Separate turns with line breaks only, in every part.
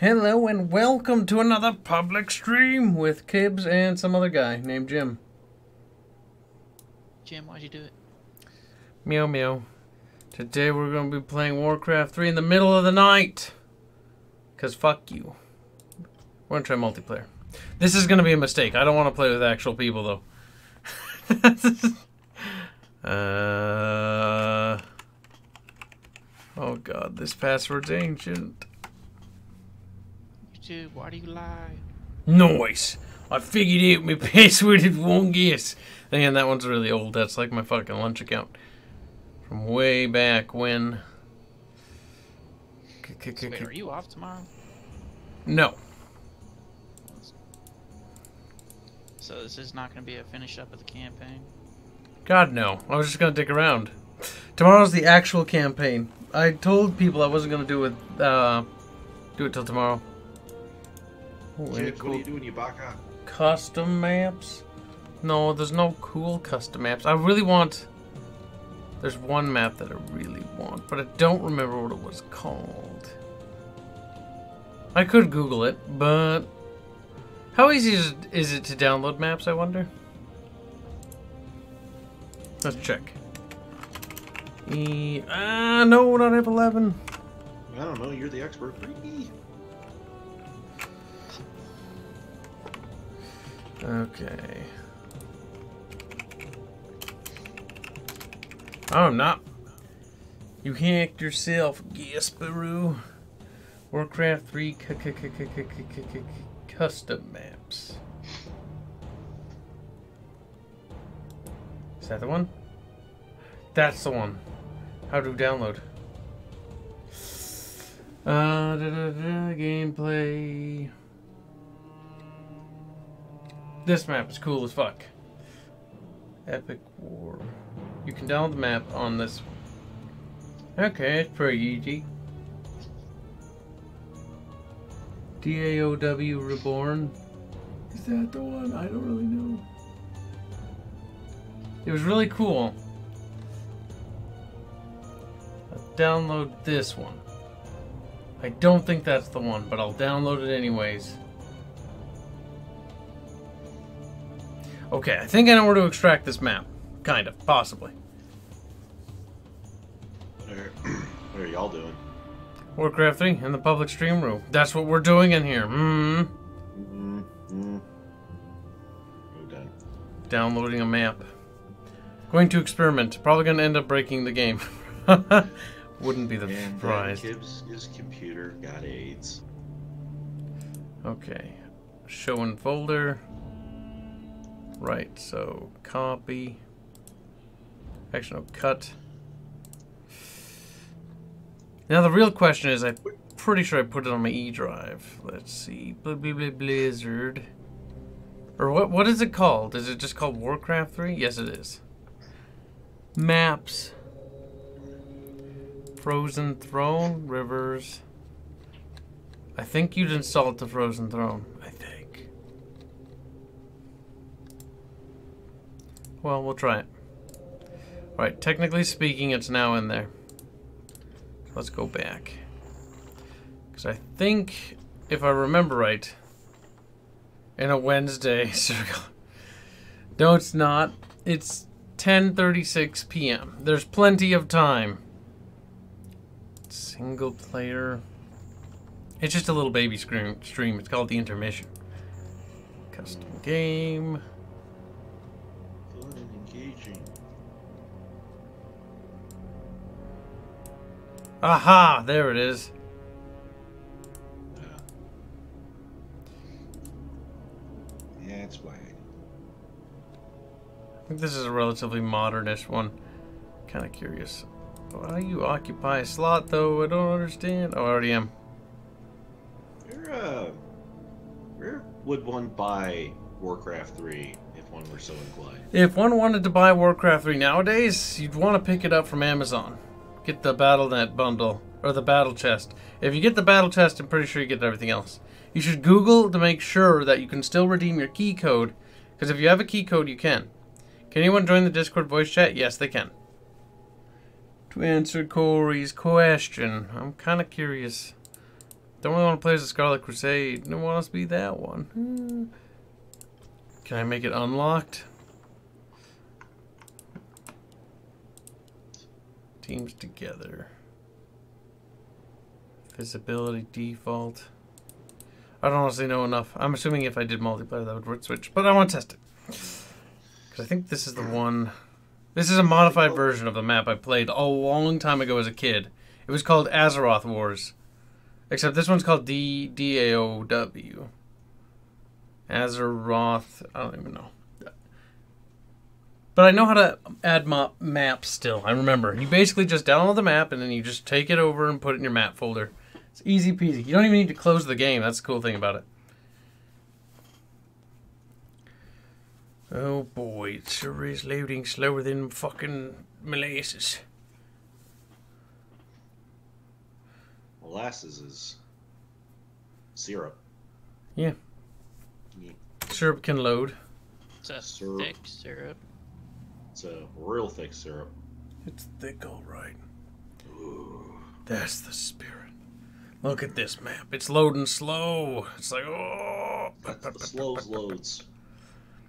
Hello and welcome to another public stream with Kibbs and some other guy named Jim.
Jim, why'd you do it?
Meow meow. Today we're going to be playing Warcraft 3 in the middle of the night. Because fuck you. We're going to try multiplayer. This is going to be a mistake. I don't want to play with actual people though. Oh god, this password's ancient.
You too, why do you lie?
Noise! I figured out my password in one guess. And that one's really old. That's like my fucking lunch account. From way back when.
So wait, are you off tomorrow?
No.
So this is not going to be a finish up of the campaign?
God, no. I was just going to dick around. Tomorrow's the actual campaign. I told people I wasn't going to do it till tomorrow.
What are you doing, Yabaka?
Custom maps? No, there's no cool custom maps. I really want... There's one map that I really want, but I don't remember what it was called. I could Google it, but... How easy is it to download maps, I wonder? Let's check. No, not F11.
I don't know, you're the expert.
Okay. Oh, I'm not. You hacked yourself, Gasparoo. Warcraft 3 custom maps. Is that the one? That's the one. How to download? Gameplay. This map is cool as fuck. Epic War. You can download the map on this. Okay, it's pretty easy. DAOW Reborn. Is that the one? I don't really know. It was really cool. I'll download this one. I don't think that's the one, but I'll download it anyways. Okay, I think I know where to extract this map. Kind of, possibly.
What are y'all doing?
Warcraft 3 in the public stream room. That's what we're doing in here. We're
done.
Downloading a map. Going to experiment. Probably going to end up breaking the game. Wouldn't be the surprise.
His computer got AIDS.
Okay. Show in folder. Right, so copy. Actually, no, cut. Now the real question is, I'm pretty sure I put it on my E drive. Let's see, Blizzard, or what is it called? Is it just called Warcraft 3? Yes, it is. Maps. Frozen Throne, Rivers. I think you'd install it to Frozen Throne. I think. Well, we'll try it. Alright, technically speaking, it's now in there. Let's go back. Because I think, if I remember right, in a Wednesday circle. No, it's not. It's 10:36 p.m. There's plenty of time. Single player. It's just a little baby stream. It's called the Intermission. Custom game.
Fun and engaging.
Aha! There it is.
Yeah, it's black.
I think this is a relatively modernish one. Kind of curious. Why do you occupy a slot, though? I don't understand. Oh, I already am.
Where would one buy Warcraft 3 if one were so inclined?
If one wanted to buy Warcraft 3 nowadays, you'd want to pick it up from Amazon. Get the BattleNet bundle, or the battle chest. If you get the battle chest, I'm pretty sure you get everything else. You should Google to make sure that you can still redeem your key code, because if you have a key code, you can. Can anyone join the Discord voice chat? Yes, they can. To answer Corey's question, I'm kind of curious Don't really want to play as the Scarlet Crusade. Don't want us to be that one. Can I make it unlocked? Teams together. Visibility default. I don't honestly know enough. I'm assuming if I did multiplayer that would switch, but I want to test it. Because I think this is the one. This is a modified version of the map I played a long time ago as a kid. It was called Azeroth Wars. Except this one's called DAOW. Azeroth, I don't even know. But I know how to add maps still. I remember. You basically just download the map and then you just take it over and put it in your map folder. It's easy peasy. You don't even need to close the game. That's the cool thing about it. Oh boy, it sure is loading slower than fucking molasses.
Molasses is syrup.
Yeah. Syrup can load.
It's a
Syrup.
thick syrup.
It's a real thick syrup.
It's thick, alright.
Ooh.
That's the spirit. Look at this map. It's loading slow. It's like, oh.
That's the slows loads.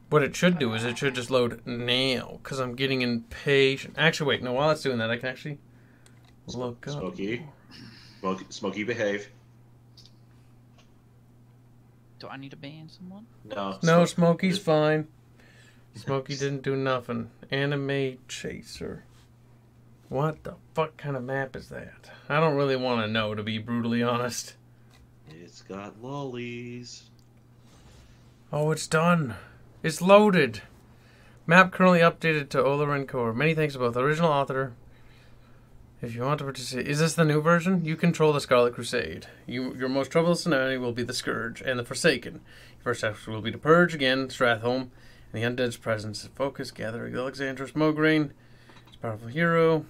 What it should do is it should just load now, because I'm getting impatient. Actually, wait, no, while it's doing that, I can actually look up.
Smokey, behave.
Do I need to ban someone?
No, Smokey's fine. Smokey didn't do nothing. Anime Chaser. What the fuck kind of map is that? I don't really want to know, to be brutally honest.
It's got lollies.
Oh, it's done. It's loaded. Map currently updated to Olarin Core. Many thanks to both original author. If you want to participate, is this the new version? You control the Scarlet Crusade. Your most troublesome enemy will be the Scourge and the Forsaken. Your first task will be to purge again Stratholme and the Undead's presence. Focus, gather Alexandros Mograine. It's a powerful hero.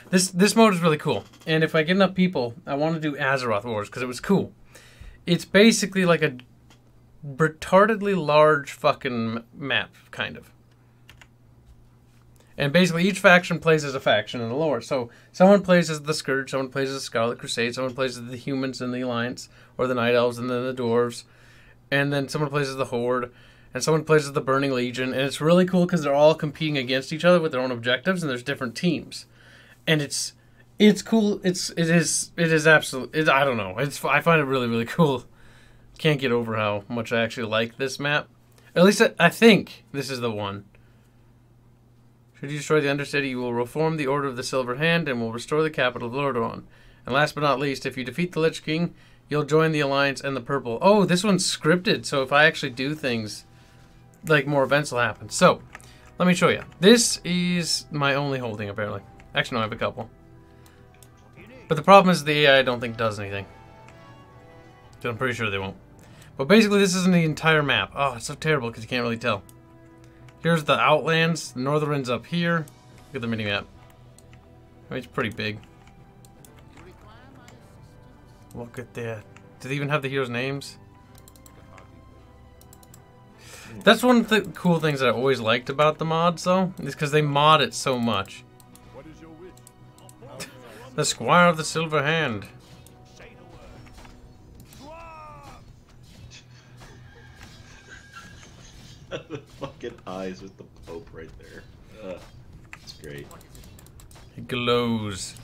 This mode is really cool. And if I get enough people, I want to do Azeroth Wars because it was cool. It's basically like a retardedly large fucking map, kind of. And basically each faction plays as a faction in the lore. So someone plays as the Scourge, someone plays as the Scarlet Crusade, someone plays as the humans in the Alliance, or the Night Elves and then the Dwarves. And then someone plays as the Horde, and someone plays as the Burning Legion. And it's really cool because they're all competing against each other with their own objectives, and there's different teams. And it's cool. It is absolutely, I don't know. I find it really, really cool. Can't get over how much I actually like this map. At least I think this is the one. Should you destroy the Undercity, you will reform the Order of the Silver Hand and will restore the capital of Redone. And last but not least, if you defeat the Lich King, you'll join the Alliance and the Purple. Oh, this one's scripted, so if I actually do things, like more events will happen. So, let me show you. This is my only holding, apparently. Actually, no, I have a couple. But the problem is the AI I don't think does anything. So I'm pretty sure they won't. But basically, this isn't the entire map. Oh, it's so terrible because you can't really tell. Here's the Outlands. The Northern's up here. Look at the mini-map. I mean, it's pretty big. Look at that. Do they even have the heroes' names? That's one of the cool things that I always liked about the mods, though, is because they mod it so much. The Squire of the Silver Hand.
The fucking eyes with the Pope right there. It's great.
It glows.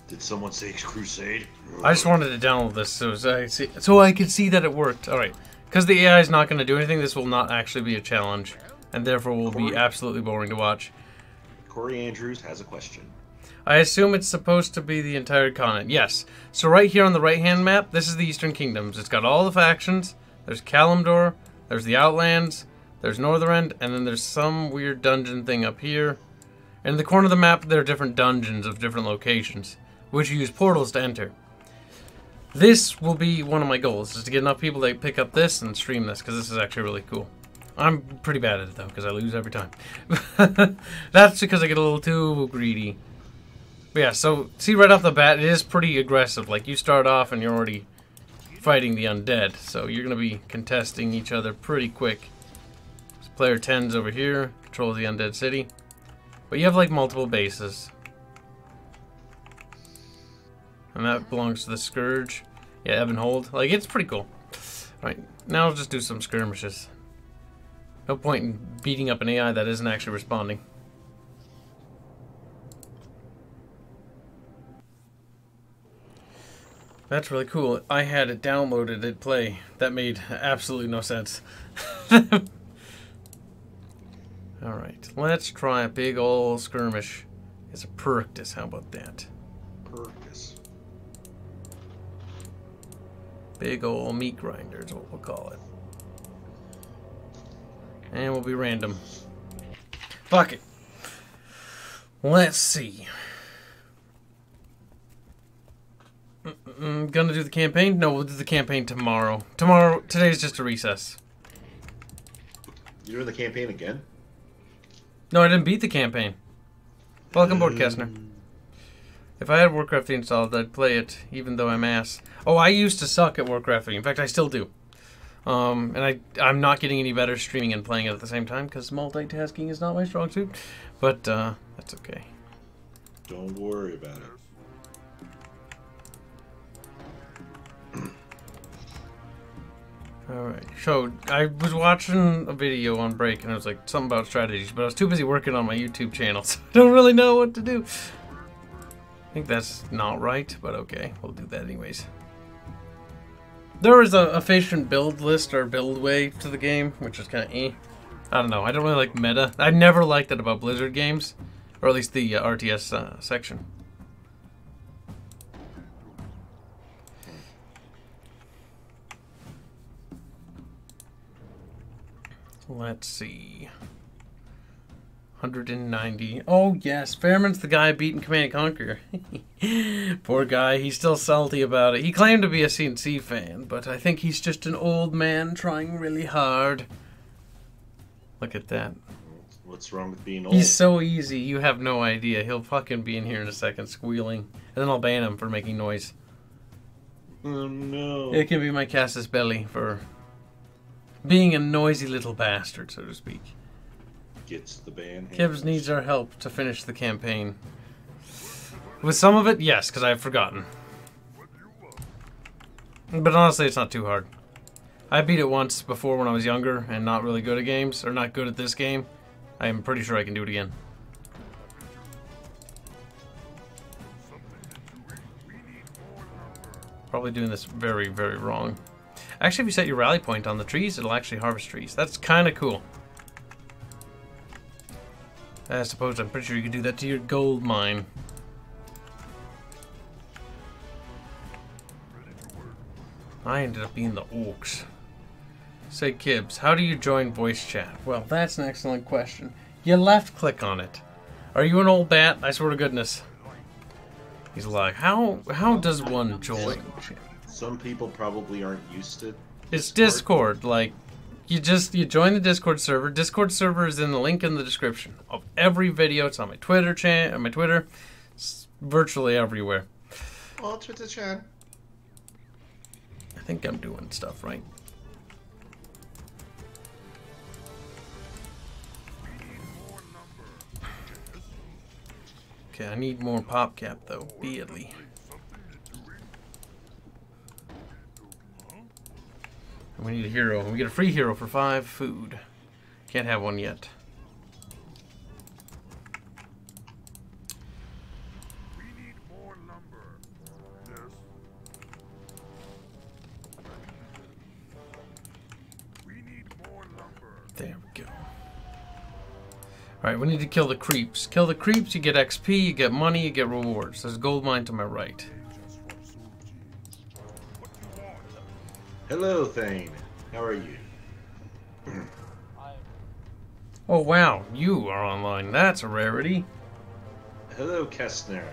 Did someone say Crusade?
I just wanted to download this so I could see that it worked. Alright. Because the AI is not going to do anything, this will not actually be a challenge. And therefore will be absolutely boring to watch.
Corey Andrews has a question.
I assume it's supposed to be the entire continent. Yes. So right here on the right-hand map, this is the Eastern Kingdoms. It's got all the factions. There's Kalimdor. There's the Outlands. There's Northrend. And then there's some weird dungeon thing up here. And in the corner of the map, there are different dungeons of different locations, which you use portals to enter. This will be one of my goals, is to get enough people to pick up this and stream this, because this is actually really cool. I'm pretty bad at it, though, because I lose every time. That's because I get a little too greedy. But yeah, so, see right off the bat, it is pretty aggressive. Like, you start off and you're already fighting the undead, so you're going to be contesting each other pretty quick. So player 10's over here, controls the undead city. But you have, like, multiple bases. and that belongs to the Scourge. Yeah, Ebb and Hold. Like, it's pretty cool. Alright, now I'll just do some skirmishes. No point in beating up an AI that isn't actually responding. That's really cool. I had it downloaded at play. That made absolutely no sense. Alright, let's try a big ol' skirmish. It's a practice, how about that?
Purpose.
Big ol' meat grinder is what we'll call it. And we'll be random. Fuck it. Let's see. Gonna do the campaign? No, we'll do the campaign tomorrow. Today's just a recess.
You're doing the campaign again?
No, I didn't beat the campaign. Welcome aboard, Kessner. If I had Warcraft 3 installed, I'd play it, even though I'm ass. Oh, I used to suck at Warcraft 3. In fact, I still do. And I'm not getting any better streaming and playing it at the same time, because multitasking is not my strong suit. But, that's okay.
Don't worry about it.
Alright, so I was watching a video on break and it was like something about strategies, but I was too busy working on my YouTube channel, so I don't really know what to do. I think that's not right, but okay, we'll do that anyways. There is a efficient build list or build way to the game, which is kind of I don't know, I don't really like meta. I never liked it about Blizzard games, or at least the RTS section. Let's see. 190. Oh, yes. Fairman's the guy beating Command & Conquer. Poor guy. He's still salty about it. He claimed to be a CNC fan, but I think he's just an old man trying really hard. Look at that.
What's wrong with being old?
He's so easy. You have no idea. He'll fucking be in here in a second squealing. And then I'll ban him for making noise.
Oh, no.
It can be my Casus Belli for being a noisy little bastard, so to speak.
Gets the ban.
Kibbs needs our help to finish the campaign. With some of it, yes, because I've forgotten. But honestly, it's not too hard. I beat it once before when I was younger and not really good at games, or not good at this game. I'm pretty sure I can do it again. Probably doing this very, very wrong. Actually, if you set your rally point on the trees, it'll actually harvest trees. That's kind of cool. I suppose I'm pretty sure you could do that to your gold mine. I ended up being the orcs. Say, Kibbs, how do you join voice chat? Well, that's an excellent question. You left click on it. Are you an old bat? I swear to goodness. He's like, how does one join chat?
Some people probably aren't used to
It's Discord. Like, you join the Discord server. Discord server is in the link in the description of every video. It's on my Twitter channel, my Twitter. It's virtually everywhere.
Oh, Twitter chat.
I think I'm doing stuff right. Okay, I need more pop cap though, badly. We need a hero. We get a free hero for 5 food. Can't have one yet.
We need more lumber. Yes. We need more lumber.
There we go. Alright, we need to kill the creeps. Kill the creeps, you get XP, you get money, you get rewards. There's a gold mine to my right.
Hello, Thane. How are you?
Oh wow, you are online. That's a rarity.
Hello, Kessner.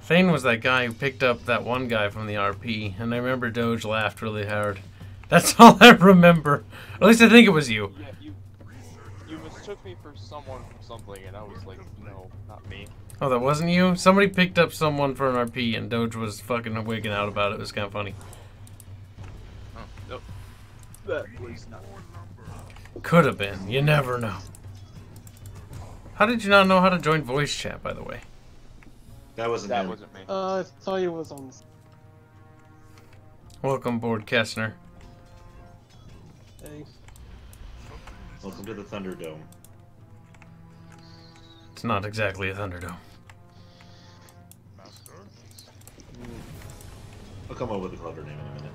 Thane was that guy who picked up that one guy from the RP, and I remember Doge laughed really hard. That's all I remember. At least I think it was you.
Yeah, you mistook me for someone from something, and I was like, no, not me.
Oh, that wasn't you? Somebody picked up someone for an RP, and Doge was fucking wigging out about it. It was kind of funny.
Oh, nope. That was not.
Could have been. You never know. How did you not know how to join voice chat, by the way?
That wasn't
That
him.
wasn't me.
I thought he was on.
Welcome aboard, Kessner.
Hey.
Welcome to the Thunderdome.
It's not exactly a Thunderdome.
I'll come up with a clever name in a minute.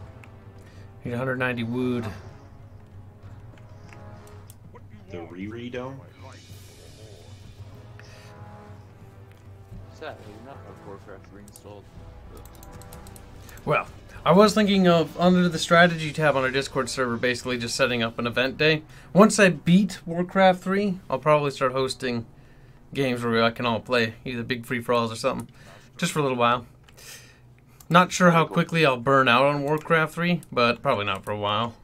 Need 190 wood.
The Redone?
Sadly, not have Warcraft reinstalled.
Well, I was thinking of, under the strategy tab on our Discord server, basically just setting up an event day. Once I beat Warcraft 3, I'll probably start hosting games where I can all play, either big free-for-alls or something, just for a little while. Not sure how quickly I'll burn out on Warcraft 3, but probably not for a while.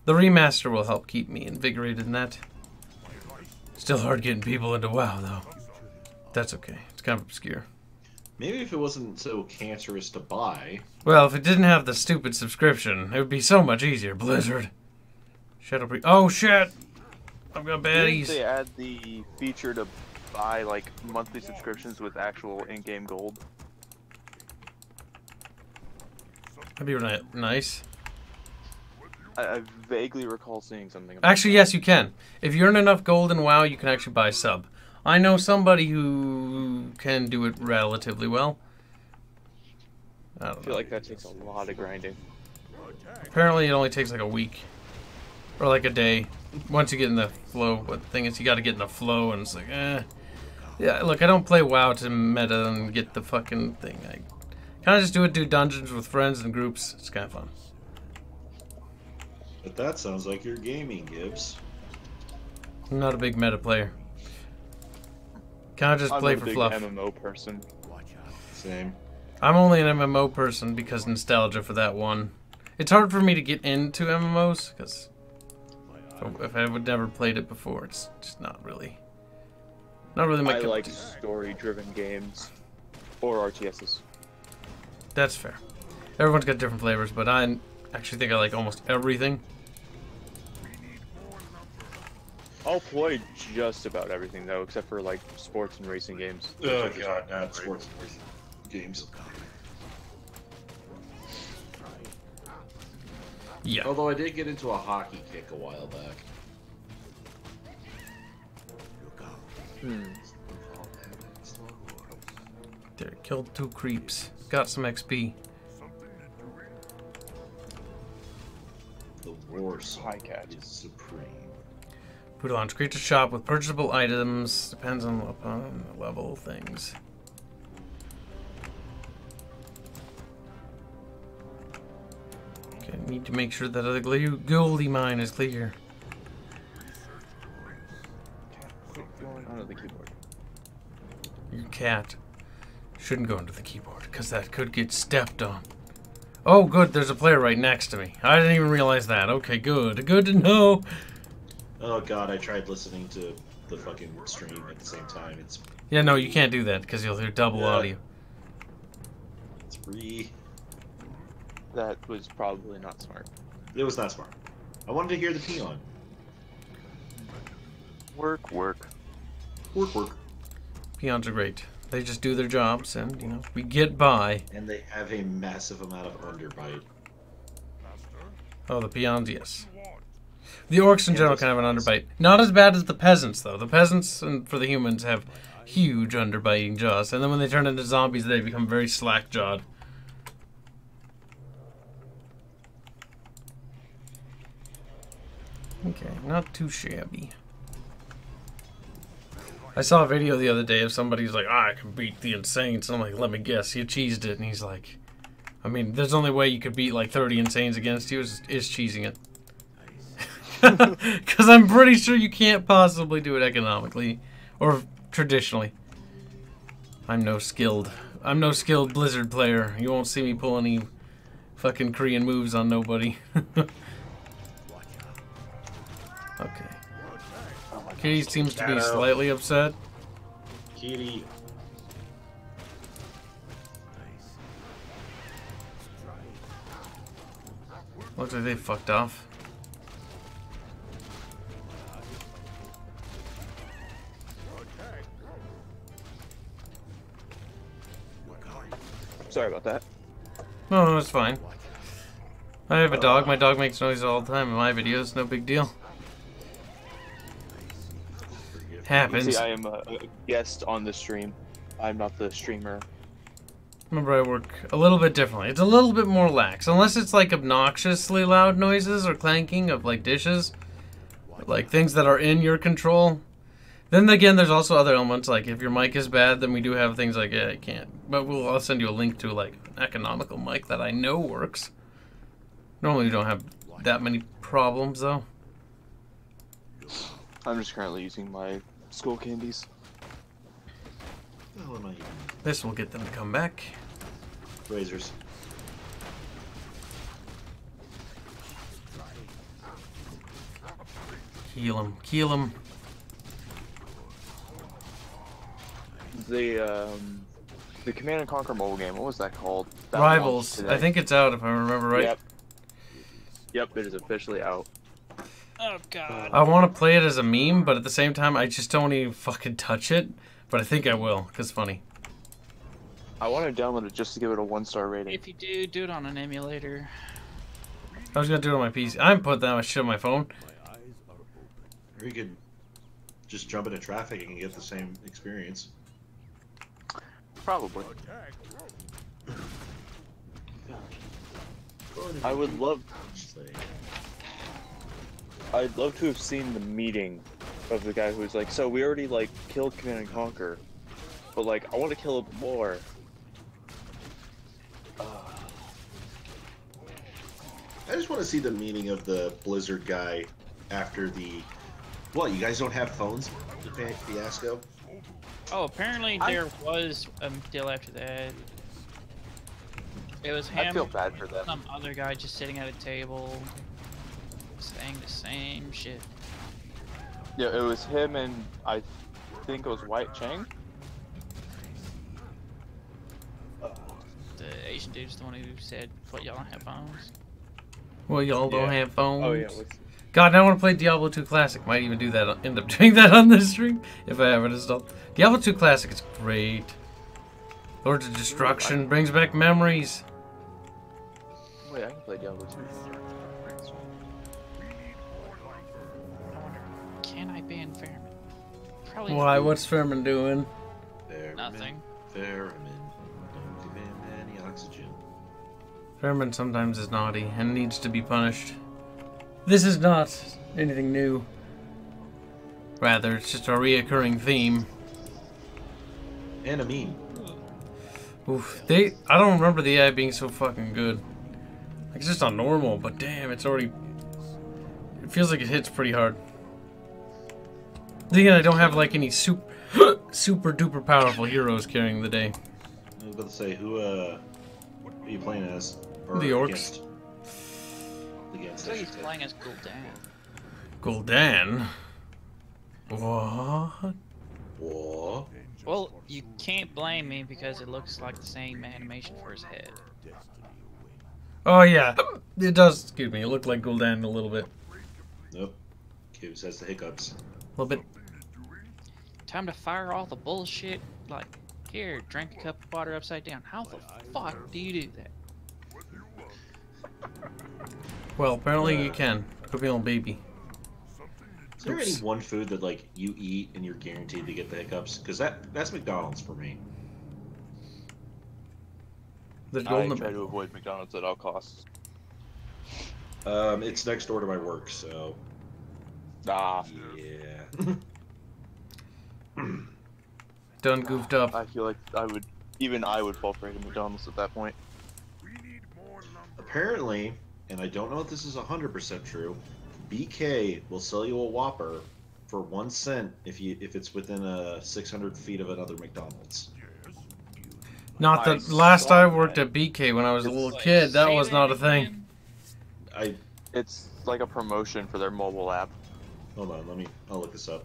The remaster will help keep me invigorated in that. Still hard getting people into WoW, though. That's okay. It's kind of obscure.
Maybe if it wasn't so cancerous to buy.
Well, if it didn't have the stupid subscription, it would be so much easier, Blizzard. Oh, shit! I've got baddies.
Didn't they add the feature to buy, like, monthly subscriptions with actual in-game gold?
That'd be really nice.
I vaguely recall seeing something about
Actually, yes, you can. If you earn enough gold in WoW, you can actually buy a sub. I know somebody who can do it relatively well. I
I
don't
feel
know.
like that takes a lot of grinding.
Apparently, it only takes like a week. Or like a day. Once you get in the flow. But the thing is, you gotta get in the flow, and it's like, eh. Yeah, look, I don't play WoW to meta and get the fucking thing. I kind of just do dungeons with friends and groups. It's kind of fun.
But that sounds like you're gaming, Gibbs.
I'm not a big meta player. Kind of just
I'm
play
a
for
big
fluff.
MMO person.
Same.
I'm only an MMO person because nostalgia for that one. It's hard for me to get into MMOs because if I would never played it before, it's just not really my
I
cup of
like
tea.
story-driven games or RTSs.
That's fair. Everyone's got different flavors, but I actually think I like almost everything.
I'll play just about everything though, except for like sports and racing games.
Oh god, not sports games.
Yeah.
Although I did get into a hockey kick a while back.
There, killed 2 creeps. Got some XP.
The war song
High catch.
is supreme.
Put on creature shop with purchasable items. Depends upon the level of things. Okay, need to make sure that the goldie mine is clear.
Quit going onto the keyboard.
Your cat shouldn't go into the keyboard because that could get stepped on. Oh, good. There's a player right next to me. I didn't even realize that. Okay, good. Good to know.
Oh god, I tried listening to the fucking stream at the same time. It's
Yeah, no, you can't do that because you'll hear double audio.
free.
That was probably not smart.
It was not smart. I wanted to hear the peon.
Work.
Work.
Peons are great. They just do their jobs and, you know, we get by.
And they have a massive amount of underbite.
Oh, the peons, yes. The orcs in general kind of an underbite. Not as bad as the peasants, though. The peasants, and for the humans, have huge underbiting jaws. And then when they turn into zombies, they become very slack-jawed. Okay, not too shabby. I saw a video the other day of somebody who's like, I can beat the Insanes. And I'm like, let me guess, you cheesed it. And he's like, I mean, there's only way you could beat like 30 Insanes against you is cheesing it. Because I'm pretty sure you can't possibly do it economically or traditionally. I'm no skilled Blizzard player. You won't see me pull any fucking Korean moves on nobody. Okay. Kitty seems to be slightly upset.
Kitty.
Looks like they fucked off.
Sorry about that.
No, it's fine. I have a dog. My dog makes noise all the time in my videos. No big deal. Happens.
See, I am a guest on the stream. I'm not the streamer.
Remember, I work a little bit differently. It's a little bit more lax. Unless it's like obnoxiously loud noises or clanking of like dishes. Like things that are in your control. Then again, there's also other elements. Like if your mic is bad, then we do have things like, yeah, I can't. But I'll send you a link to like an economical mic that I know works. Normally we don't have that many problems though.
I'm just currently using my school candies.
What am I using?
This will get them to come back.
Razors.
Heal him. Heal him.
The Command and Conquer mobile game, what was that called? That
Rivals.
launched today.
I think it's out if I remember right.
Yep. Yep, it is officially out.
Oh god.
I want to play it as a meme, but at the same time, I just don't even fucking touch it. But I think I will, because it's funny.
I want to download it just to give it a 1-star rating.
If you do it on an emulator.
I was going to do it on my PC. I haven't put that much shit on my phone.
Or you could just jump into traffic and get the same experience.
Probably. I would love. I'd love to have seen the meeting of the guy who's like, so we already like killed Command and Conquer, but like I want to kill it more.
I just want to see the meaning of the Blizzard guy after the. What, you guys don't have phones? The fiasco?
Oh, apparently there was a deal after that. It was him.
I feel bad for them.
Some other guy just sitting at a table, saying the same shit.
Yeah, it was him and I think it was White Chang.
The Asian dude's the one who said, "What, y'all don't have phones?"
Well, y'all don't have phones.
Oh yeah.
God, now I want to play Diablo 2 Classic. Might even do that. End up doing that on this stream if I have it installed. Diablo 2 Classic is great. Lords of Destruction brings back memories.
Wait, I can play Diablo 2.
Can I ban Fairman? Probably.
Why? What's Furman doing?
Nothing.
Fairman. Don't give him any oxygen.
Furman sometimes is naughty and needs to be punished. This is not anything new. Rather, it's just a reoccurring theme.
And a meme.
Oof, I don't remember the AI being so fucking good. Like, it's just on normal, but damn, it's already... It feels like it hits pretty hard. Then again, I don't have, like, any super duper powerful heroes carrying the day.
I was about to say, who are you playing as? Or
The orcs.
Against,
So he's playing as
Gul'dan?
Gul'dan.
What?
What?
Well, you can't blame me because it looks like the same animation for his head.
Oh, yeah. It does, excuse me, it looked like Gul'dan a little bit.
Nope. Cubes has the hiccups.
A little bit.
Time to fire all the bullshit. Like, here, drink a cup of water upside down. How the fuck do you do that?
Well, apparently you can. Could be a little baby.
Is there any one food that like you eat and you're guaranteed to get the hiccups? Because that's McDonald's for me.
There's
I
golden
try to avoid McDonald's at all costs.
It's next door to my work, so
Ah,
yeah.
done goofed up.
I feel like I would fall prey to McDonald's at that point.
Apparently, and I don't know if this is 100% true, BK will sell you a Whopper for 1 cent if it's within 600 feet of another McDonald's.
Not the last I worked at BK when I was a little kid. That was not a thing.
It's like a promotion for their mobile app.
Hold on, I'll look this up.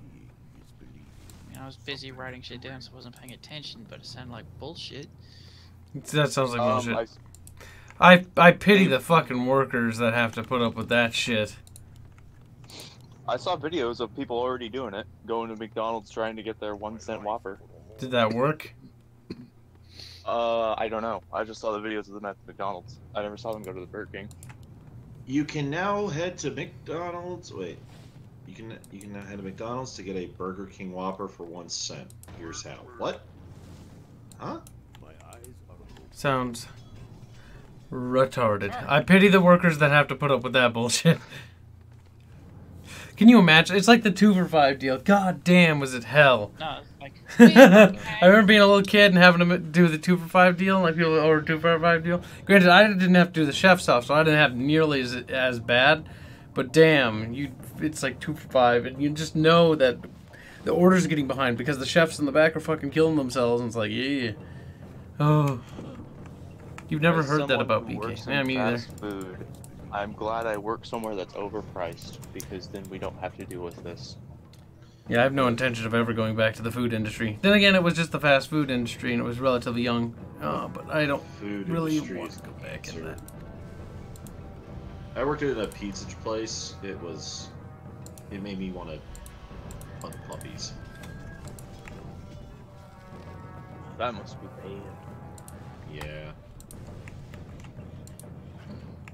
I was busy writing shit down, so I wasn't paying attention, but it sounded like bullshit.
That sounds like bullshit.
I
I pity the fucking workers that have to put up with that shit.
I saw videos of people already doing it, going to McDonald's trying to get their 1 cent Whopper.
Did that work?
I don't know. I just saw the videos of them at McDonald's. I never saw them go to the Burger King.
You can now head to McDonald's. Wait. You can now head to McDonald's to get a Burger King Whopper for 1 cent. Here's how. What? Huh?
Sounds retarded. I pity the workers that have to put up with that bullshit. Can you imagine? It's like the 2 for $5 deal. God damn, was it hell?
No, it's like.
I remember being a little kid and having to do the 2 for $5 deal, like people order 2 for $5 deal. Granted, I didn't have to do the chef stuff, so I didn't have nearly as bad. But damn, it's like 2 for $5, and you just know that the order's getting behind because the chefs in the back are fucking killing themselves, and it's like, yeah. Oh. You've never heard that about BK. Yeah, me either.
Food, I'm glad I work somewhere that's overpriced, because then we don't have to deal with this.
Yeah, I have no intention of ever going back to the food industry. Then again, it was just the fast food industry, and it was relatively young. But I don't really want to go back in that.
I worked at a pizza place. It made me want to hunt puppies.
That must be pain.
Yeah.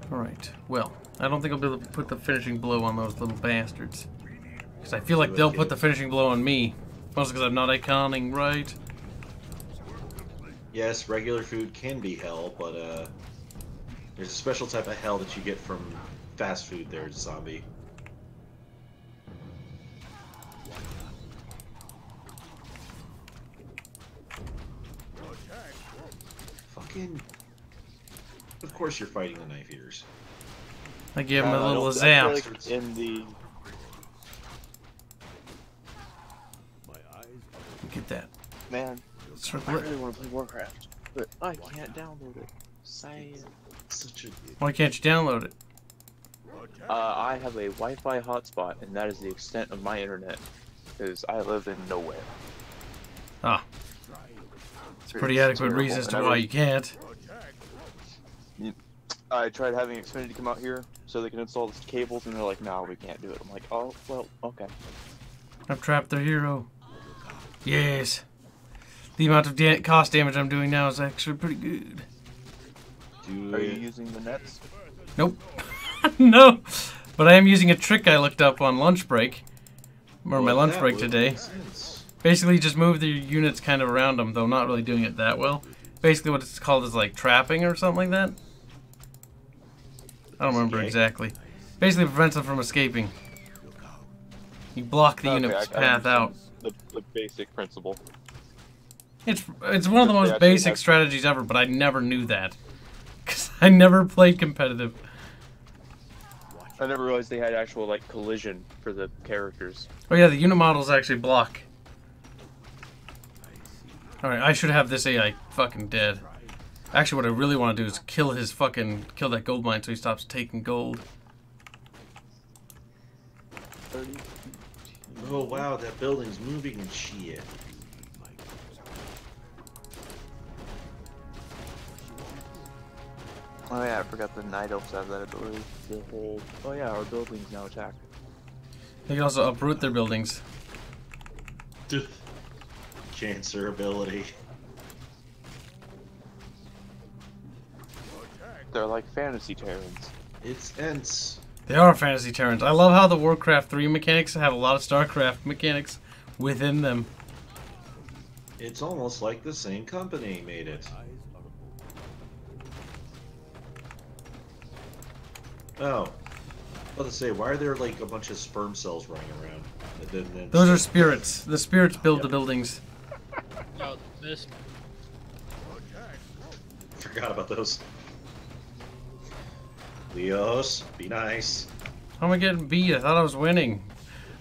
Alright, well, I don't think I'll be able to put the finishing blow on those little bastards. Because I feel like they'll put the finishing blow on me. Mostly because I'm not iconing right.
Yes, regular food can be hell, but there's a special type of hell that you get from fast food there, zombie. Fucking... Of course you're fighting the knife eaters.
I give him a little zap.
Like in the...
Get that.
Man,
Circle
I
it.
really want to play Warcraft, but I can't download it. Sad.
Such a...
Why can't you download it?
I have a Wi-Fi hotspot, and that is the extent of my internet, because I live in nowhere.
Ah. It's pretty adequate reason as to why you can't.
I tried having Xfinity come out here so they can install the cables, and they're like, no, we can't do it. I'm like, oh, well, okay.
I've trapped their hero. Yes. The amount of cost damage I'm doing now is actually pretty good.
Are you using the nets?
Nope. No. But I am using a trick I looked up on lunch break. Or my lunch break today. Basically just move the units kind of around them, though not really doing it that well. Basically what it's called is like trapping or something like that. I don't remember exactly. Basically prevents them from escaping. You block the unit's path out.
The basic principle.
It's one of the most basic strategies ever, but I never knew that. Because I never played competitive.
I never realized they had actual, like, collision for the characters.
Oh yeah, the unit models actually block. Alright, I should have this AI fucking dead. Actually, what I really want to do is kill that gold mine so he stops taking gold.
Oh wow, that building's moving and shit.
Oh yeah, I forgot the night elves have that ability. Oh yeah, our building's now attacked.
They can also uproot their buildings.
Cancer ability.
They're like fantasy terrans.
It's Ents.
They are fantasy terrans. I love how the Warcraft 3 mechanics have a lot of StarCraft mechanics within them.
It's almost like the same company made it. Oh. I was about to say, why are there like a bunch of sperm cells running around?
Those are spirits. The spirits build the buildings.
Oh, this.
Forgot about those. Leos, be nice.
How am I getting beat? I thought I was winning.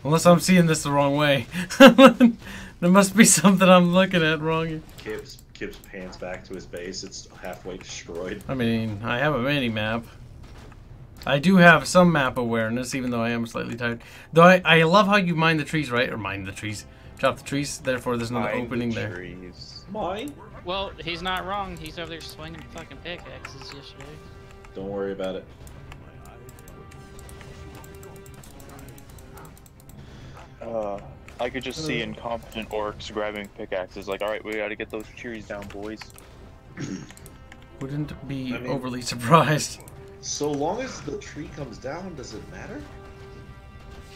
Unless I'm seeing this the wrong way. There must be something I'm looking at wrong.
Kip's pants back to his base. It's halfway destroyed.
I mean, I have a mini-map. I do have some map awareness, even though I am slightly tired. Though I love how you mine the trees, right? Or mine the trees. Chop the trees, therefore there's no opening there.
Mine?
Well, he's not wrong. He's over there swinging fucking pickaxes yesterday.
Don't worry about it.
I could just see incompetent orcs grabbing pickaxes like, alright, we gotta get those trees down, boys.
Wouldn't be
I mean-
overly surprised.
So long as the tree comes down, does it matter?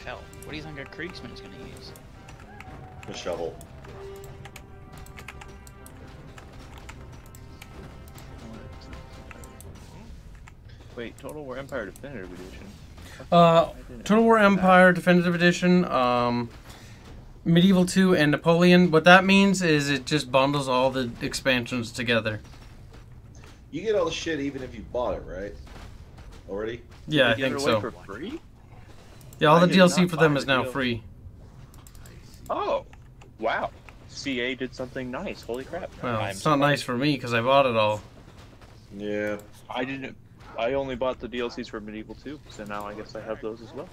Hell, what do you think our Kriegsman's gonna use?
A shovel.
Wait, Total War Empire Definitive Edition.
Total War Empire Definitive Edition, Medieval 2, and Napoleon. What that means is it just bundles all the expansions together.
You get all the shit even if you bought it, right? Already?
Yeah, I
They give
think
it away
so.
for free?
Yeah, all
I
the
did
DLC
not
for them
buy
is
the
now
deal.
free.
Oh, wow. CA did something nice. Holy crap.
Well,
I'm
it's not nice for me because I bought it all.
Yeah.
I didn't. I only bought the DLCs for Medieval 2, so now I guess I have those as well.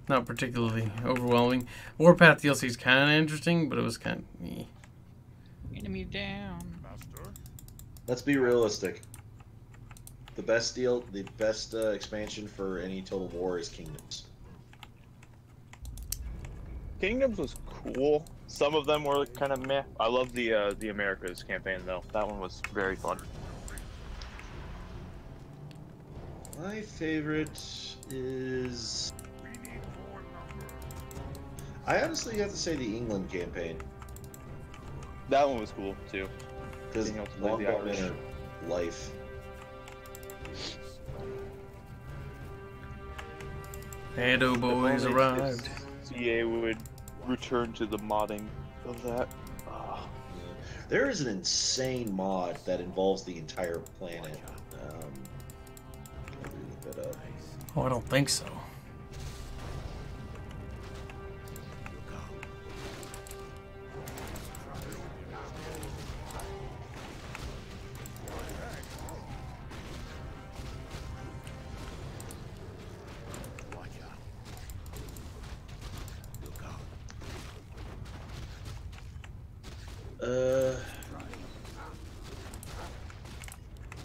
Not particularly overwhelming. Warpath DLC is kind of interesting, but it was kind of...
Enemy down.
Master,
Let's be realistic. The best expansion for any Total War is Kingdoms.
Kingdoms was cool. Some of them were kind of meh. I love the Americas campaign though. That one was very fun.
My favorite is...
we need more lumber.
I honestly have to say the England campaign.
That one was cool too.
Because
Being able to play
long
the
gone
Irish.
in life.
Edo boys
If only
arrived.
CA would return to the modding of that.
There is an insane mod that involves the entire planet. I'll look that up.
Oh, I don't think so.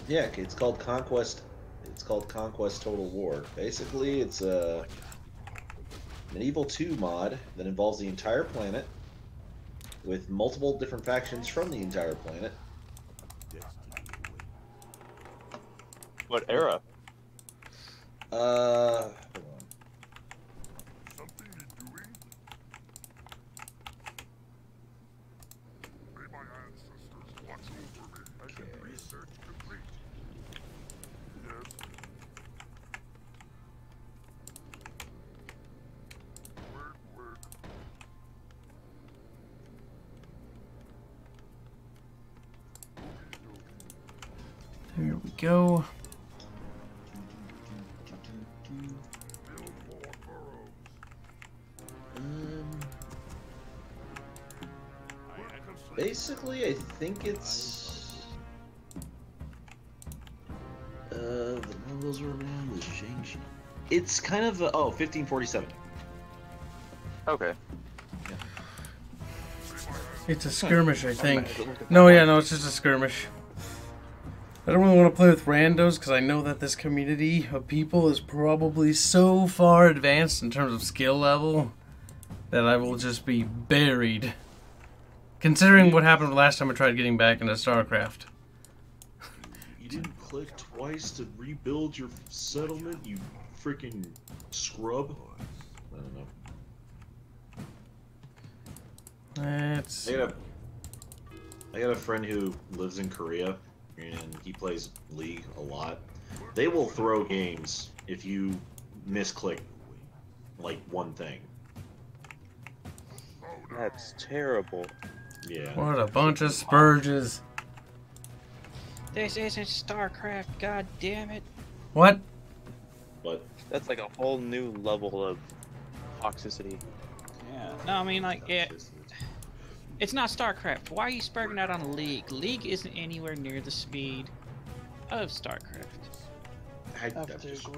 Yeah, it's called Conquest. It's called Conquest Total War. Basically, it's a Medieval 2 mod that involves the entire planet with multiple different factions from the entire planet.
What era?
Hold on.
Something you're doing? May my ancestors watch over me. I can research complete. Yes. Word.
There we go.
Build more burrows.
Basically, I think it's the Mongols were around the Shang-Chi. It's kind of 1547.
Okay.
It's a skirmish, I think. No, it's just a skirmish. I don't really want to play with randos because I know that this community of people is probably so far advanced in terms of skill level that I will just be buried. Considering what happened last time I tried getting back into StarCraft.
You didn't click twice to rebuild your settlement, you freaking scrub. I don't know.
Let's...
I got a friend who lives in Korea, and he plays League a lot. They will throw games if you misclick, like, one thing.
That's terrible.
Yeah.
What a bunch of spurges.
This isn't StarCraft, god damn it.
What?
But
That's like a whole new level of toxicity.
Yeah. No, I mean, like, it's not StarCraft. Why are you spurging out on League? League isn't anywhere near the speed of StarCraft.
that's just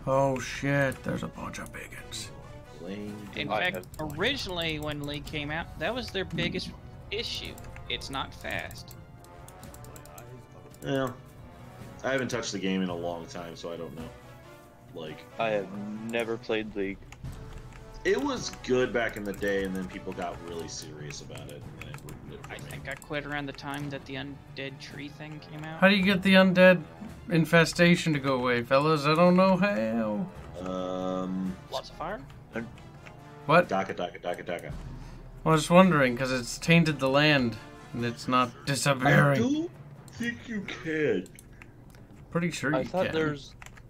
Oh shit, there's a bunch of bigots.
playing.
In
I
fact,
have-
originally when League came out, that was their biggest issue. It's not fast.
Yeah. I haven't touched the game in a long time, so I don't know. Like,
I have never played League.
it was good back in the day, and then people got really serious about it, and then it
I think I quit around the time that the undead tree thing came out.
How do you get the undead infestation to go away, fellas? I don't know how.
Lots of fire?
What?
Daka.
I was wondering, because it's tainted the land, and it's not
I
disappearing.
don't think you can.
Pretty sure
I
you
thought
can.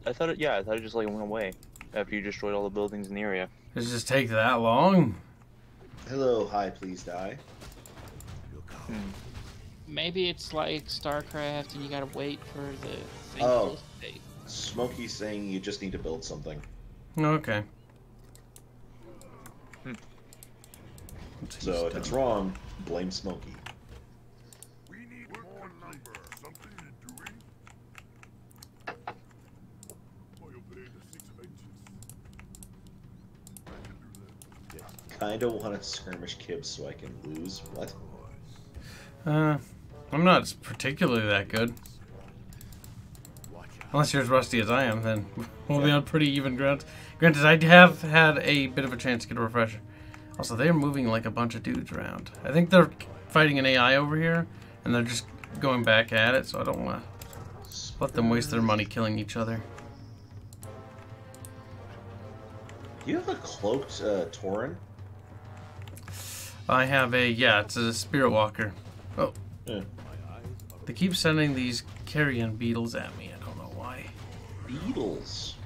I thought it just like went away after you destroyed all the buildings in the area.
Does it just take that long?
Hello, hi, please die.
Maybe it's like StarCraft and you gotta wait for the thing
Oh.
to date.
Smokey's saying you just need to build something.
Okay.
So if it's wrong, blame Smokey.
We need more number. Something you're doing? I obey the 6 benches. I can do that.
Kinda want to skirmish Kibs so I can lose. What?
I'm not particularly that good. Unless you're as rusty as I am, then we'll be on pretty even ground. Granted, I have had a bit of a chance to get a refresher. Also, they're moving like a bunch of dudes around. I think they're fighting an AI over here, and they're just going back at it, so I don't want to let them waste their money killing each other.
Do you have a cloaked Tauren?
I have a, yeah, it's a Spirit Walker. Oh.
Yeah.
They keep sending these carrion beetles at me. I don't know why.
Beetles.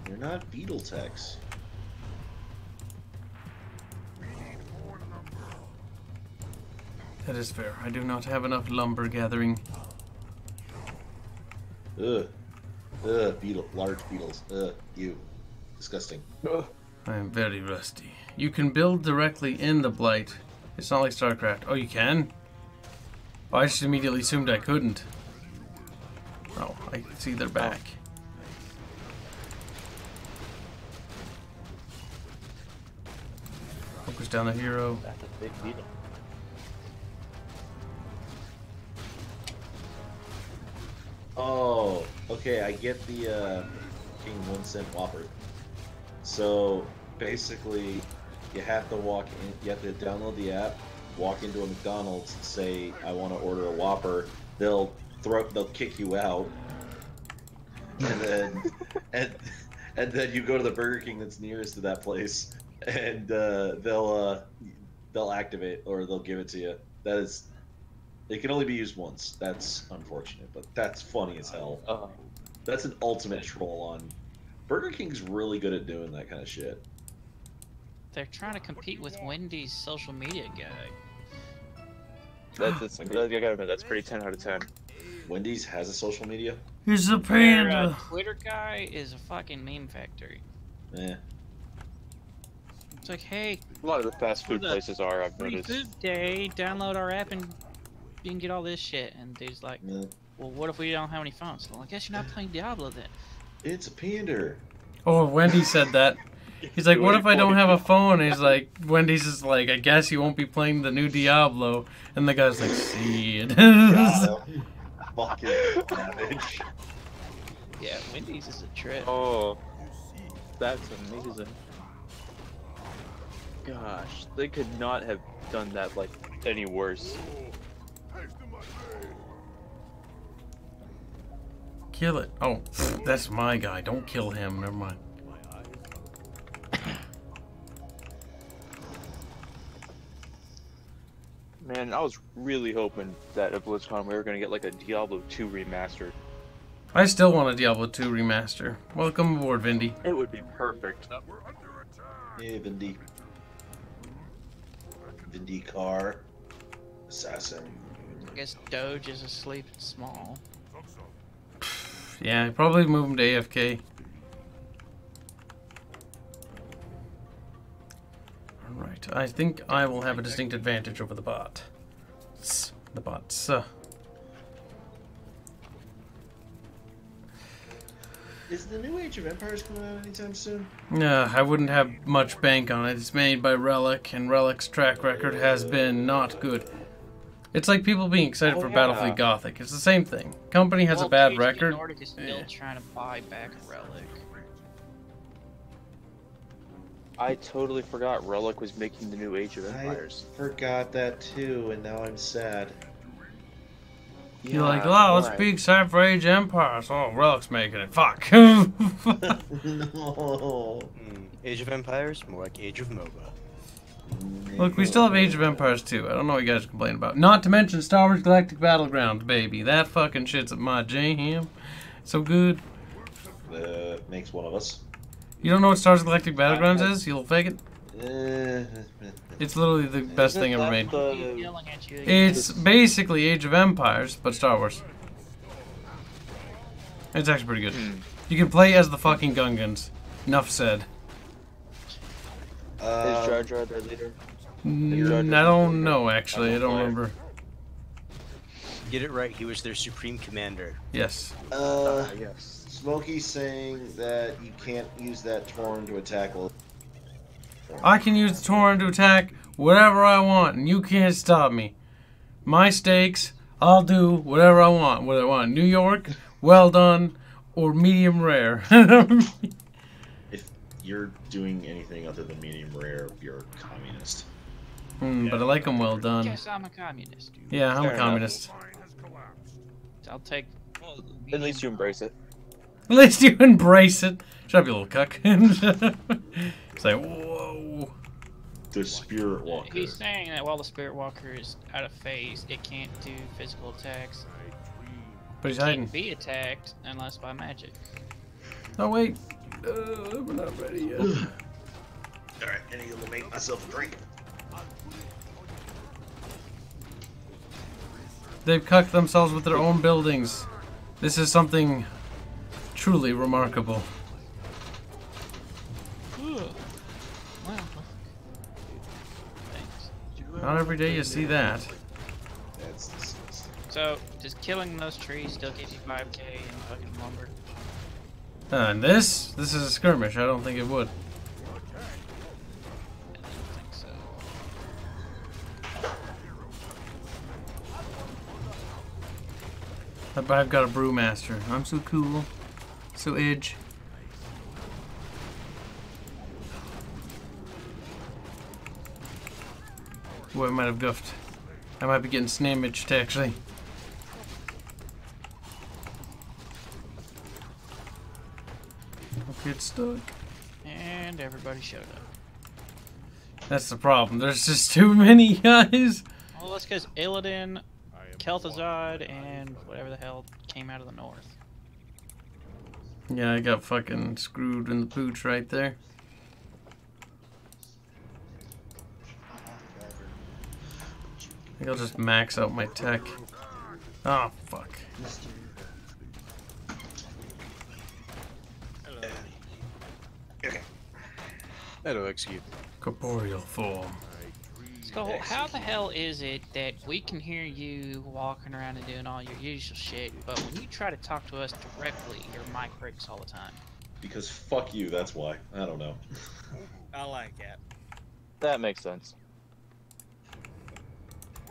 They're not beetle techs.
That is fair. I do not have enough lumber gathering.
Ugh. Beetle. Large beetles. You. Disgusting.
I am very rusty. You can build directly in the Blight. It's not like StarCraft. Oh, you can? Oh, I just immediately assumed I couldn't. Oh, I see they're back. Focus down the hero.
That's a big beetle.
Oh, okay, I get the King 1 cent Whopper. So basically, you have to walk in. You have to download the app, walk into a McDonald's, say I want to order a Whopper. They'll kick you out, and then and then you go to the Burger King that's nearest to that place, and they'll activate or they'll give it to you. That is. It can only be used once. That's unfortunate, but that's funny as hell. That's an ultimate troll on. Burger King's really good at doing that kind of shit.
They're trying to compete with Wendy's social media guy.
That's I gotta admit, that's pretty 10 out of 10.
Wendy's has a social media?
Here's a
Their
panda.
Twitter guy is a fucking meme factory.
Yeah.
It's like, hey,
A lot of the fast food
The
places are, I've
free
noticed.
food day, download our app and you can get all this shit. And dude's like,
Yeah.
well, what if we don't have any phones? Well, I guess you're not playing Diablo then.
It's a pander.
Oh, Wendy said that. He's like, what if I don't have a phone? And he's like, Wendy's is like, I guess you won't be playing the new Diablo. And the guy's like, see it.
Fucking savage.
Yeah, Wendy's is a trip.
Oh, that's amazing. Gosh, they could not have done that like any worse.
Kill it. Oh, that's my guy. Don't kill him. Never mind.
Man, I was really hoping that at BlizzCon we were gonna get like a Diablo 2 remaster.
I still want a Diablo 2 remaster. Welcome aboard, Vindy.
It would be perfect.
Hey, Vindy. Vindy Car. Assassin.
I guess Doge is asleep and small.
Yeah, probably move him to AFK. Alright, I think I will have a distinct advantage over the bot. The bots.
Is the new Age of Empires coming out anytime soon?
I wouldn't have much bank on it. It's made by Relic, and Relic's track record has been not good. It's like people being excited for Battlefield Gothic. It's the same thing. Company has a bad record.
Nordic is still trying to buy back Relic.
I totally forgot Relic was making the new Age of
I
Empires.
forgot that too, and now I'm sad.
You're like,
Yeah,
oh, it's
right.
big excited for Age of Empires. Oh, Relic's making it. Fuck.
No.
Age of Empires, more like Age of MOBA.
Look, we still have Age of Empires 2. I don't know what you guys complain about. Not to mention Star Wars Galactic Battlegrounds, baby. That fucking shit's at my jam. So good.
Makes one of us.
You don't know what Star Wars Galactic Battlegrounds is? You'll fake it?
Uh,
It's literally the best thing ever made.
He's yelling at you again.
It's basically Age of Empires, but Star Wars. It's actually pretty good. You can play as the fucking Gungans. Enough said.
Is Jar Jar their leader?
I don't know, actually. I don't remember.
Get it right, he was their supreme commander.
Yes.
Yes.
Smokey's saying that you can't use that Torn to attack.
I can use the Tauren to attack whatever I want, and you can't stop me. My stakes, I'll do whatever I want. Whether I want New York, well done, or medium rare.
If you're doing anything other than medium rare, you're a communist.
But I like them well done.
Yes, I'm a communist. Dude.
Yeah, I'm
Fair
a
enough.
communist.
I'll take.
At least you embrace it.
At least you embrace it. Shut up, you little cuck. It's like, whoa.
The Spirit Walker.
He's saying that while the Spirit Walker is out of phase, it can't do physical attacks.
But he's
It
hiding.
can't be attacked unless by magic.
Oh, wait. We're not ready yet.
Alright, I need to make myself a drink.
They've cucked themselves with their own buildings. This is something truly remarkable.
Well, thanks.
Not every day you see that.
That's disgusting.
So, does killing those trees still give you 5k in fucking lumber?
And this is a skirmish. I don't think it would.
I don't think so.
But I've got a brewmaster. I'm so cool. So edge. Ooh, I might have guffed. I might be getting snamaged, actually. Don't get stuck.
And everybody showed up.
That's the problem. There's just too many guys.
Well, that's because Illidan, Kel'Thuzad, and whatever the hell came out of the north.
Yeah, I got fucking screwed in the pooch right there. I think I'll just max out my tech. Oh, fuck.
That'll execute.
Corporeal form.
So, how the hell is it that we can hear you walking around and doing all your usual shit, but when you try to talk to us directly, your mic breaks all the time?
Because fuck you, that's why. I don't know.
I like it.
That makes sense.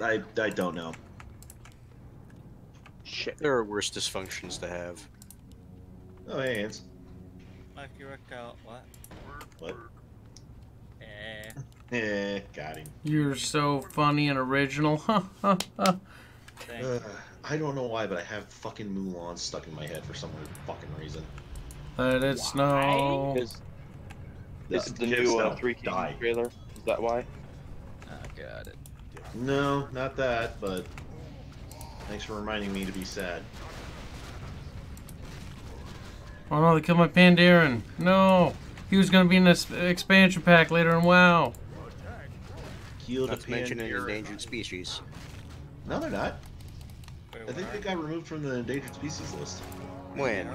I don't know.
Shit. There are worse dysfunctions to have.
Oh, hey, Hans.
Like you recall what?
What? Got him.
You're so funny and original. Ha ha ha.
I don't know why, but I have fucking Mulan stuck in my head for some fucking reason.
Let it snow.
Is this the
Kids
new
don't
3 Kings
die.
trailer? Is that why?
Oh, got it.
No, not that, but thanks for reminding me to be sad.
Oh no, they killed my Pandaren. No. He was gonna be in this expansion pack later in WoW.
Heal
Not
the
to mention an
Pandaren.
endangered species.
No, they're not. I think they got removed from the endangered species list.
When?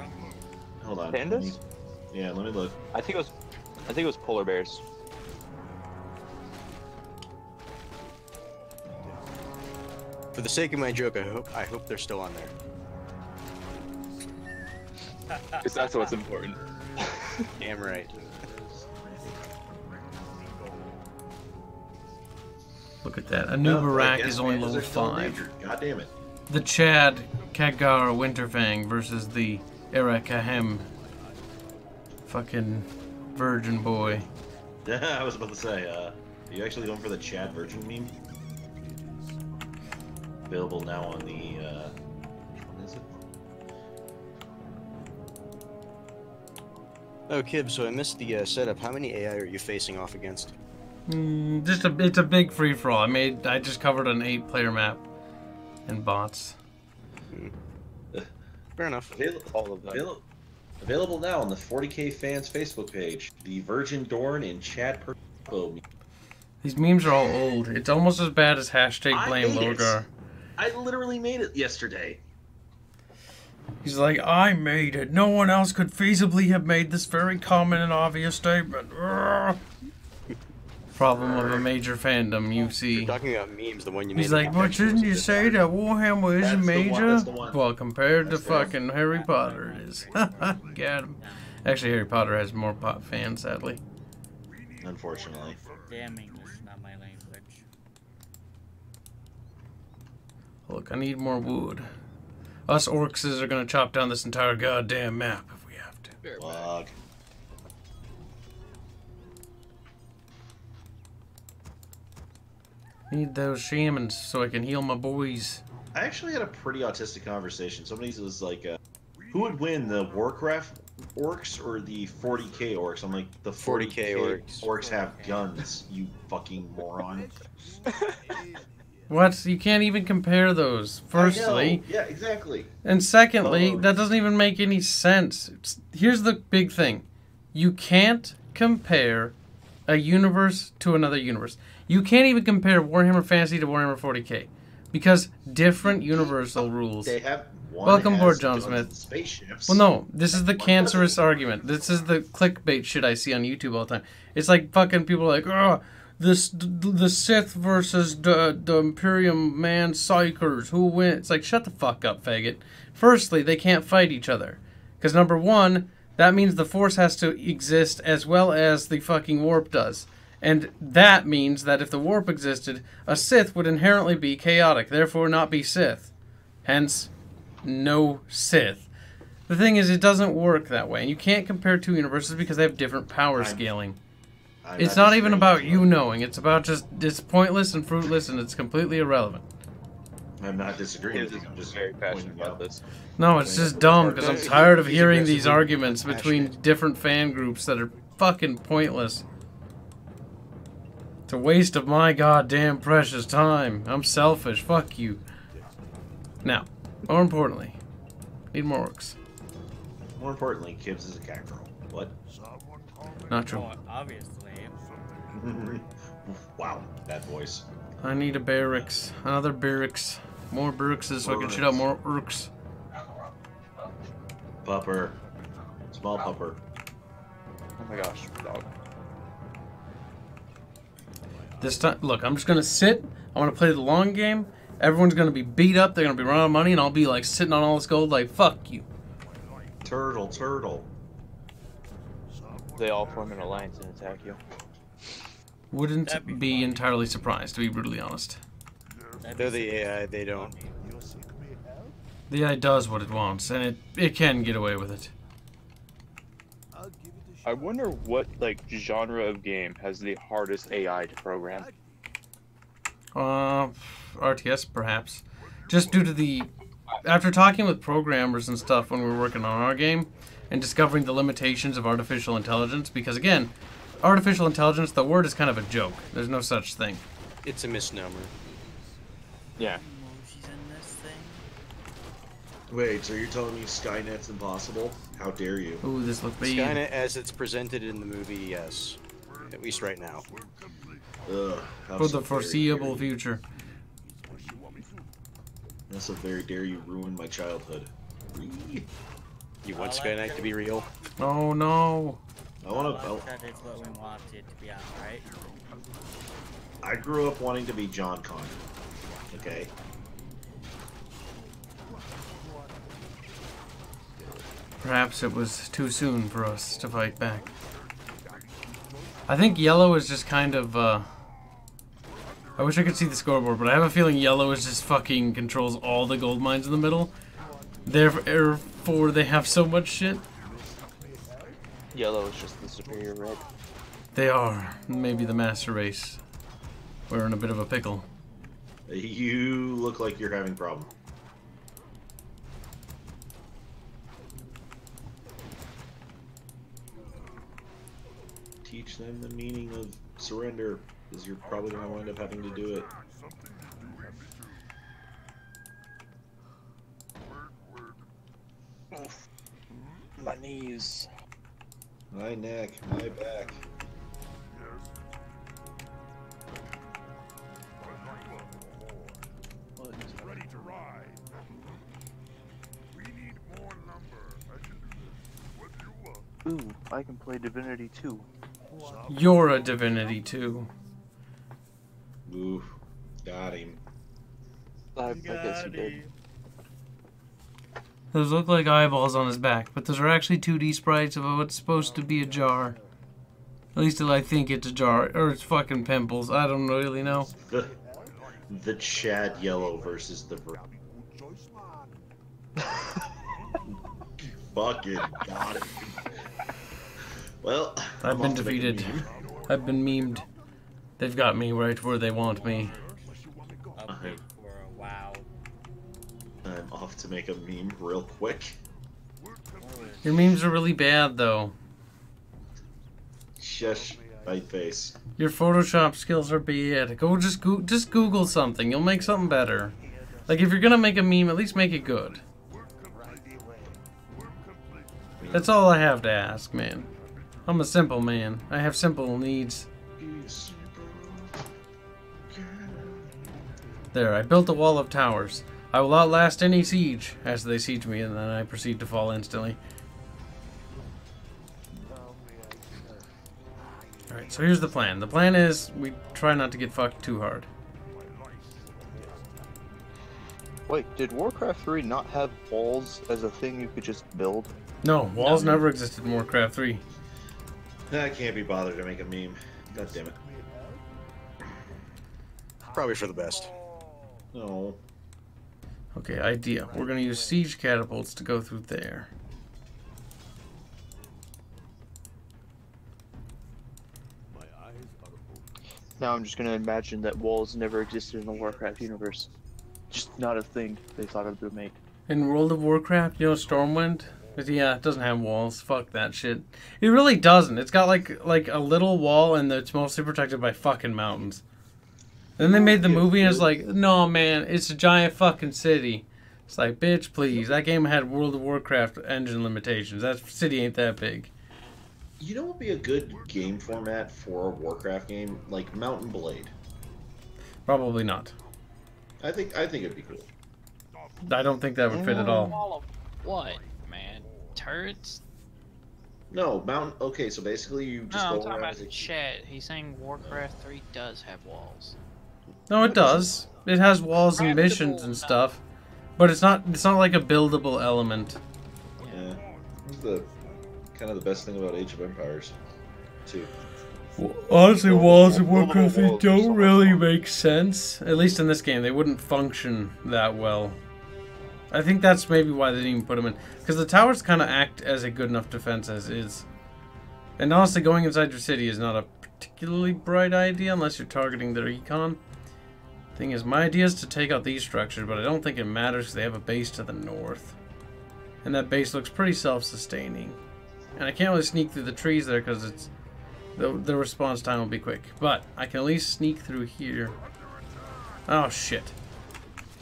Hold on.
Pandas?
Yeah, let me look.
I think it was polar bears.
For the sake of my joke, I hope they're still on there.
Because that's what's important.
Damn right.
Look at that.
No, I
Anubarak
guess
is only
pandas
level
are still
5.
endangered. God damn it.
The Chad Khadgar Winterfang versus the Erekahem fucking virgin boy.
I was about to say, are you actually going for the Chad Virgin meme? Available now on the, what is it?
Oh, Kib, so I missed the setup. How many AI are you facing off against?
It's a big free for all. I just covered an 8-player map and bots.
Fair enough.
All of them.
Available now on the 40K fans Facebook page. The Virgin Dorn and Chad Perpo meme.
These memes are all old. It's almost as bad as hashtag blame Logar.
I literally made it yesterday.
He's like, I made it. No one else could feasibly have made this very common and obvious statement. Urgh. Problem of a major fandom, you see.
You're talking about memes, the one you made.
He's like, but shouldn't you say that Warhammer is a major? Well, compared to fucking Harry Potter, it is. Got him. Actually, Harry Potter has more pop fans, sadly.
Unfortunately.
Damn English, not my language.
Look, I need more wood. Us orcs are gonna chop down this entire goddamn map if we have to.
Fuck.
Need those shamans so I can heal my boys.
I actually had a pretty autistic conversation. Somebody was like, who would win, the Warcraft orcs or the 40K orcs? I'm like, the 40K orcs have guns, you fucking moron.
What? You can't even compare those, firstly.
Yeah, exactly.
And secondly, that doesn't even make any sense. Here's the big thing. You can't compare a universe to another universe. You can't even compare Warhammer Fantasy to Warhammer 40K. Because different universal rules.
They have
Welcome aboard, John Smith.
Spaceships.
Well, no, this is the cancerous argument. This is the clickbait shit I see on YouTube all the time. It's like fucking people are like, oh, the Sith versus the Imperium man psychers. Who wins? It's like, shut the fuck up, faggot. Firstly, they can't fight each other. Because number one, that means the Force has to exist as well as the fucking warp does. And that means that if the warp existed, a Sith would inherently be chaotic, therefore not be Sith. Hence, no Sith. The thing is, it doesn't work that way. And you can't compare two universes because they have different power scaling. It's not even about you knowing. It's about just, it's pointless and fruitless and it's completely irrelevant.
I'm not disagreeing with you. I'm
just very passionate about this.
No, it's just dumb because I'm tired of hearing these arguments between different fan groups that are fucking pointless. It's a waste of my goddamn precious time. I'm selfish. Fuck you. Now, more importantly, need more orcs.
More importantly, Kibbs is a cat girl. What?
Not true.
Oh, obviously.
Wow, that voice.
I need a barracks. Another barracks. More barracks so I can shoot out more orcs.
Pupper. Small pupper.
Oh my gosh, dog.
This time, look, I'm just gonna sit. I want to play the long game. Everyone's gonna be beat up. They're gonna be running out of money, and I'll be like sitting on all this gold, like fuck you.
Turtle.
They all form an alliance and attack you.
Wouldn't be entirely surprised, to be brutally honest.
They're the AI, they don't.
The AI does what it wants, and it can get away with it.
I wonder what like genre of game has the hardest AI to program.
RTS perhaps. Just due to the... After talking with programmers and stuff when we were working on our game, and discovering the limitations of artificial intelligence, because again, artificial intelligence, the word is kind of a joke. There's no such thing.
It's a misnomer.
Yeah.
Emojis in this thing.
Wait, so you're telling me Skynet's impossible? How dare you?
Ooh, this looks bad.
Skynet, as it's presented in the movie, yes. At least right now.
Ugh.
For the foreseeable future.
That's a very dare you ruin my childhood.
You want Skynet to be real?
Oh no.
I want
That is what we want it to be on, right?
I grew up wanting to be John Connor. Okay.
Perhaps it was too soon for us to fight back. I think yellow is just kind of, I wish I could see the scoreboard, but I have a feeling yellow is just fucking controls all the gold mines in the middle. Therefore, they have so much shit.
Yellow is just the superior red.
They are. Maybe the master race. We're in a bit of a pickle.
You look like you're having a problem. Teach them the meaning of surrender, because you're probably going to wind up having to do it.
My knees.
My neck, my back.
Ready to ride. We need more lumber. I can do this. What do you want?
Ooh, I can play Divinity 2.
You're a divinity too.
Ooh, got him.
I guess you did.
Those look like eyeballs on his back, but those are actually 2D sprites of what's supposed to be a jar. At least I think it's a jar, or it's fucking pimples. I don't really know.
The Chad Yellow versus the fucking got it. Well,
I've
I'm
been
off to make a
defeated.
meme.
I've been memed. They've got me right where they want me.
Update for a wow.
I'm off to make a meme real quick.
Your memes are really bad, though.
Shush, bite face.
Your Photoshop skills are bad. Go just Google something. You'll make something better. Like, if you're gonna make a meme, at least make it good. That's all I have to ask, man. I'm a simple man. I have simple needs. There, I built a wall of towers. I will outlast any siege as they siege me, and then I proceed to fall instantly. Alright, so here's the plan. The plan is we try not to get fucked too hard.
Wait, did Warcraft 3 not have walls as a thing you could just build?
No, walls never existed in Warcraft 3.
I can't be bothered to make a meme. God damn it.
Probably for the best.
No.
Okay, idea. We're gonna use siege catapults to go through there.
Now I'm just gonna imagine that walls never existed in the Warcraft universe. Just not a thing they thought of to make.
In World of Warcraft, you know Stormwind? But yeah, it doesn't have walls. Fuck that shit. It really doesn't. It's got like a little wall, and it's mostly protected by fucking mountains. Then they made the movie, and it's like, no man, it's a giant fucking city. It's like, bitch, please. That game had World of Warcraft engine limitations. That city ain't that big.
You know what would be a good game format for a Warcraft game? Like Mountain Blade.
Probably not.
I think it'd be cool.
I don't think that would fit at all.
Wall of what, man? Turrets?
No, Mountain. Okay, so basically you just
No, I'm
go
talking
around
about
as a
chat. He's saying Warcraft 3 does have walls.
No, it does. It has walls and missions and stuff, but it's not like a buildable element.
Yeah, it's the kind of the best thing about Age of Empires, too.
Honestly, walls in Warcraft 3 don't really make sense. At least in this game, they wouldn't function that well. I think that's maybe why they didn't even put them in. Because the towers kind of act as a good enough defense as is. And honestly, going inside your city is not a particularly bright idea unless you're targeting their econ. Thing is, my idea is to take out these structures, but I don't think it matters because they have a base to the north. And that base looks pretty self-sustaining. And I can't really sneak through the trees there because it's... The response time will be quick. But I can at least sneak through here. Oh, shit.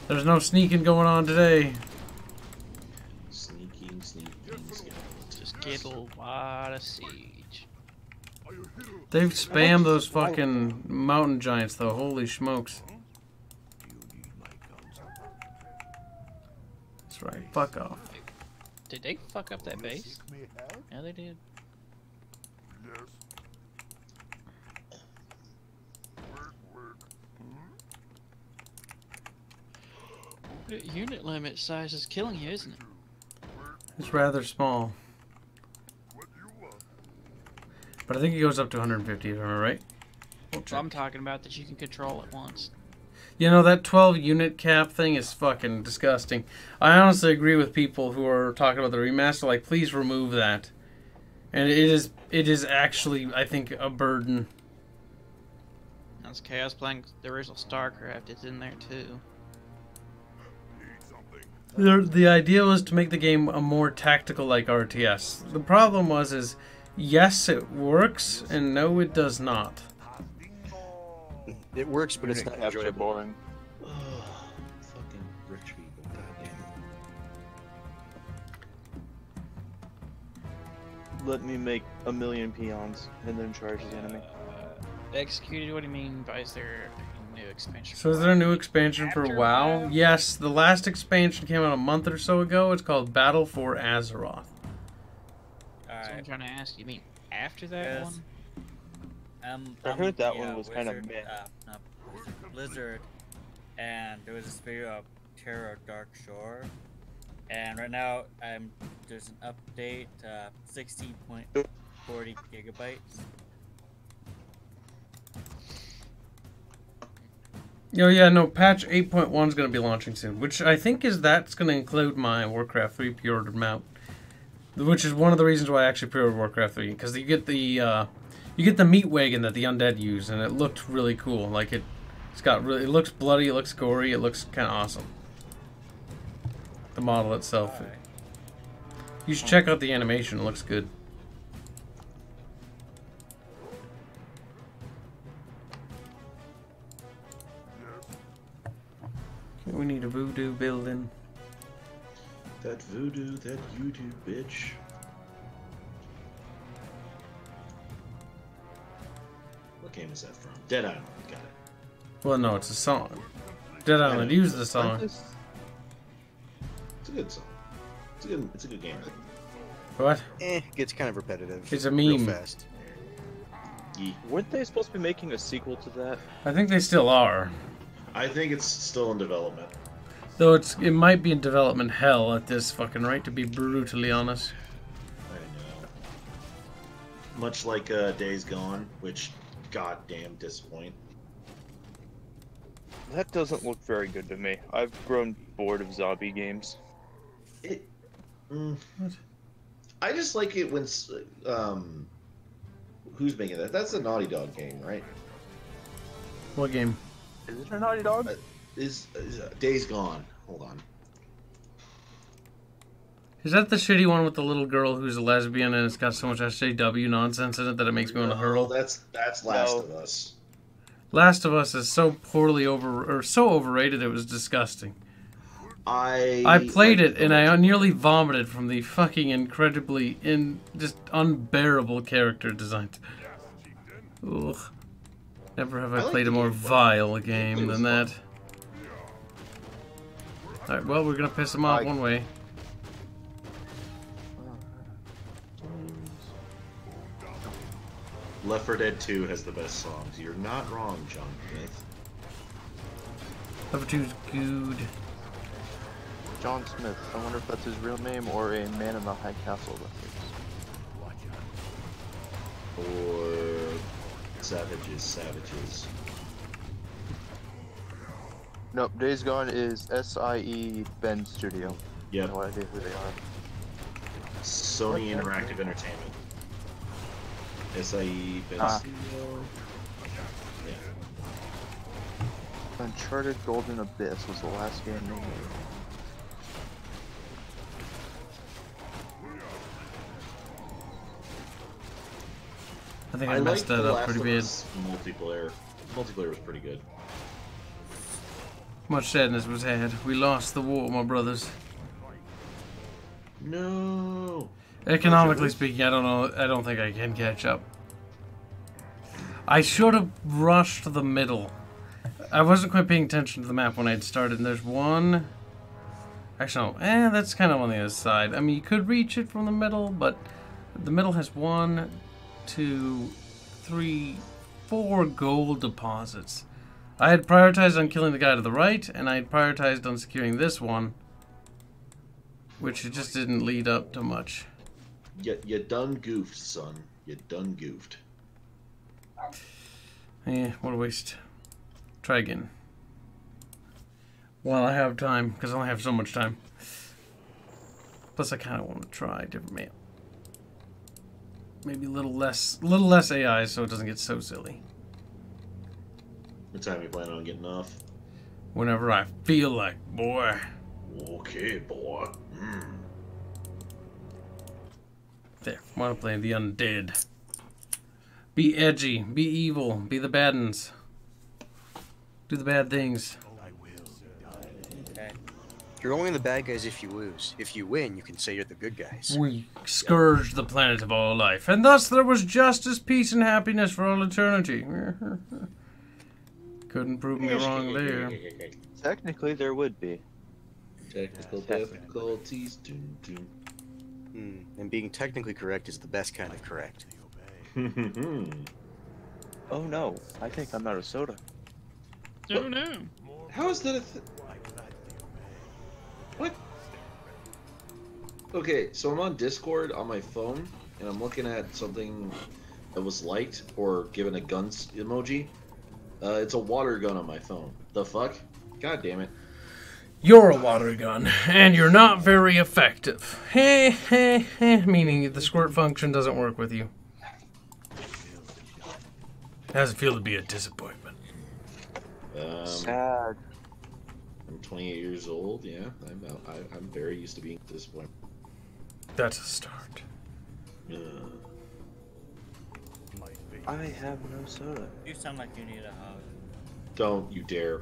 There's no sneaking going on today.
Sneaking.
Just get a lot of siege.
They've spammed those fucking mountain giants, though. Holy smokes. That's right. Fuck off.
Did they fuck up that base? Yeah, they did. The unit limit size is killing you, isn't it?
It's rather small. But I think it goes up to 150, am I right? We'll
So I'm talking about that you can control at once.
You know, that 12 unit cap thing is fucking disgusting. I honestly agree with people who are talking about the remaster. Like, please remove that. And it is actually, I think, a burden.
That's Chaos playing the original StarCraft. It's in there too.
The idea was to make the game a more tactical like RTS. The problem is yes, it works, and no, it does not.
It works, but it's not
capture
enjoyable.
boring.
Fucking rich people, goddamn.
Let me make 1,000,000 peons and then charge the enemy.
Executed. What do you mean by is there a new expansion?
So is there a new expansion for
After
WoW?
WoW?
Yes, the last expansion came out a month or so ago. It's called Battle for Azeroth.
So I'm
Alright.
trying to ask. You mean after that
Yes.
one?
I heard that one was kind of
Wizard,
meh.
no, Blizzard, and there was this video of Terror of Dark Shore, and right now there's an update, 16.40 gigabytes.
Oh yeah, no, patch 8.1 is going to be launching soon, which I think that's going to include my Warcraft 3 pre-ordered mount, which is one of the reasons why I actually pre-ordered Warcraft 3, because you get the meat wagon that the undead use, and it looked really cool. Like it looks bloody, it looks gory, it looks kind of awesome. The model itself.
Alright.
You should check out the animation, it looks good. We need a voodoo building.
That voodoo, that YouTube bitch. What game is that from? Dead Island, got it.
Well, no, it's a song. Dead Island used the song.
It's a good song. It's a good game.
What?
It gets kind of repetitive.
It's a
real
meme.
fast.
Ye-
Weren't they supposed to be making a sequel to that?
I think they still are.
I think it's still in development.
Though it might be in development hell at this fucking rate, to be brutally honest.
I know. Much like Days Gone, which goddamn disappoint.
That doesn't look very good to me. I've grown bored of zombie games.
What?
I just like it when who's making that? That's a Naughty Dog game, right?
What game?
Is it a Naughty Dog?
Is Days Gone? Hold on.
Is that the shitty one with the little girl who's a lesbian and it's got so much SJW nonsense in it that it makes me want to hurl?
That's Last of Us.
Last of Us is so so overrated it was disgusting. I played it and I nearly vomited from the fucking incredibly just unbearable character design. Ugh. Never have I played a more vile game than that. Alright, well, we're gonna piss him off one way.
Left 4 Dead 2 has the best songs. You're not wrong, John Smith.
Left 4 Dead's good.
John Smith. I wonder if that's his real name or a Man in the High Castle reference.
Or Savages.
Nope, Days Gone is SIE Ben Studio.
Yep.
No idea who they are.
Sony Interactive Entertainment. SIE Ben Studio. Yeah.
Uncharted Golden Abyss was the last game they made.
I think I messed that up pretty bad.
Multiplayer. Multiplayer was pretty good.
Much sadness was had. We lost the war, my brothers.
No.
Economically speaking, I don't know. I don't think I can catch up. I should have rushed the middle. I wasn't quite paying attention to the map when I had started. And there's one. Actually, no. That's kind of on the other side. I mean, you could reach it from the middle, but the middle has 1, 2, 3, 4 gold deposits. I had prioritized on killing the guy to the right, and I had prioritized on securing this one, which it just didn't lead up to much.
You done goofed, son. You done goofed.
What a waste. Try again. While I have time, because I only have so much time. Plus, I kind of want to try a different map. maybe a little less AI so it doesn't get so silly.
What time you plan on getting off?
Whenever I feel like, boy.
Okay, boy.
There, wanna play the undead. Be edgy, be evil, be the bad uns. Do the bad things.
Okay.
You're only the bad guys if you lose. If you win, you can say you're the good guys.
We scourged the planet of all life, and thus there was justice, peace, and happiness for all eternity. Couldn't prove me wrong there.
Technically, there would be.
Technical difficulties. Doom, doom.
And being technically correct is the best kind of correct.
Oh no, I think I'm out of soda.
Oh no.
How is that a What? Okay, so I'm on Discord on my phone, and I'm looking at something that was liked or given a guns emoji. It's a water gun on my phone. The fuck? God damn it.
You're a water gun, and you're not very effective. Meaning the squirt function doesn't work with you. How's it feel to be a disappointment?
Sad.
I'm 28 years old. Yeah, I'm very used to being disappointed.
That's a start.
I have no soda.
You sound like you need a hug.
Don't you dare.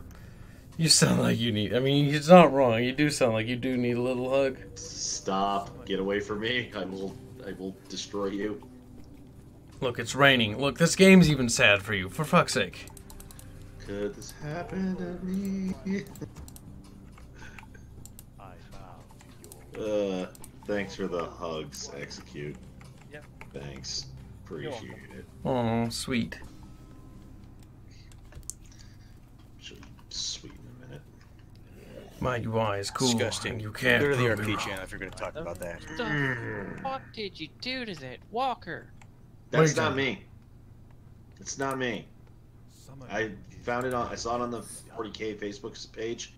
You sound like you need. I mean, it's not wrong. You do sound like you do need a little hug.
Stop. Get away from me. I will destroy you.
Look, it's raining. Look, this game's even sad for you. For fuck's sake.
Could this happen to me? Thanks for the hugs, Execute.
Yep.
Thanks. Appreciate it.
Oh, sweet.
Should sweeten a minute.
My UI is cool.
Disgusting.
And you can't
Go to the
prove me
RP
wrong.
channel if you're going to talk about that.
What did you do to that walker?
That's
Wait,
not me. It's not me. I found it on. I saw it on the 40K Facebook page.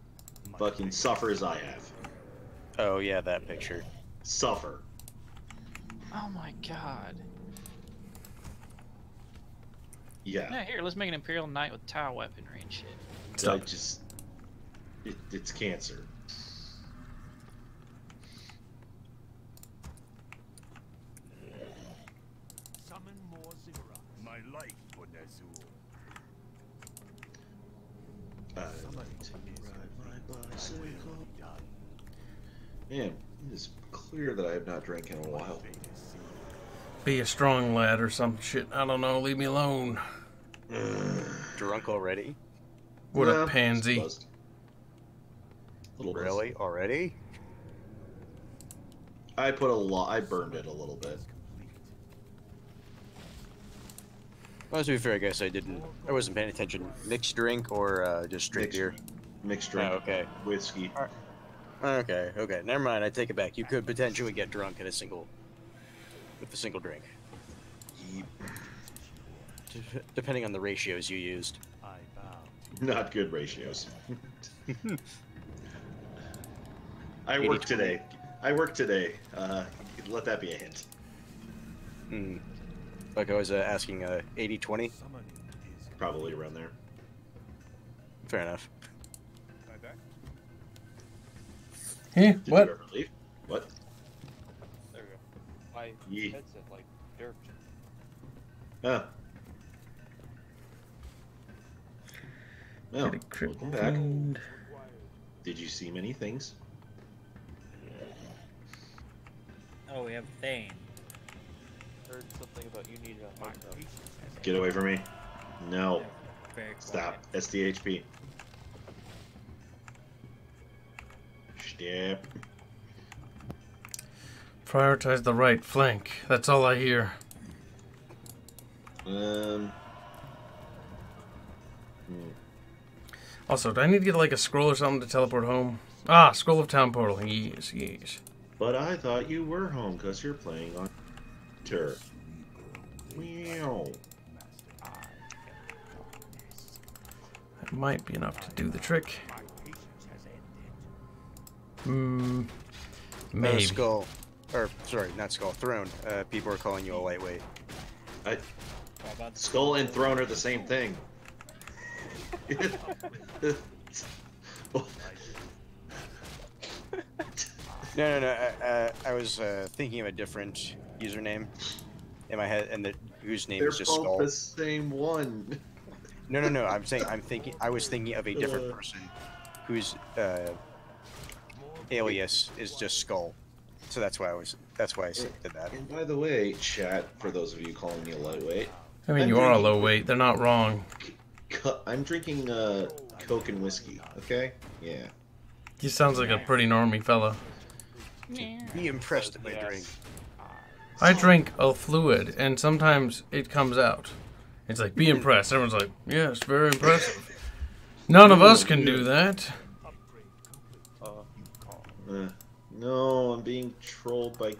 Fucking suffer as I have.
Oh, yeah, that picture.
Suffer.
Oh my god.
Yeah.
Yeah, here, let's make an Imperial Knight with tau weaponry and shit.
I just. It's cancer.
Summon more Ziggurat. My light for Nazul.
Man, it is clear that I have not drank in a while.
Be a strong lad or some shit. I don't know. Leave me alone.
Drunk already?
What
Yeah,
a pansy.
buzzed. Little buzz.
Really? Already?
I put a lot. I burned it a little bit.
Well, to be fair, I guess I wasn't paying attention. Mixed drink or just straight beer?
Mixed drink.
Oh, okay.
Whiskey.
Okay, never mind, I take it back. You could potentially get drunk with a single drink.
Yeep.
Depending on the ratios you used.
Not good ratios. I work today. Let that be a hint.
Like I was asking 80-20?
Probably around there.
Fair enough.
Did
What?
you ever leave? What?
There we go. My
Yee.
headset like derped.
Huh. Well,
Get a crit
welcome back.
wound.
Did you see many things?
Oh, we have Thane.
Heard something about you need a hug.
Get away from me. No.
Very
Stop. SDHP. Step.
Prioritize the right flank. That's all I hear. Also, do I need to get like a scroll or something to teleport home? Ah, scroll of town portal. Yes, yes.
But I thought you were home because you're playing on turf. Meow.
That might be enough to do the trick. Maybe.
Skull. or sorry, not skull, throne. People are calling you a lightweight.
Skull and throne are the same thing.
No. I was thinking of a different username in my head, and whose name is just
They're
skull.
both the same one.
No. I was thinking of a different person whose alias is just skull. So that's why I did that.
And by the way, chat, for those of you calling me a lightweight,
I mean, you are a low weight. They're not wrong.
I'm drinking Coke and whiskey. Okay? Yeah.
He sounds like a pretty normie fella.
Be impressed at my drink.
I drink a fluid, and sometimes it comes out. It's like, be impressed. Everyone's like, yes, very impressive. None of us can do that.
No, I'm being trolled by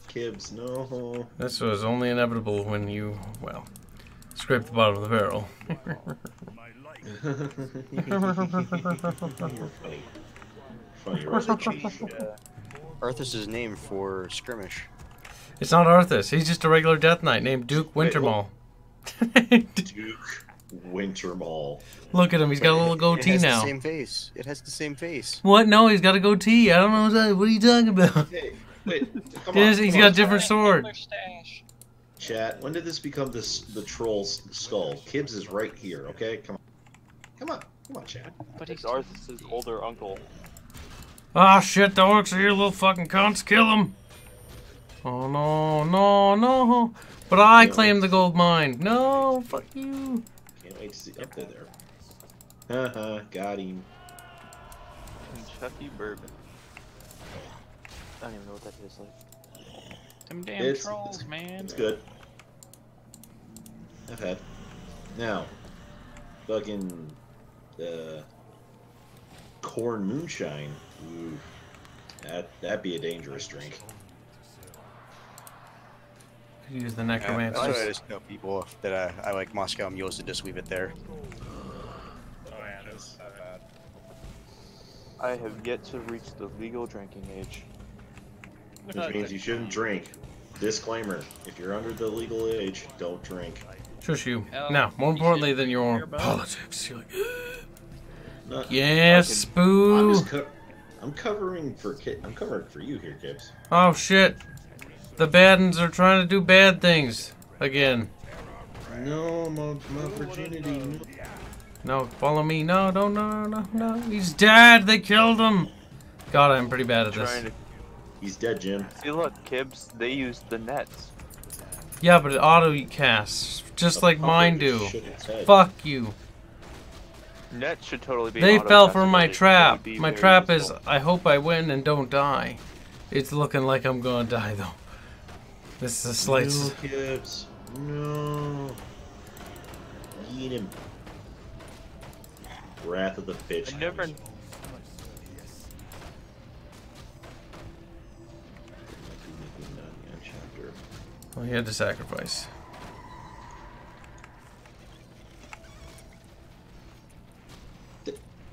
Kibbs. No.
This was only inevitable when you, well, scraped the bottom of the barrel.
You're funny.
Arthas's name for skirmish.
It's not Arthas. He's just a regular Death Knight named Duke Wintermall.
Duke Wintermall.
Look at him. He's got a little goatee
It has
now.
the same face. It has the same face.
What? No, he's got a goatee. I don't know. What are you talking about?
Hey, wait.
He's got a different sword.
Chat, when did this become the troll's skull? Kibbs is right here, okay? Come on, chat.
But it's Arthas' older uncle.
Ah, shit, the orcs are here, little fucking cunts. Kill them. Oh, no. But I claim the gold mine. No, fuck you.
Can't wait to see up there. Haha, got him.
Kentucky bourbon. I don't even know what that tastes like.
Them damn trolls, man.
It's good. I've had. Now, fucking corn moonshine. Ooh, that'd be a dangerous drink.
Use the necromancer.
That's why I just tell people that I like Moscow mules to just leave it there.
Oh yeah, that's so bad.
I have yet to reach the legal drinking age.
Which means you shouldn't drink. Disclaimer: if you're under the legal age, don't drink.
Shush you. Now, more importantly than your politics, you're like,
Not,
yes, boo.
I'm covering for you here, Gibbs.
Oh shit. The bad uns are trying to do bad things again.
No, my virginity.
No, follow me. No, don't, no. He's dead. They killed him. God, I'm pretty bad at this.
He's dead, Jim.
See, look, Kibbs, they use the nets.
Yeah, but it auto casts, just like mine do. Fuck you.
Net should totally be.
They
auto
fell
cast,
for my
really.
trap.
That would be
My
very
trap
useful.
is, I hope I win and don't die. It's looking like I'm gonna die though. This is a slight.
No, Gibbs. No. Eat him. Wrath of the bitch.
I never.
Well, he had to sacrifice.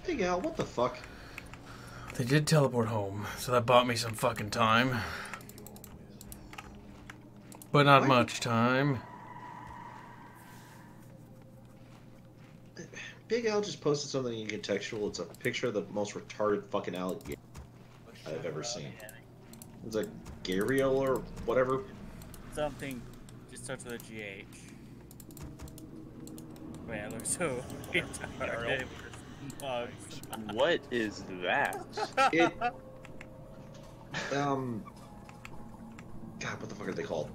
Big Al, what the fuck?
They did teleport home, so that bought me some fucking time. But not much time.
Big Al just posted something in contextual. It's a picture of the most retarded fucking alligator I've ever seen. It's like Gariel or whatever.
Something just starts with a GH. Wait, I look so retarded.
What is that?
It. God, what the fuck are they called?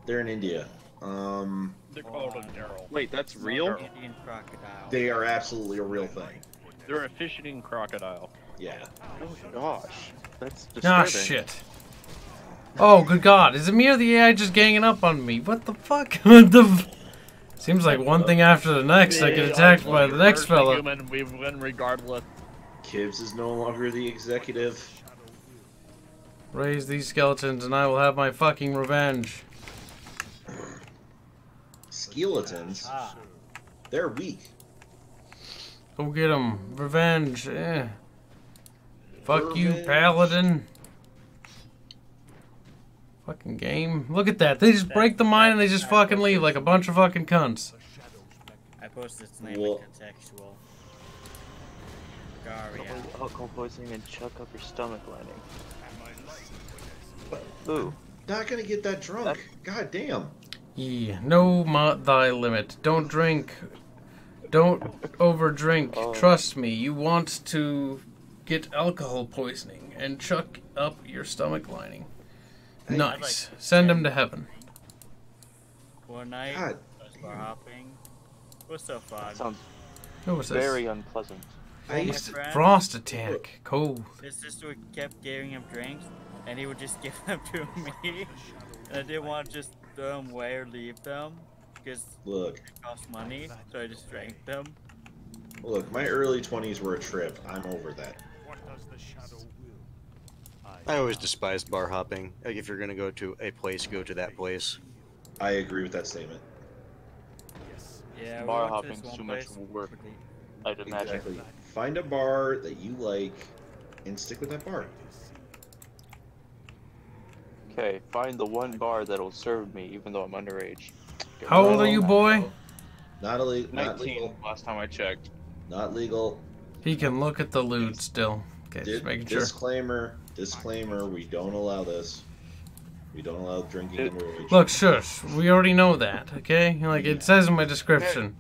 They're in India.
They're called a Daryl. Wait, that's real?
Indian crocodile.
They are absolutely a real thing.
They're a fish-eating crocodile.
Yeah.
Oh gosh, that's disturbing.
Ah, shit. Oh, good God. Is it me or the AI just ganging up on me? What the fuck? What the Seems like one thing after the next. I get attacked by the next fella.
Human, we win regardless.
Kibbs is no longer the executive.
Raise these skeletons and I will have my fucking revenge.
Skeletons? They're weak.
Go get them. Revenge. Fuck you,
Revenge.
paladin. Fucking game. Look at that. They just break the mine and they just fucking leave like a bunch of fucking cunts.
I posted its name
Well-
in contextual. Garia.
Alcohol poisoning and chuck up your stomach lining. Ooh.
Not gonna get that drunk. God damn.
Yeah, know thy limit. Don't drink. Don't overdrink.
Oh.
Trust me, you want to get alcohol poisoning and chuck up your stomach lining.
Hey,
Nice. Send him to heaven.
One night,
God.
I was bar hopping. It was so fun.
That sounds
Who was this?
very unpleasant.
I used to,
friend,
Frost attack. Cold.
his sister kept giving him drinks, and he would just give them to me. And I didn't want to just throw them away or leave them, because
look,
it cost money, so I just drank them.
look, my early 20s were a trip. I'm over that.
I always despised bar hopping. Like, if you're gonna go to a place, go to that place.
I agree with that statement.
Yeah, we
Bar
went to this
hopping's
one
too much
place.
work. I'd imagine.
Exactly. Find a bar that you like and stick with that bar.
Okay, find the one bar that'll serve me, even though I'm underage. Get
How
rid
old
of
are you,
all
boy?
Not illegal.
19
Not legal.
last time I checked.
Not legal.
He can look at the loot still. Okay, just making sure.
Disclaimer, we don't allow this. We don't allow drinking underage.
Look, shush. We already know that, okay? Like, it says in my description.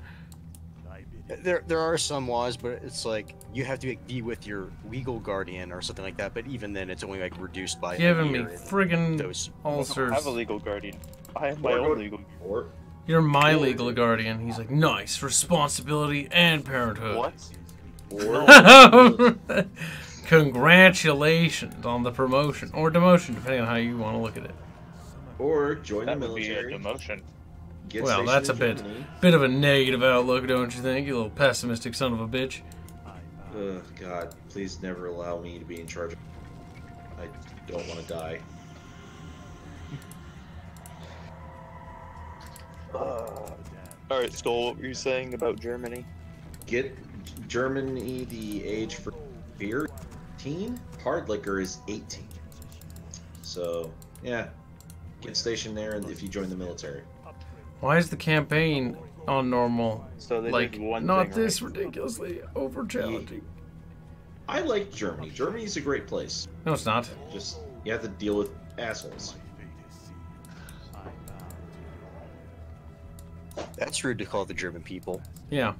There are some laws, but it's like you have to be with your legal guardian or something like that. But even then, it's only like reduced by
Giving me
a year in
friggin'
those.
I
ulcers.
have a legal guardian. I have my
Or go-
own legal.
Or
You're my legal guardian. He's like, nice. Responsibility and parenthood.
What?
Congratulations on the promotion. Or demotion, depending on how you want to look at it.
Or join
That
the
would be a
military.
demotion.
Get
Well,
stationed
that's a
in
bit
Germany.
of a negative outlook, don't you think? You little pessimistic son of a bitch.
God, please never allow me to be in charge. I don't want to die.
Alright, Skull, what were you saying about Germany?
Get Germany the age for beer 18. Hard liquor is 18. So yeah, get stationed there, and if you join the military.
Why is the campaign on normal?
So they
Like,
did one
not
thing
this
right.
ridiculously over challenging.
I like Germany. Germany's a great place.
No, it's not.
Just you have to deal with assholes.
That's rude to call the German people.
Yeah.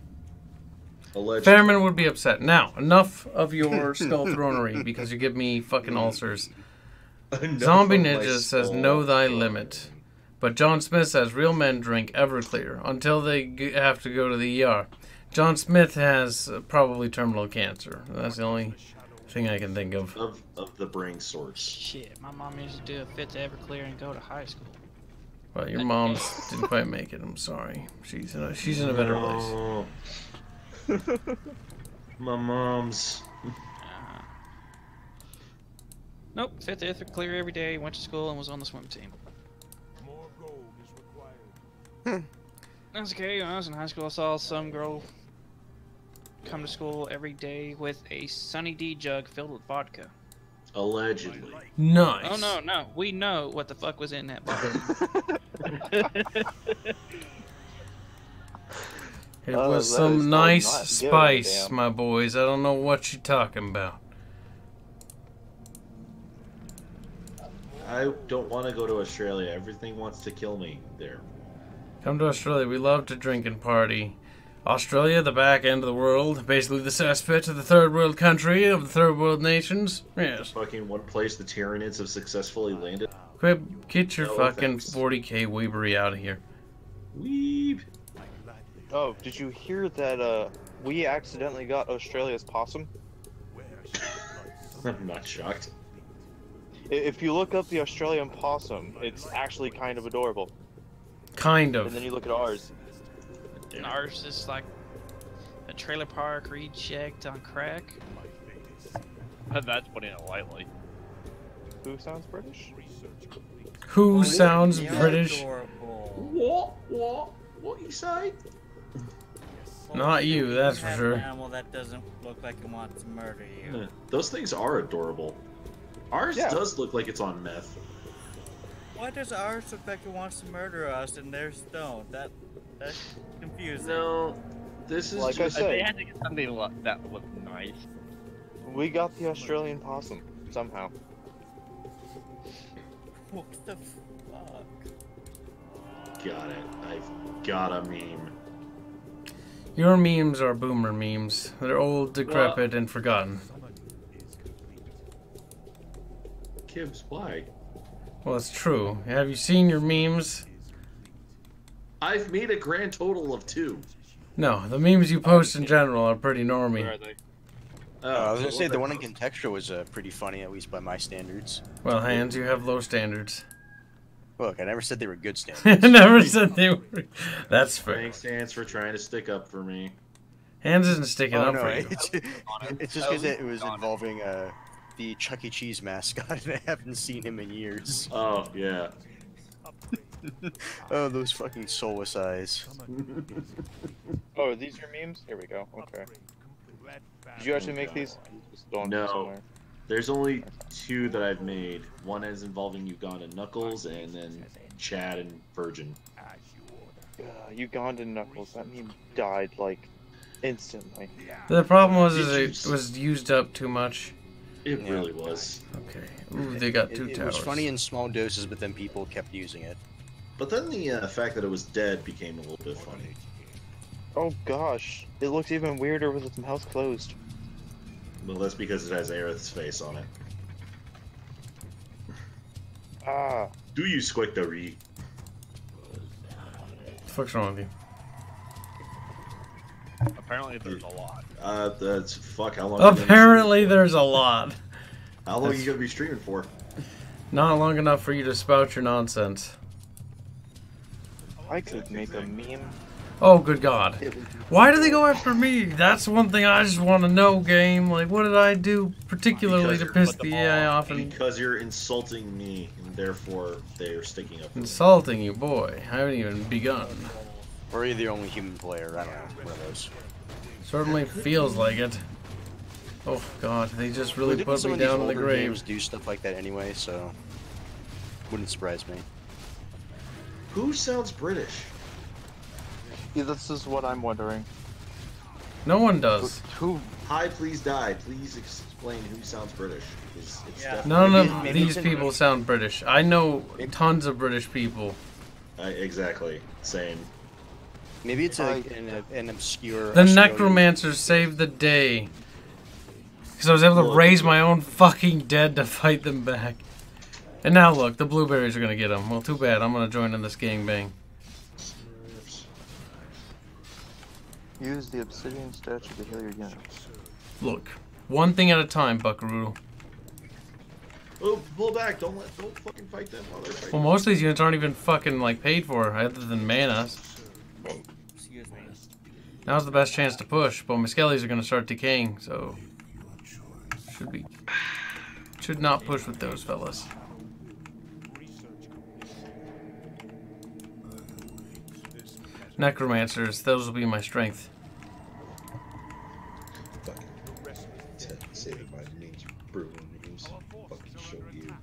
Allegedly.
Fairman would be upset. Now, enough of your skull thronery because you give me fucking ulcers.
Enough
Zombie
of my
Ninja says,
skull.
know thy limit. But John Smith says, real men drink Everclear until they have to go to the ER. John Smith has probably terminal cancer. That's the only thing I can think of.
Of the brain source.
Shit, my mom used to do a fifth Everclear and go to high school.
Well, your mom's didn't quite make it. I'm sorry. She's in a better place.
Oh. My mom's.
Nope, fifth Everclear every day, went to school and was on the swim team.
More gold is required.
That's okay, when I was in high school I saw some girl come to school every day with a Sunny D jug filled with vodka.
Allegedly.
Nice.
Oh no, we know what the fuck was in that bottle.
It
Oh,
was
that
some
is
nice
not good,
spice,
damn.
my boys. I don't know what you're talking about.
I don't want to go to Australia. Everything wants to kill me there.
Come to Australia. We love to drink and party. Australia, the back end of the world. Basically the cesspit of the third world country, of the third world nations. Yes.
Fucking one place the Tyranids have successfully landed.
Quit, get your
No
fucking
thanks.
40k weebery out of here.
Weeb.
Oh, did you hear that we accidentally got Australia's possum?
I'm not shocked.
If you look up the Australian possum, it's actually kind of adorable.
Kind
And then
of.
you look at ours.
And ours is like a trailer park rechecked on crack.
That's putting it lightly.
Who sounds British?
Who sounds
You're
British?
adorable.
What you say?
Not you, that's for
have
sure.
An animal that doesn't look like it wants to murder you.
Those things are adorable. Ours
Yeah.
does look like it's on meth.
Why does ours look like it wants to murder us and theirs don't? That's confusing.
No, this is
Like I
just...
said,
They had to get something that looked nice.
we got the Australian possum somehow.
What the fuck?
Got it. I've got a meme.
Your memes are boomer memes. They're old, decrepit, and forgotten.
Kibbs, why?
Well, it's true. Have you seen your memes?
I've made a grand total of 2.
No, the memes you post in general are pretty normie.
Where are they?
I was gonna say the one in Contextual was pretty funny, at least by my standards.
Well, Hans, you have low standards.
Look, I never said they were good
I
standards.
never said they were. That's fair.
Thanks, Hans, for trying to stick up for me.
Hans isn't sticking
Oh
up
no,
for you.
it's just because it was involving the Chuck E. Cheese mascot, and I haven't seen him in years.
Oh, yeah.
Oh, those fucking soulless eyes.
Oh, are these your memes? Here we go. Okay. Did you actually make these? Just throwing them
No.
somewhere.
There's only 2 that I've made. One is involving Ugandan Knuckles, and then Chad and Virgin.
Ugandan Knuckles. That meme died like instantly.
The problem was is it was used up too much.
It
Yeah.
really was.
Okay. Ooh, they got 2
It
towers.
was funny in small doses, but then people kept using it.
But then the fact that it was dead became a little bit funny.
Oh gosh, it looks even weirder with its mouth closed.
Well, that's because it has Arith's face on it.
Ah,
Do you squick the re?
What the fuck's wrong with you?
Apparently there's a lot.
That's fuck. How long?
Apparently, there's a lot.
How long are you gonna be streaming for?
Not long enough for you to spout your nonsense.
I could make a meme.
Oh, good God. Why do they go after me? That's one thing I just want to know, game. Like, what did I do particularly to piss the AI off and
Because you're insulting me, and therefore they're sticking up for me.
insulting you? Boy, I haven't even begun.
Or you're the only human player, I don't know, one of those.
Certainly feels like it. Oh, God, they just really
Didn't
put
some
me
of these
down in the
older
grave.
games do stuff like that anyway, so wouldn't surprise me.
Who sounds British?
Yeah, this is what I'm wondering.
No one does.
Who?
Hi, please die. Please explain who sounds British. It's
Yeah.
definitely-
None
Maybe-
of
maybe
these
it's in-
people sound British. I know tons of British people.
Exactly. Same.
Maybe it's an obscure.
The
Australian-
necromancers saved the day. Because I was able to
Look.
raise my own fucking dead to fight them back. And now look, the blueberries are going to get them. Well, too bad. I'm going to join in this gangbang.
Use the obsidian statue to heal your units.
Look, one thing at a time, Buckaroo.
Oh, pull back! Don't fucking fight them while they're fighting.
Well, most of these units aren't even fucking like paid for, other than mana.
Excuse me.
Now's the best chance to push, but my skellies are going to start decaying, so should not push with those fellas. Necromancers, those will be my strength.
Fucking saving my names, brewing names. Fucking show you.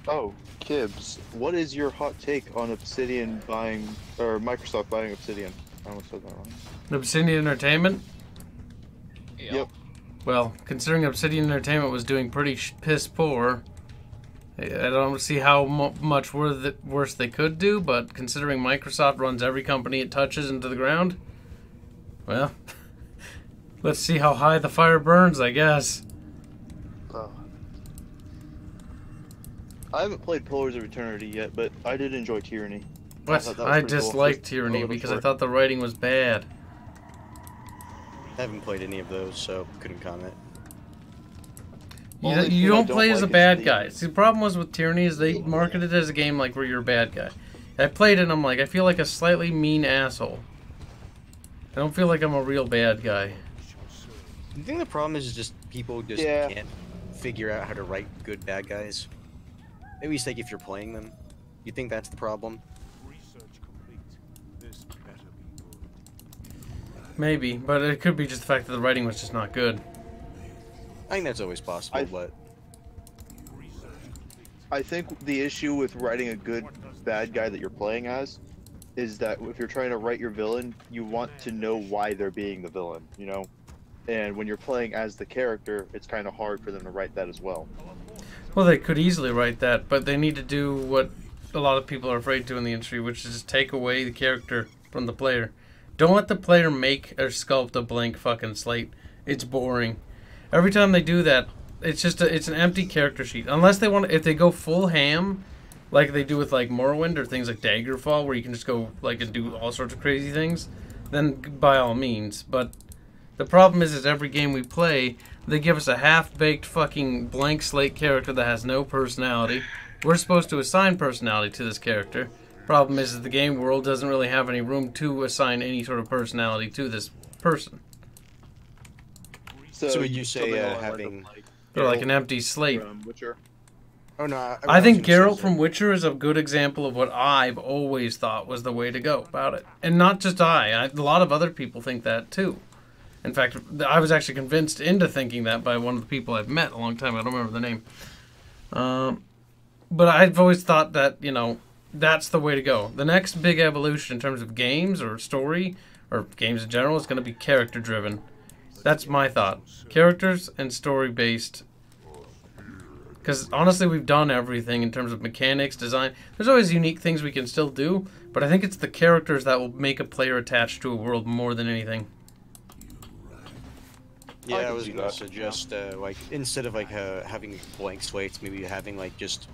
Oh, Kibbs, what is your hot take on Obsidian buying, or Microsoft buying Obsidian? I almost said that wrong.
Obsidian Entertainment?
Yep.
Well, considering Obsidian Entertainment was doing pretty piss poor, I don't see how much worse they could do, but considering Microsoft runs every company it touches into the ground, well, let's see how high the fire burns, I guess.
I haven't played Pillars of Eternity yet, but I did enjoy Tyranny.
What?
thought that was
I
pretty cool.
disliked
Just
Tyranny
a little
because I
short.
thought the writing was bad.
I haven't played any of those, so couldn't comment.
You,
Only
you
thing I
don't
don't
play as a
like is
bad
the-
guy. See, the problem was with Tyranny is they marketed it as a game like where you're a bad guy. I played it and I'm like, I feel like a slightly mean asshole. I don't feel like I'm a real bad guy.
Do you think the problem is just people just
Yeah.
can't figure out how to write good bad guys? At least like if you're playing them. You think that's the problem?
Maybe, but it could be just the fact that the writing was just not good.
I think that's always possible, but
I think the issue with writing a good bad guy that you're playing as is that if you're trying to write your villain, you want to know why they're being the villain, you know? And when you're playing as the character, it's kind of hard for them to write that as well.
Well, they could easily write that, but they need to do what a lot of people are afraid to in the industry, which is just take away the character from the player. Don't let the player make or sculpt a blank fucking slate. It's boring. Every time they do that, it's just it's an empty character sheet. Unless they want, if they go full ham, like they do with like Morrowind or things like Daggerfall, where you can just go like and do all sorts of crazy things, then by all means. But the problem is every game we play, they give us a half-baked fucking blank slate character that has no personality. We're supposed to assign personality to this character. Problem is the game world doesn't really have any room to assign any sort of personality to this person.
So would you say having...
They're like an empty slate.
Witcher?
Oh no,
I think Geralt from Witcher is a good example of what I've always thought was the way to go about it. And not just a lot of other people think that too. In fact, I was actually convinced into thinking that by one of the people I've met a long time. I don't remember the name. But I've always thought that, you know, that's the way to go. The next big evolution in terms of games or story, or games in general, is going to be character-driven. That's my thought. Characters and story-based. Because, honestly, we've done everything in terms of mechanics, design. There's always unique things we can still do, but I think it's the characters that will make a player attached to a world more than anything.
Yeah, I was going to suggest, like, instead of, like, having blank slates, maybe having, like, just...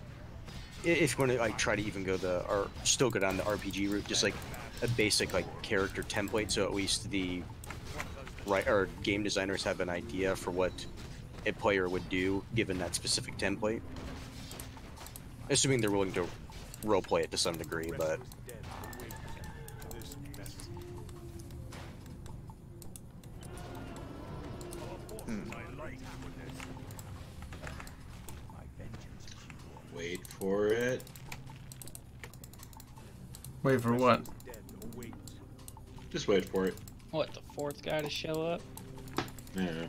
If you want to, like, try to even go or still go down the RPG route, just, like, a basic, like, character template, so at least the... or game designers have an idea for what a player would do given that specific template. Assuming they're willing to roleplay it to some degree, but...
Wait for it.
Wait for what?
Just wait for it.
What, the fourth guy to show up?
Yeah.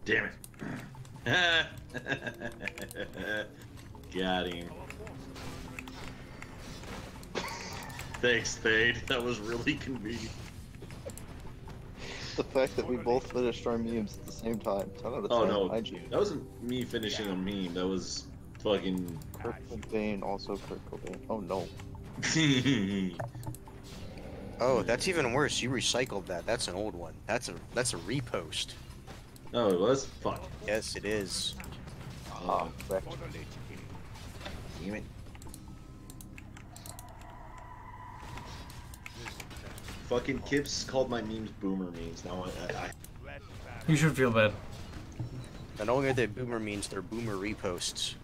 Damn it. Got him. Thanks, Thade. That was really convenient.
The fact that we both finished our memes at the same time. 10 out of 10.
Oh no,
IG.
that wasn't me finishing a meme. That was fucking...
Kurt Cobain, also Kurt Cobain. Oh no.
Oh, that's even worse. You recycled that. That's an old one. That's a repost.
Oh, it was? Fuck.
Yes, it is.
Correct.
Damn it. Fucking Kips called my memes boomer memes. Now
You should feel bad.
Not only are they boomer memes, they're boomer reposts.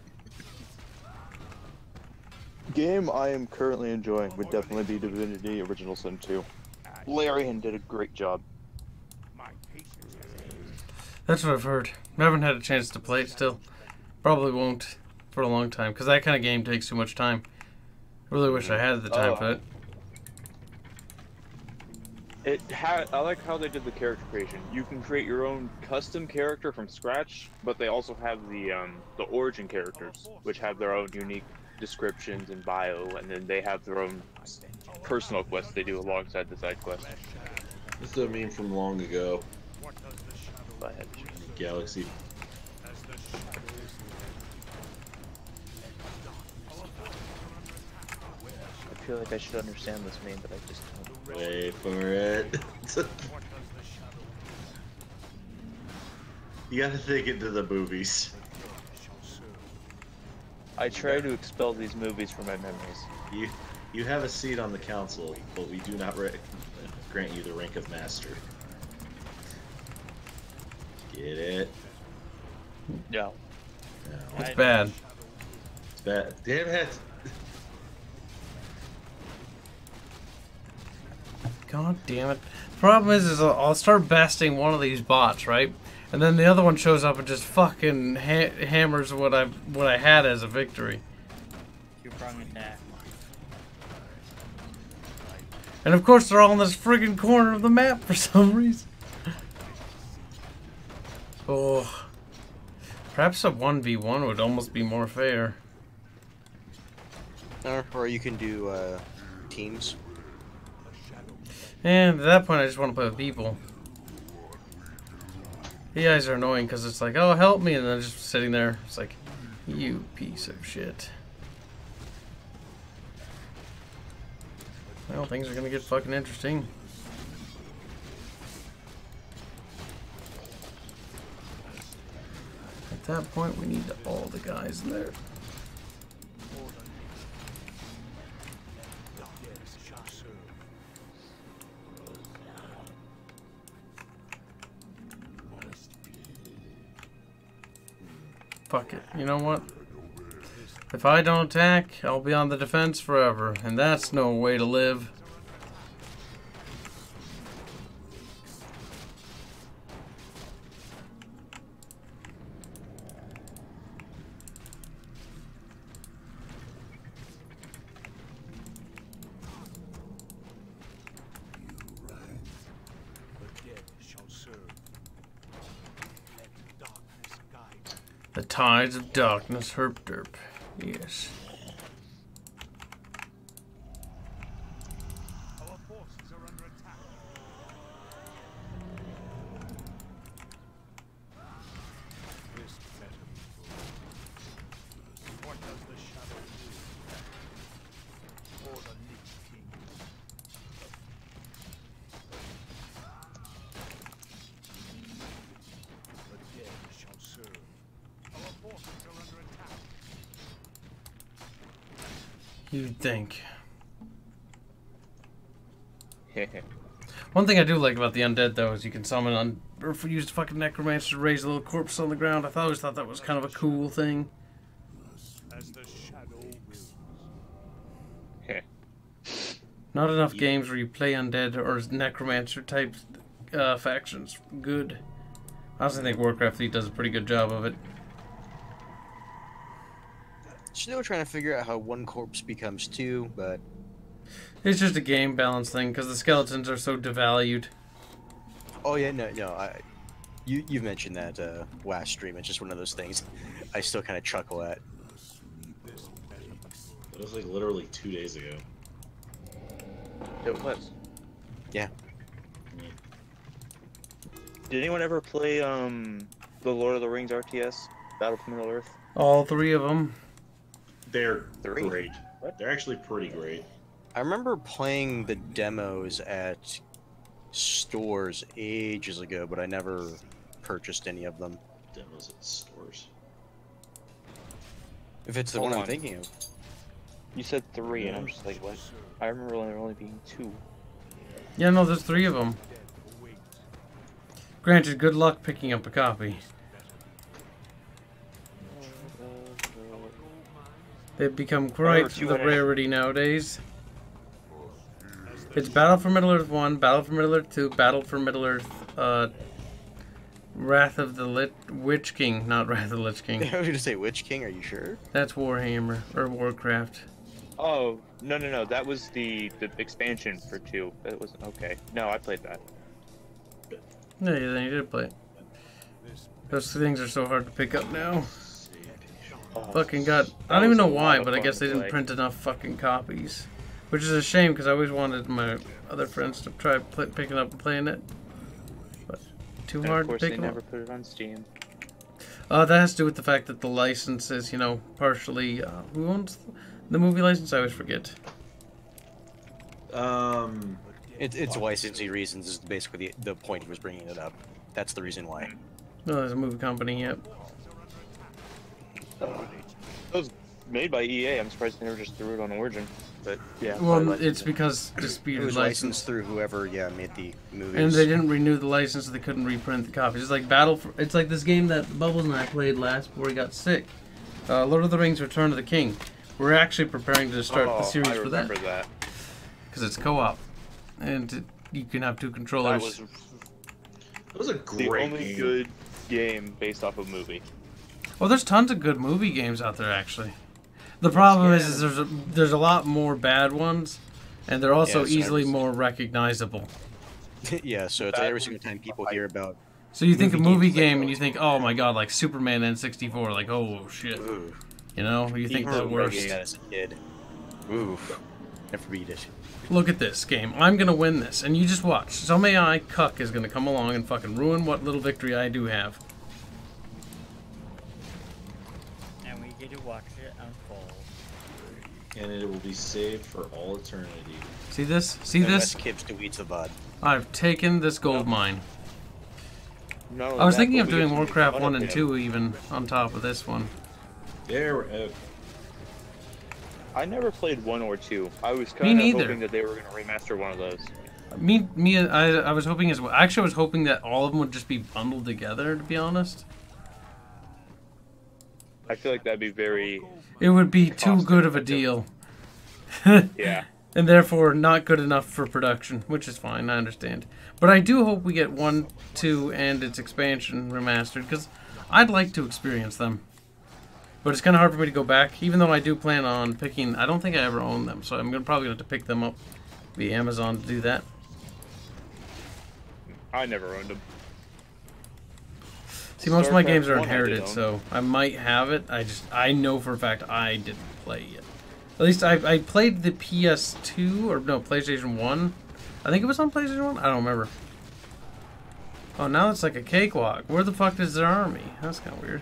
Game I am currently enjoying would definitely be Divinity Original Sin 2. Larian did a great job.
That's what I've heard. I haven't had a chance to play it still. Probably won't for a long time, because that kind of game takes too much time. I really wish I had the time for it.
I like how they did the character creation. You can create your own custom character from scratch, but they also have the origin characters, which have their own unique descriptions and bio, and then they have their own personal quests they do alongside the side quests.
This is a meme from long ago.
But
Galaxy.
I feel like I should understand this meme, but I just don't.
Wait for it. You gotta think into the movies.
I try to expel these movies from my memories.
You have a seat on the council, but we do not grant you the rank of master. Get it?
No.
No.
It's bad.
It's bad. Damn it!
God damn it. The problem is I'll start besting one of these bots, right? And then the other one shows up and just fucking hammers what I had as a victory.
Two-prong attack.
And of course they're all in this friggin' corner of the map for some reason. Oh. Perhaps a 1v1 would almost be more fair.
Or you can do teams.
And at that point, I just want to play with people. The guys are annoying because it's like, oh, help me, and then just sitting there. It's like, you piece of shit. Well, things are gonna get fucking interesting. At that point, we need all the guys in there. Fuck it. You know what? If I don't attack, I'll be on the defense forever, and that's no way to live. The tides of darkness, herp derp. Yes.
Our forces are under attack. This better be good. What does the shadow do? Or the Lich King? The dead shall serve. Our forces are under attack.
You'd think. One thing I do like about the undead, though, is you can summon on or use fucking necromancer to raise a little corpse on the ground. I always thought that was kind of a cool thing.
As the shadow wills.
Not enough games where you play undead or necromancer type factions. Good. I also think Warcraft 3 does a pretty good job of it.
Still trying to figure out how one corpse becomes two, but
It's just a game balance thing because the skeletons are so devalued.
oh yeah, no, you've mentioned that last stream. It's just one of those things I still kind of chuckle at.
That was like literally 2 days ago.
It was.
Yeah.
Did anyone ever play the Lord of the Rings RTS, Battle for Middle Earth?
All three of them.
They're
Three?
great. They're actually pretty great.
I remember playing the demos at stores ages ago, but I never purchased any of them.
Demos at stores.
If it's the
Hold
one I'm
on.
thinking of.
You said 3, and I'm just like, what? I remember there only being 2.
Yeah, no, there's three of them. Granted, good luck picking up a copy. They've become quite the
200.
rarity nowadays. It's Battle for Middle-earth 1, Battle for Middle-earth 2, Battle for Middle-earth, Wrath of the Witch King, not Wrath of the Lich King.
I was gonna say Witch King, are you sure?
That's Warhammer, or Warcraft.
Oh, no, that was the expansion for 2. That was, okay. No, I played that.
Yeah, then you did play it. Those things are so hard to pick up now.
Oh,
Fucking god. I don't even know why, but I guess they didn't print enough fucking copies. Which is a shame, because I always wanted my other friends to try picking up and playing it. But too
And
hard
of course,
to pick
they
them
never
up.
put it on Steam.
That has to do with the fact that the license is, you know, partially... who owns the movie license? I always forget.
It's licensing reasons is basically the point he was bringing it up. That's the reason why.
No, there's a movie company, yep.
It was made by EA. I'm surprised they never just threw it on Origin. But yeah.
Well,
probably
it's because
It
disputed
was
license.
licensed through whoever, made the movies.
And they didn't renew the license, so they couldn't reprint the copies. It's like it's like this game that Bubbles and I played last before he got sick. Lord of the Rings: Return of the King. We're actually preparing to start the series
I
for that
remember that.
because it's co-op, and you can have two controllers.
That was a
The
great
only
game.
good game based off a movie.
Well, there's tons of good movie games out there, actually. The problem is there's a lot more bad ones, and they're also
Yeah, so
easily
every-
more recognizable.
Yeah, so it's every single time people hear about.
So you think a movie
games, like,
game and you think, oh my god, like Superman N64, like oh shit,
Ooh,
you know? You think
I
the
remember
worst.
playing that as a kid. Oof. Never beat it.
Look at this game. I'm gonna win this, and you just watch. Some AI cuck is gonna come along and fucking ruin what little victory I do have.
And we get to watch it unfold.
And it will be saved for all eternity.
See this? See
Unless
this?
Kibbs deletes the VOD.
I've taken this gold mine.
No,
I was
that,
thinking
but
of
we
doing
get to make
Warcraft
fun
1
of
and
him.
2 even on top of this one.
There.
I never played 1 or 2. I was kind of
neither.
hoping that they were going to remaster one of those.
I was hoping as well. Actually, I was hoping that all of them would just be bundled together, to be honest.
I feel like that'd be very...
It would be too
Cost
good of a
effective.
deal.
Yeah.
And therefore not good enough for production, which is fine, I understand. But I do hope we get 1, 2, and its expansion remastered, because I'd like to experience them. But it's kind of hard for me to go back, even though I do plan on picking... I don't think I ever own them, so I'm probably going to have to pick them up via Amazon to do that.
I never owned them.
See, most of my
StarCraft
games are
1 I did
inherited,
own.
so I might have it. I know for a fact I didn't play yet. At least I played the PS2, or no, PlayStation 1. I think it was on PlayStation 1? I don't remember. Oh, now it's like a cakewalk. Where the fuck is their army? That's kind of weird.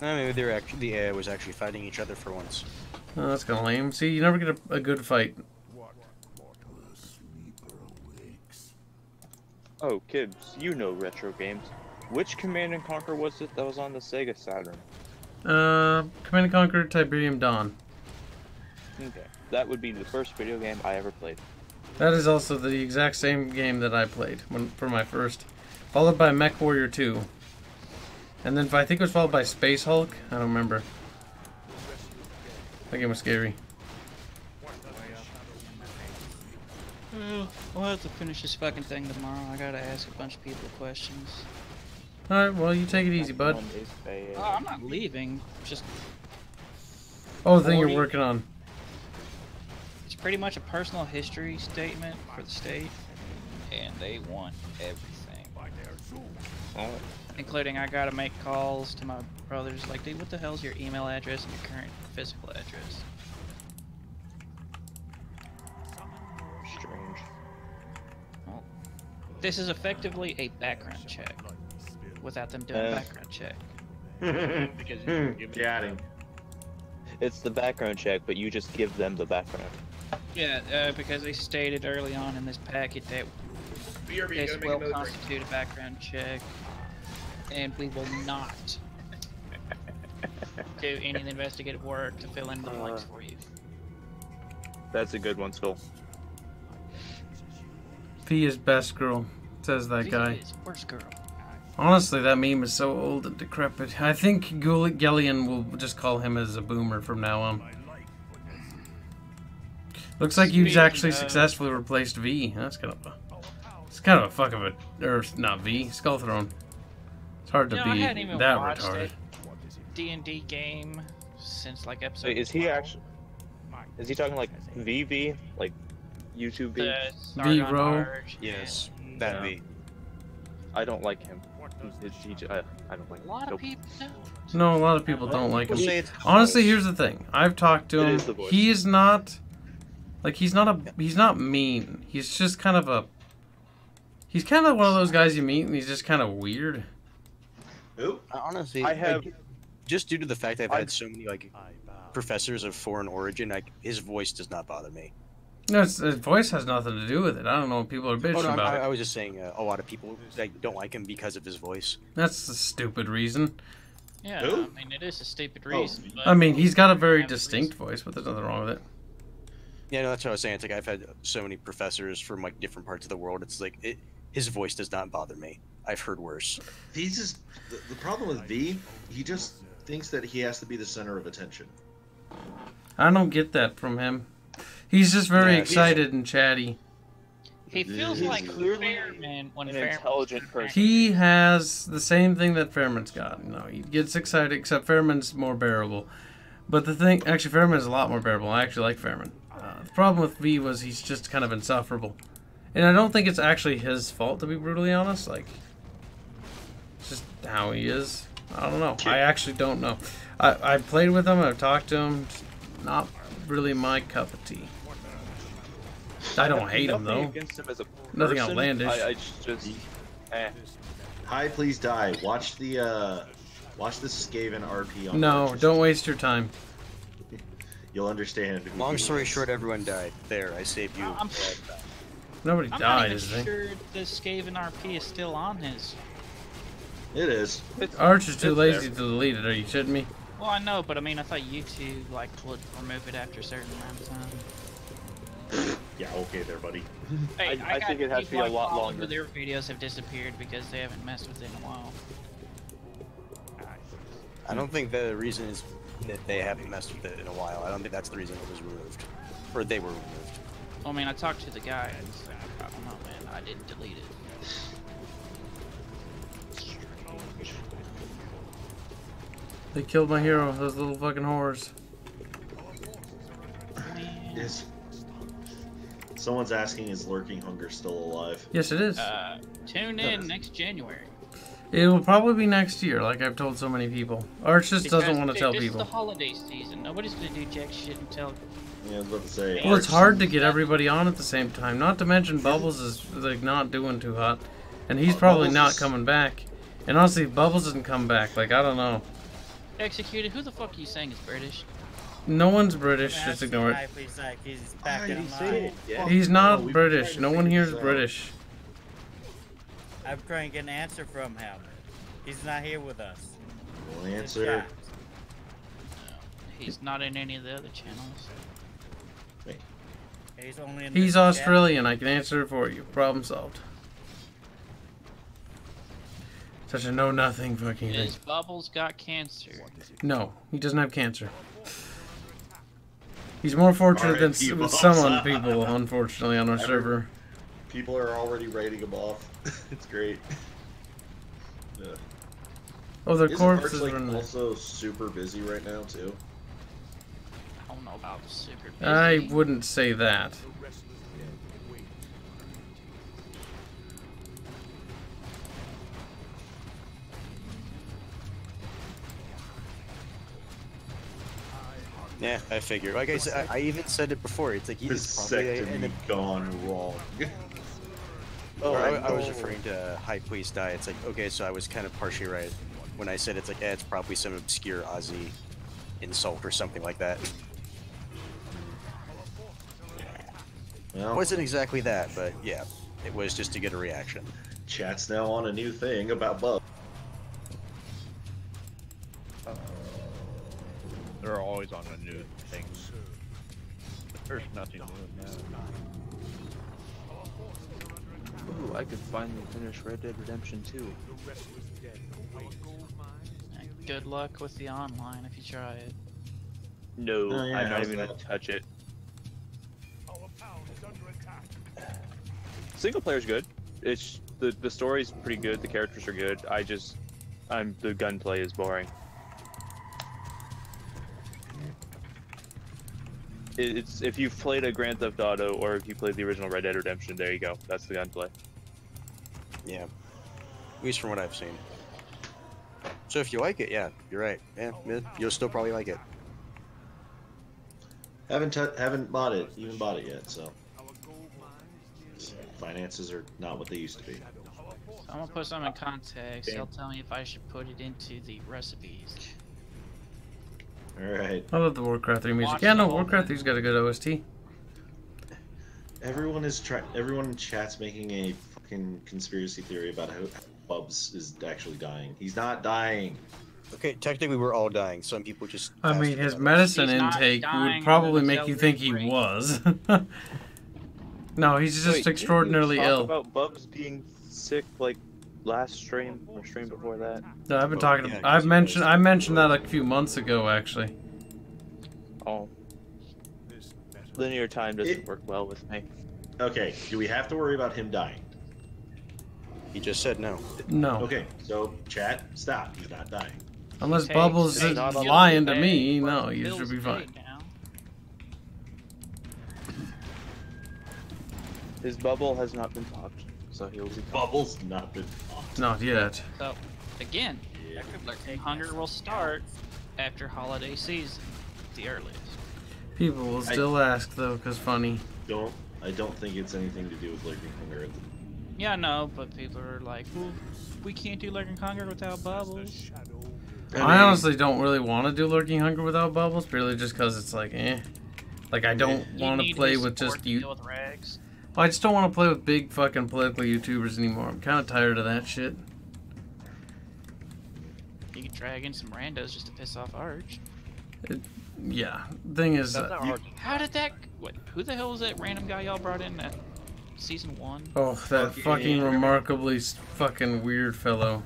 Maybe they're actually the AI was actually fighting each other for once.
Oh, that's kind of lame. See, you never get a good fight.
Oh, Kibbs, you know retro games. Which Command & Conquer was it that was on the Sega Saturn?
Command & Conquer Tiberium Dawn.
Okay. That would be the first video game I ever played.
That is also the exact same game that I played for my first. Followed by Mech Warrior 2. And then I think it was followed by Space Hulk. I don't remember. That game was scary.
We'll have to finish this fucking thing tomorrow. I gotta ask a bunch of people questions.
Alright, well, you take it easy, bud.
One is bad.
Oh, I'm not leaving. Just
Oh, the thing you're
40.
working on.
it's pretty much a personal history statement for the state, and they want everything,
Oh,
including I gotta make calls to my brothers. Like, dude, what the hell's your email address and your current physical address?
strange.
Well, this is effectively a background check without them doing a background check.
Because you give me
Got him.
It's the background check, but you just give them the background.
Yeah, because they stated early on in this packet that this will constitute a background check, and we will not do any investigative work to fill in the blanks for you.
That's a good one, Skull.
P is best girl, says that guy.
Is worst girl.
Honestly, that meme is so old and decrepit. I think Gellion will just call him as a boomer from now on. Looks like you've
Speaking
actually
of-
successfully replaced V. That's kind of a... It's kind of a fuck of a... Or, not V, Skull Throne. It's hard to
You know, I
be
hadn't even
that
watched
retarded.
a D&D game since like episode
Wait, is he
12.
actually? Is he talking like VV, like YouTube V?
The
V
Sargon
row?
Arch
Yes,
and
that'd be.
I don't like him. I don't like
a lot
him.
of people don't.
No, a lot of people don't like
People
him.
say it's
Honestly,
close.
here's the thing. I've talked to
It
him.
is the voice.
He is not... Like, he's not mean. He's just kind of a... He's kind of one of those guys you meet and he's just kind of weird.
Who?
Honestly,
I have-
like, just due to the fact I've had so many like professors of foreign origin, like his voice does not bother me.
No, his voice has nothing to do with it. I don't know what people are bitching
Oh, no,
about.
I was just saying a lot of people like don't like him because of his voice.
That's a stupid reason.
Yeah,
Who?
I mean, it is a stupid reason. But
I mean, he's got a very
have a
distinct voice, but there's nothing wrong with it.
Yeah, no, that's what I was saying. It's like I've had so many professors from like different parts of the world. It's like his voice does not bother me. I've heard worse.
He's just the problem with V. He just thinks that he has to be the center of attention.
I don't get that from him. He's just very
Yeah,
excited and chatty.
he feels
He's
like
clearly
Fairman when
an
Fairman
intelligent person.
He has the same thing that Fairman's got. You know, he gets excited, except Fairman's more bearable. But the thing, actually, Fairman is a lot more bearable. I actually like Fairman. The problem with V was he's just kind of insufferable. And I don't think it's actually his fault, to be brutally honest. Like, it's just how he is. I don't know. I actually don't know. I've played with him. I've talked to him. not really my cup of tea. I don't hate him
Nothing
though.
against him as a
Nothing
person.
outlandish.
I just
Hi, please die. Watch the Skaven RP on
No,
Archers.
don't waste your time.
You'll understand. who
Long
he
story
is.
short, everyone died. There, I saved you.
Nobody
I'm
died,
not
is
even
they?
sure the Skaven RP is still on his.
It is.
Archer's too
it's
lazy
there.
to delete it. Are you shitting me?
Well, I know, but I mean, I thought YouTube like would remove it after a certain amount of time.
Yeah, okay there, buddy.
Hey,
I think it has to be a lot longer.
Their videos have disappeared because they haven't messed with it in a while.
I don't think the reason is that they haven't messed with it in a while. I don't think that's the reason it was removed. Or they were removed.
I mean, I talked to the guy and said, I don't know, man, I didn't delete it.
They killed my hero. Those little fucking whores.
Is someone's asking, is Lurking Hunger still alive?
Yes, it is.
Tune in next January.
It will probably be next year, like I've told so many people. Arch just doesn't want to tell
This
people.
is the holiday season. Nobody's gonna do jack shit until.
Yeah, I was about to say.
Well, it's hard to get everybody on at the same time. Not to mention Bubbles is like not doing too hot, and he's probably
Bubbles
not
is-
coming back. And honestly, if Bubbles doesn't come back, like I don't know.
Executed. Who the fuck are you saying is British?
No one's British. Just ignore it.
He's back
you
in
say
line.
it. Yeah.
He's
No,
not
we've been
British.
trying
No
to
one
figure
here is
this out.
British.
I'm trying to get an answer from him. He's not here with us.
No
He's
answer.
jacked.
He's not in any of the other channels.
He's only in
He's
this chat.
Australian. I can answer it for you. Problem solved. Such a know-nothing fucking thing.
His Bubbles got cancer.
No, he doesn't have cancer. He's more fortunate than
R.I.P. Bubbles.
some people, unfortunately, on our server.
People are already writing him off. It's great. Yeah.
Oh, their
Isn't
corpses
Arch,
are in
like,
there.
also super busy right now too?
I don't know about super busy.
I wouldn't say that.
Yeah, I figure. Like I said, I even said it before. It's like he's probably
Vasectomy gone wrong.
Oh, I was referring to High Priest Die. It's like, okay, so I was kind of partially right when I said it's like, it's probably some obscure Aussie insult or something like that.
Well,
It wasn't exactly that, but yeah, it was just to get a reaction.
chat's now on a new thing about Bub.
They're always on a new thing. There's nothing new now.
Ooh, I could finally finish Red Dead Redemption 2.
Good luck with the online if you try it.
No,
Oh, yeah,
I'm not
how's
even
that?
gonna touch it. Single player's good. It's the story's pretty good. The characters are good. The gunplay is boring. It's if you've played a Grand Theft Auto or if you played the original Red Dead Redemption, there you go. That's the gunplay.
Yeah, at least from what I've seen. So if you like it, yeah, you're right. Yeah, you'll still probably like it.
Haven't bought it yet, so finances are not what they used to be.
I'm gonna put some in context. He'll tell me if I should put it into the recipes.
All right,
I love the Warcraft 3 music.
Watch
Yeah, no,
the whole
Warcraft
thing.
3's got a good OST.
everyone in chat's making a fucking conspiracy theory about how Bubs is actually dying. He's not dying.
Okay, technically we're all dying. Some people just.
I
passed
mean,
away.
his medicine
He's not
intake
dying
would probably
of
make you think he
celebrating.
was. No, he's just
Wait, didn't you
extraordinarily
talk
ill.
about Bubs being sick like last stream or stream before that?
No, I've been
Oh,
talking.
yeah,
I
'cause he was-
mentioned that like a few months ago, actually.
Oh, linear time doesn't
It-
work well with me.
Okay, do we have to worry about him dying?
He just said no.
No,
Okay, so chat, stop. He's not dying.
unless
Hey,
Bubbles
hey,
is
not on the
lying to
bed,
me,
but
no, you
Bill's
should be
paid
fine.
now.
His bubble has not been popped, so he'll be.
Bubbles not been popped.
Not yet.
So, again,
Yeah.
Lurking Hunger will start after holiday season, the earliest.
People will still ask though, cause funny.
I don't think it's anything to do with Lurking Hunger.
Yeah, I know, but people are like, well, we can't do Lurking Hunger without bubbles.
I honestly don't really want to do Lurking Hunger without bubbles, purely just because it's like, eh. Like, I don't want to play with just you.
With rags.
Well, I just don't want to play with big fucking political YouTubers anymore. I'm kind of tired of that shit.
You can drag in some randos just to piss off Arch.
Yeah. Thing is,
how did that? What? Who the hell was that random guy y'all brought in at season 1?
oh, that fucking remarkably fucking weird fellow.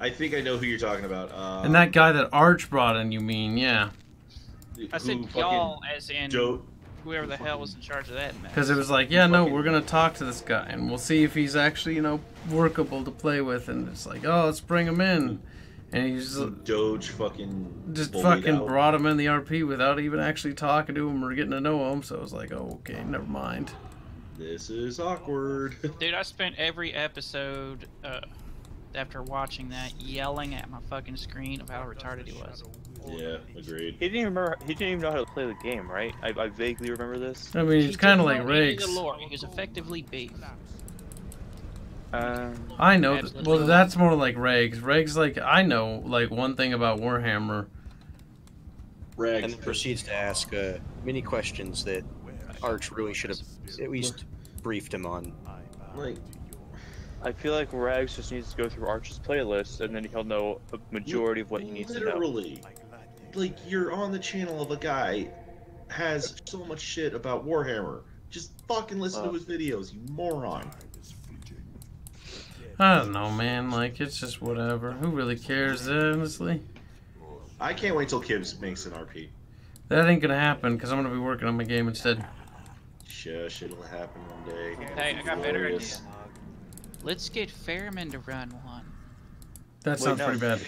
I think I know who you're talking about.
And that guy that Arch brought in, you mean? Yeah.
I said y'all, as in whoever the hell was in charge of that mess.
Because it was like, yeah, no, we're gonna talk to this guy and we'll see if he's actually, you know, workable to play with. And it's like, oh, let's bring him in. And he's
Doge fucking
just fucking brought him in the RP without even actually talking to him or getting to know him. So it was like, oh, okay, never mind.
This is awkward.
Dude, I spent every episode after watching that yelling at my fucking screen of how retarded he was.
Yeah, agreed.
He didn't even know how to play the game, right? I vaguely remember this.
I mean, it's kind of like Riggs.
He was effectively beef.
I know. Well, that's more like Regs. Regs, like, I know, like, one thing about Warhammer.
Regs.
And then proceeds to ask many questions that Arch really should have at least briefed him on.
Like,
I feel like Rags just needs to go through Arch's playlist, and then he'll know a majority of what he needs to know.
Literally. Like, you're on the channel of a guy has so much shit about Warhammer. Just fucking listen to his videos, you moron.
I don't know, man. Like, it's just whatever. Who really cares, honestly?
I can't wait till Kibbs makes an RP.
That ain't gonna happen, because I'm gonna be working on my game instead.
Shush, it'll happen one day.
Hey, I got better ideas. Let's get Fairman to run one.
That sounds pretty bad.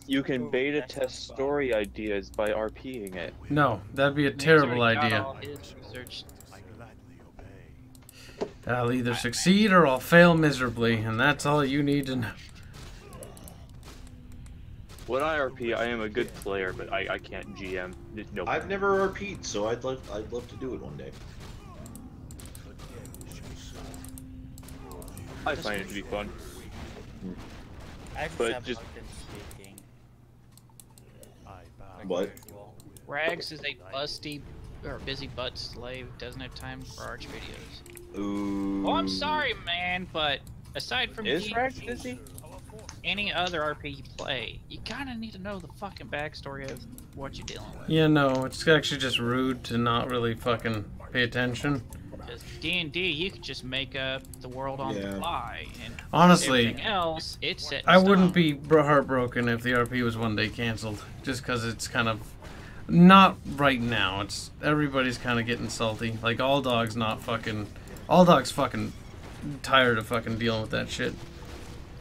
You can beta test story ideas by RPing it.
No, that'd be a terrible idea. I'll either succeed or I'll fail miserably, and that's all you need to know.
When I RP, I am a good player, but I can't GM. No.
I've never RP'd, so I'd love to do it one day.
I find it to be fun.
But
just
what?
Rags is a busty or busy butt slave. Doesn't have time for Arch videos.
Ooh.
Oh, I'm sorry, man, but aside from
Rags busy?
Any other RP you play, you kind of need to know the fucking backstory of what you're dealing with.
Yeah, no, it's actually just rude to not really fucking pay attention.
Because D&D, you could just make up the world on the fly, and
honestly,
everything else, it's set in
I wouldn't
stone.
be heartbroken if the RP was one day canceled, just because it's kind of not right now. It's everybody's kind of getting salty. Like All Dog's fucking tired of fucking dealing with that shit.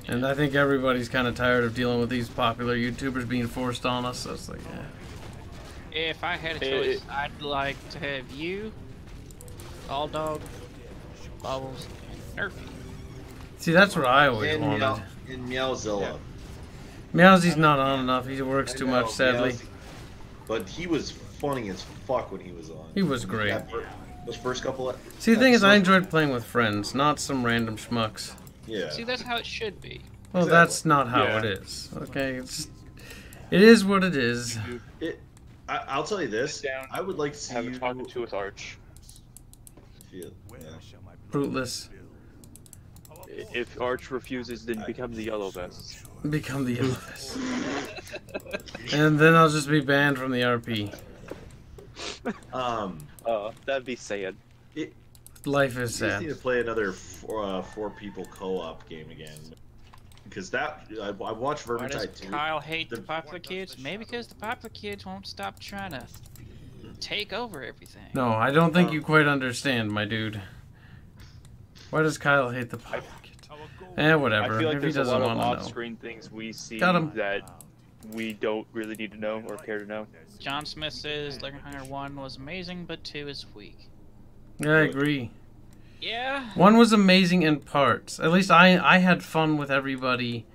And I think everybody's kind of tired of dealing with these popular YouTubers being forced on us. So it's like, yeah.
If I had a choice, I'd like to have you, All Dog, Bubbles, and Nerfy.
See, that's what I always wanted.
And Meowzilla.
Meowsy's not on enough. He works too much, sadly.
But he was funny as fuck when he was on.
He was great.
Those first couple.
See, the thing is, I enjoyed playing with friends, not some random schmucks.
Yeah.
See, that's how it should be.
Well, that's not how it is. Okay, it is what it is.
I'll tell you this. I would like to see
have
you
a talking to with Arch.
Fruitless.
If Arch refuses, then become the Yellow Vest.
Become the Yellow Vest. And then I'll just be banned from the RP.
That'd be sad.
Life is sad.
We just need to play another four people co-op game again. Because I watched Vermintide 2.
Why does Kyle hate the popular kids? Maybe because the popular kids won't stop trying to take over everything.
No, I don't think you quite understand, my dude. Why does Kyle hate the popular kids? Whatever.
I feel like
if he
there's a
doesn't
lot of
want to know.
off-screen things we see
Got him.
that we don't really need to know or care to know.
John Smith says Lurking Hunger 1 was amazing, but 2 is weak.
Yeah, I agree.
Yeah.
1 was amazing in parts. At least I had fun with everybody.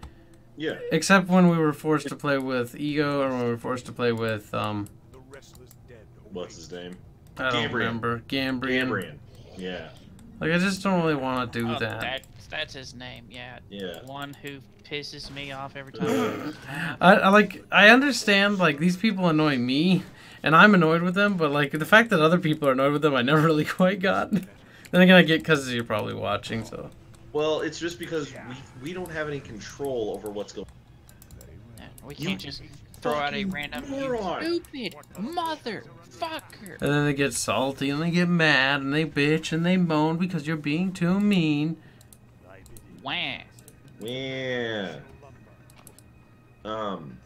Yeah.
Except when we were forced to play with Ego, or when we were forced to play with
what's his name?
I don't remember. Gambrian.
Yeah.
Like, I just don't really want to do
Oh,
that.
That's his name, yeah.
Yeah.
The one who pisses me off every time.
I understand, like, these people annoy me, and I'm annoyed with them, but, like, the fact that other people are annoyed with them, I never really quite got. Then again, I get because you're probably watching, so.
Well, it's just because we don't have any control over what's going on.
Yeah, we can't just throw out a random
moron.
"You stupid motherfucker."
And then they get salty, and they get mad, and they bitch, and they moan because you're being too mean.
Wah.
Yeah.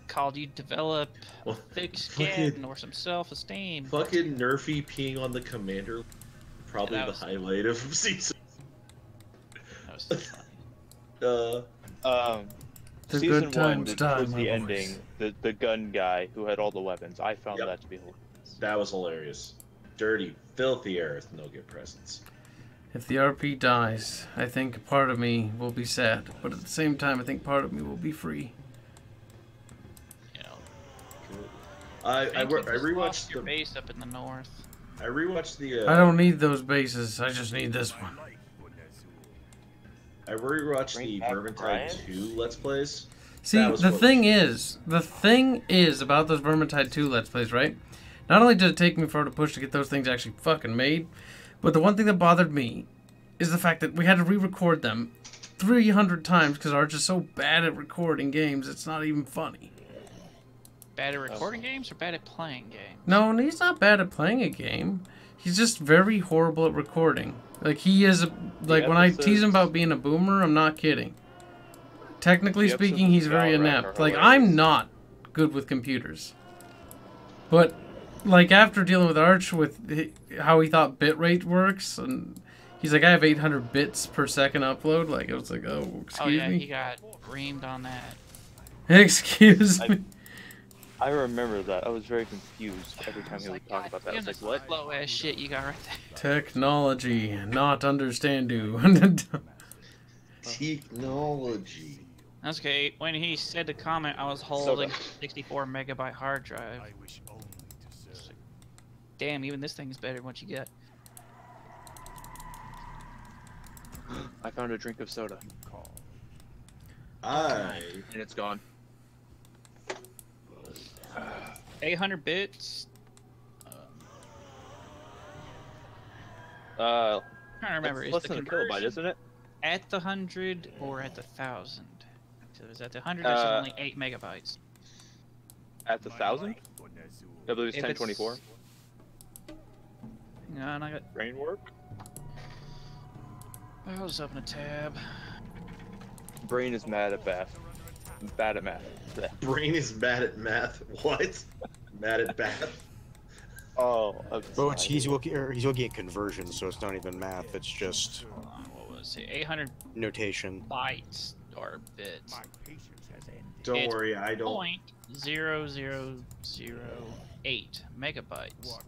Called you develop
Well,
thick skin or some self-esteem.
Fucking Nerfy peeing on the commander, probably
Yeah,
the highlight of season.
That was so funny.
The
Season
good times
1,
die,
towards
my
the
boys.
ending, the gun guy who had all the weapons, I found
Yep.
that to be hilarious.
That was hilarious. Dirty, filthy Arith, no good presents.
If the RP dies, I think a part of me will be sad, but at the same time, I think part of me will be free.
You know,
I
think you just lost
rewatched
your
the
base up in the north.
I rewatched the
I don't need those bases, I just need this one.
I rewatched
Bring
the
back
Vermintide
Brian?
2 Let's Plays.
See,
That was
the
what-
thing is about those Vermintide 2 Let's Plays, right? Not only did it take me forever to push to get those things actually fucking made, but the one thing that bothered me is the fact that we had to re-record them 300 times because Arch is so bad at recording games, it's not even funny.
Bad at recording games or bad at playing games?
No, he's not bad at playing a game. He's just very horrible at recording. Like, he is, like, when I tease him about being a boomer, I'm not kidding. Technically
The
speaking,
episodes
he's
of
very
Valorant
inept.
are
Like,
hilarious.
I'm not good with computers. But, like, after dealing with Arch, with how he thought bitrate works, and he's like, I have 800 bits per second upload. Like, it was like, oh, excuse
Oh yeah,
me?
he got reamed on that.
Excuse me?
I remember that. I was very confused every time he would talk about that. I was like, what?
Slow ass shit you got right there.
Technology, not understand you.
Technology.
That's okay. When he said the comment, I was holding 64 megabyte hard drive. It's like, damn, even this thing is better than what you got.
I found a drink of soda.
I
And it's gone.
800 bits.
Uh,
I'm trying to remember.
it's
Is
less
the
than a
conversion
kilobyte, isn't it?
at the 100 or at the 1,000? So is at the 100 there's only 8 megabytes.
At the 1,000? I believe it's
If it's-
1024.
Hang on, I got.
Brain work?
I was open a tab.
Brain is mad at math. Bad at math. Blech.
brain is mad at math. What? Mad at math?
Oh, I'm
Well, it's,
sorry.
he's looking at conversions, so it's not even math. It's just
Hold on, what was it? 800
notation.
bytes or bits.
Don't
It's
worry, I don't
0.0008 megabytes.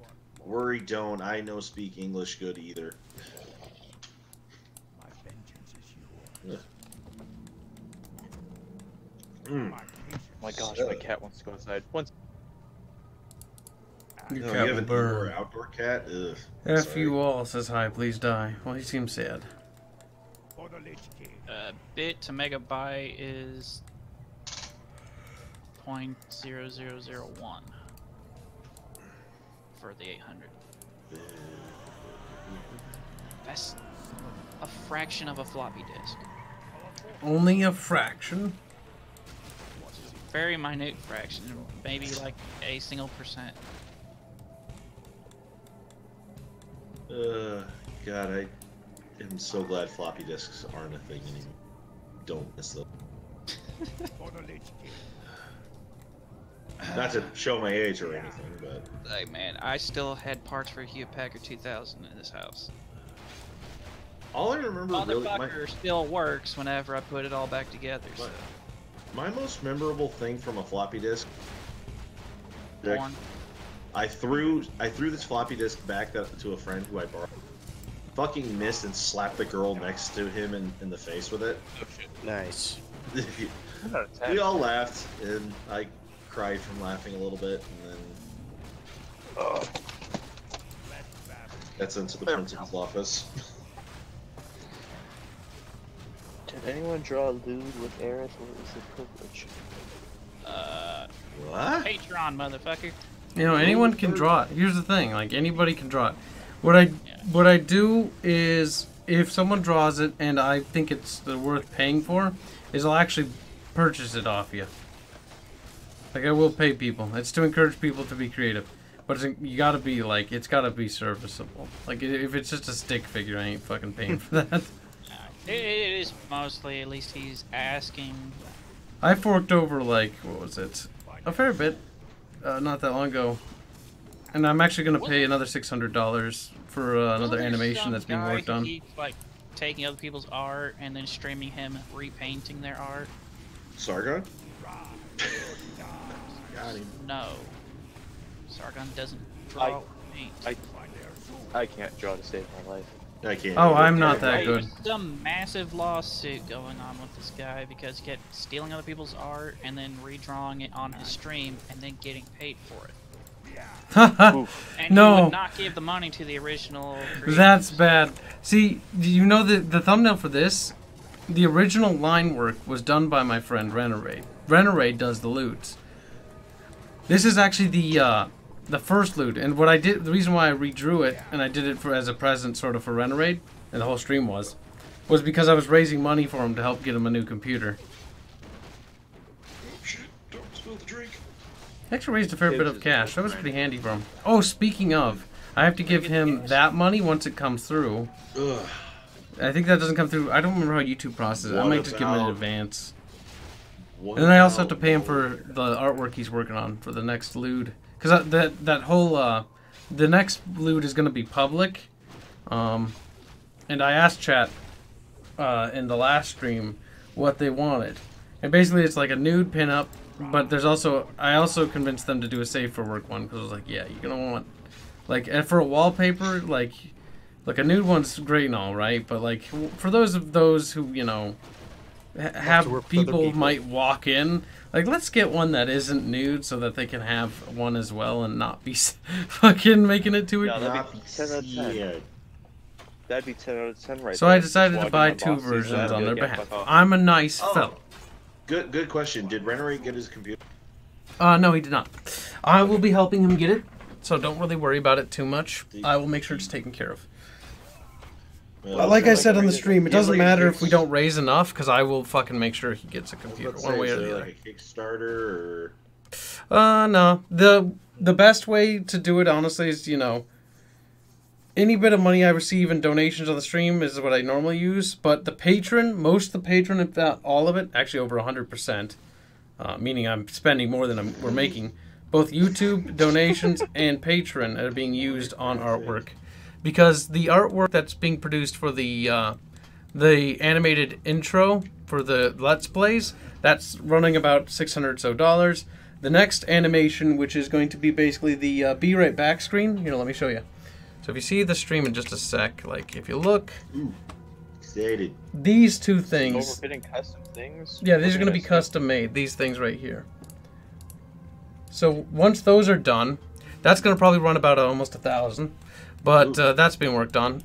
worry. Don't I know speak English good either? Mm.
Oh my gosh, my cat wants to go outside. Once.
Your
No,
cat
you have
will
an
burn.
indoor outdoor cat? Ugh.
F
Sorry.
you all says hi, please die. Well, he seems sad.
Bit to megabyte is 0.0001 for the 800. That's a fraction of a floppy disk.
Only a fraction?
Very minute fraction, maybe like a single percent.
God, I am so glad floppy disks aren't a thing anymore. Don't miss them. Not to show my age or anything, but
Hey man, I still had parts for a Hewlett Packard 2000 in this house.
all I remember really,
Motherfucker still works whenever I put it all back together. So.
my most memorable thing from a floppy disk.
Porn.
I threw this floppy disk back to a friend who I borrowed. Fucking missed and slapped the girl next to him in the face with it.
Nice.
We all laughed, and I cried from laughing a little bit, and then That's into the principal's office.
Did anyone draw a lewd with Arith? What was the privilege?
What?
Patreon, motherfucker.
You know, anyone can draw it. Here's the thing, like anybody can draw it. What I do is, if someone draws it and I think it's worth paying for, is I'll actually purchase it off you. Like I will pay people. It's to encourage people to be creative, but you gotta be like, it's gotta be serviceable. Like if it's just a stick figure, I ain't fucking paying for that.
It is mostly, at least he's asking.
I forked over like, what was it? A fair bit, not that long ago. And I'm actually going to pay another $600 for another animation that's being worked on.
Keeps, like, taking other people's art and then streaming him repainting their art.
Sargon? Got him.
No. Sargon doesn't draw paint.
I can't draw to save my life.
I can't.
Oh, I'm not that good.
There's some massive lawsuit going on with this guy because he kept stealing other people's art and then redrawing it on his stream and then getting paid for it. And
no.
he would not give the money to the original creators.
That's bad. See, do you know the thumbnail for this? The original line work was done by my friend Renerade. Renerade does the loots. This is actually the first loot, and what I did, the reason why I redrew it, and I did it as a present sort of for Renerade, and the whole stream was because I was raising money for him to help get him a new computer.
Oh shit, don't spill the drink.
I actually raised a fair bit of cash. That was pretty handy for him. Oh, speaking of, I have to give him that money once it comes through.
Ugh.
I think that doesn't come through. I don't remember how YouTube processes it. I might just give him in
about-
advance. And then I also have to pay him for the artwork he's working on for the next loot. Because that whole, the next loot is going to be public. And I asked chat in the last stream what they wanted. And basically it's like a nude pinup, but there's also, I also convinced them to do a save for work one. Because I was like, yeah, you're going to want, like, and for a wallpaper, like a nude one's great and all, right? But like, for those who, you know, have people might walk in, like, let's get one that isn't nude so that they can have one as well and not be fucking making it too.
No, that'd be 10 out of 10. That'd be 10 out of 10 right
so
there.
I decided to buy two versions on their behalf. I'm a nice fellow.
Good question. Did Renerade get his computer?
No, he did not. I will be helping him get it, so don't really worry about it too much. I will make sure it's taken care of. Well, like I said on the stream, it doesn't matter if we don't raise enough, because I will fucking make sure he gets a computer, one way or the other.
Like a Kickstarter
or... no. The best way to do it, honestly, is, you know, any bit of money I receive in donations on the stream is what I normally use, but the patron, most of the patron, if not all of it, actually over 100%, meaning I'm spending more than we're making, both YouTube donations and patron are being used on artwork. Because the artwork that's being produced for the animated intro for the Let's Plays, that's running about $600 so. The next animation, which is going to be basically the Be Right Back screen, here, let me show you. So if you see the stream in just a sec, like if you look,
excited.
These two things.
Overfitting custom things?
Yeah, these are going to be custom made. These things right here. So once those are done, that's going to probably run about almost 1,000. But that's being worked on,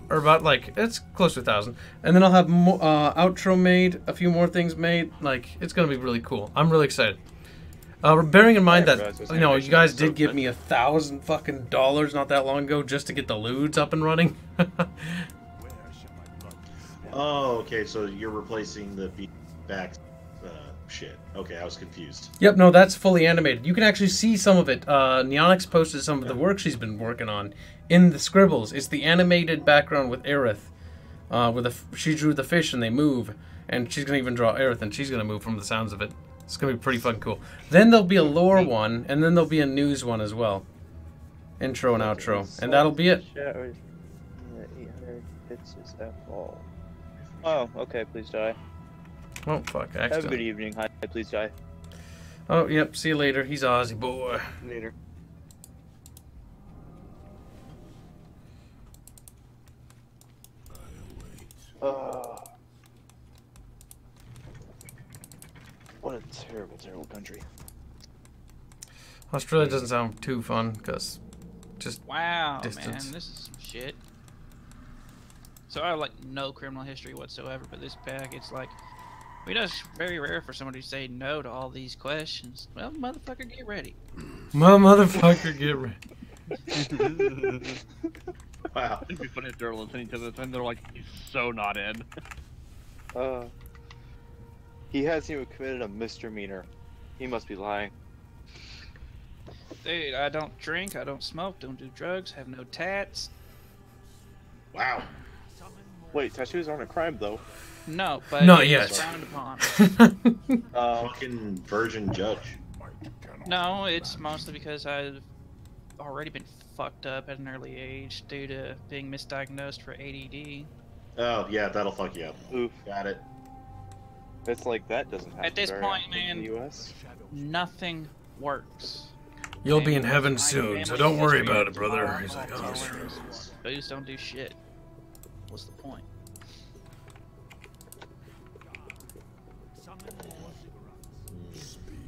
or about like it's close to 1,000, and then I'll have outro made, a few more things made. Like it's gonna be really cool. I'm really excited. Bearing in mind that you know you guys did give me $1,000 fucking not that long ago just to get the lewds up and running.
Oh, okay. So you're replacing the back shit. Okay, I was confused.
Yep, no, that's fully animated. You can actually see some of it. Neonix posted some of the work she's been working on in the scribbles. It's the animated background with Arith. She drew the fish and they move, and she's gonna even draw Arith and she's gonna move from the sounds of it. It's gonna be pretty fucking cool. Then there'll be a lore one, and then there'll be a news one as well. Intro and outro, and that'll be it.
800 hits is F-ball. Oh, okay, please die.
Oh, fuck, I
Have a good evening. Hi, please die.
Oh, yep, see you later. He's Aussie boy.
Later.
What a terrible, terrible country.
Australia doesn't sound too fun, because just
wow,
distance.
man, this is some shit. So I have like no criminal history whatsoever, but this pack, it's like, I mean, it's very rare for somebody to say no to all these questions. Well, motherfucker, get ready.
Motherfucker, get ready.
Wow.
It'd be funny if they're listening to this and they're like, he's so not in.
He hasn't even committed a misdemeanor. He must be lying.
Dude, I don't drink, I don't smoke, don't do drugs, have no tats.
Wow.
Wait, tattoos aren't a crime though.
No, but
Not
it's
yet.
frowned upon.
Fucking virgin judge.
No, it's mostly because I've already been fucked up at an early age due to being misdiagnosed for ADD.
Oh, yeah, that'll fuck you up.
Oof.
Got it.
It's like that doesn't happen
At this
very
point,
often in
man,
the US.
nothing works.
You'll be in
And
heaven
my
soon, so
family
don't worry
history
about it,
is
brother.
all
He's like, oh, that's true.
tolerance. Booze don't do shit. What's the point?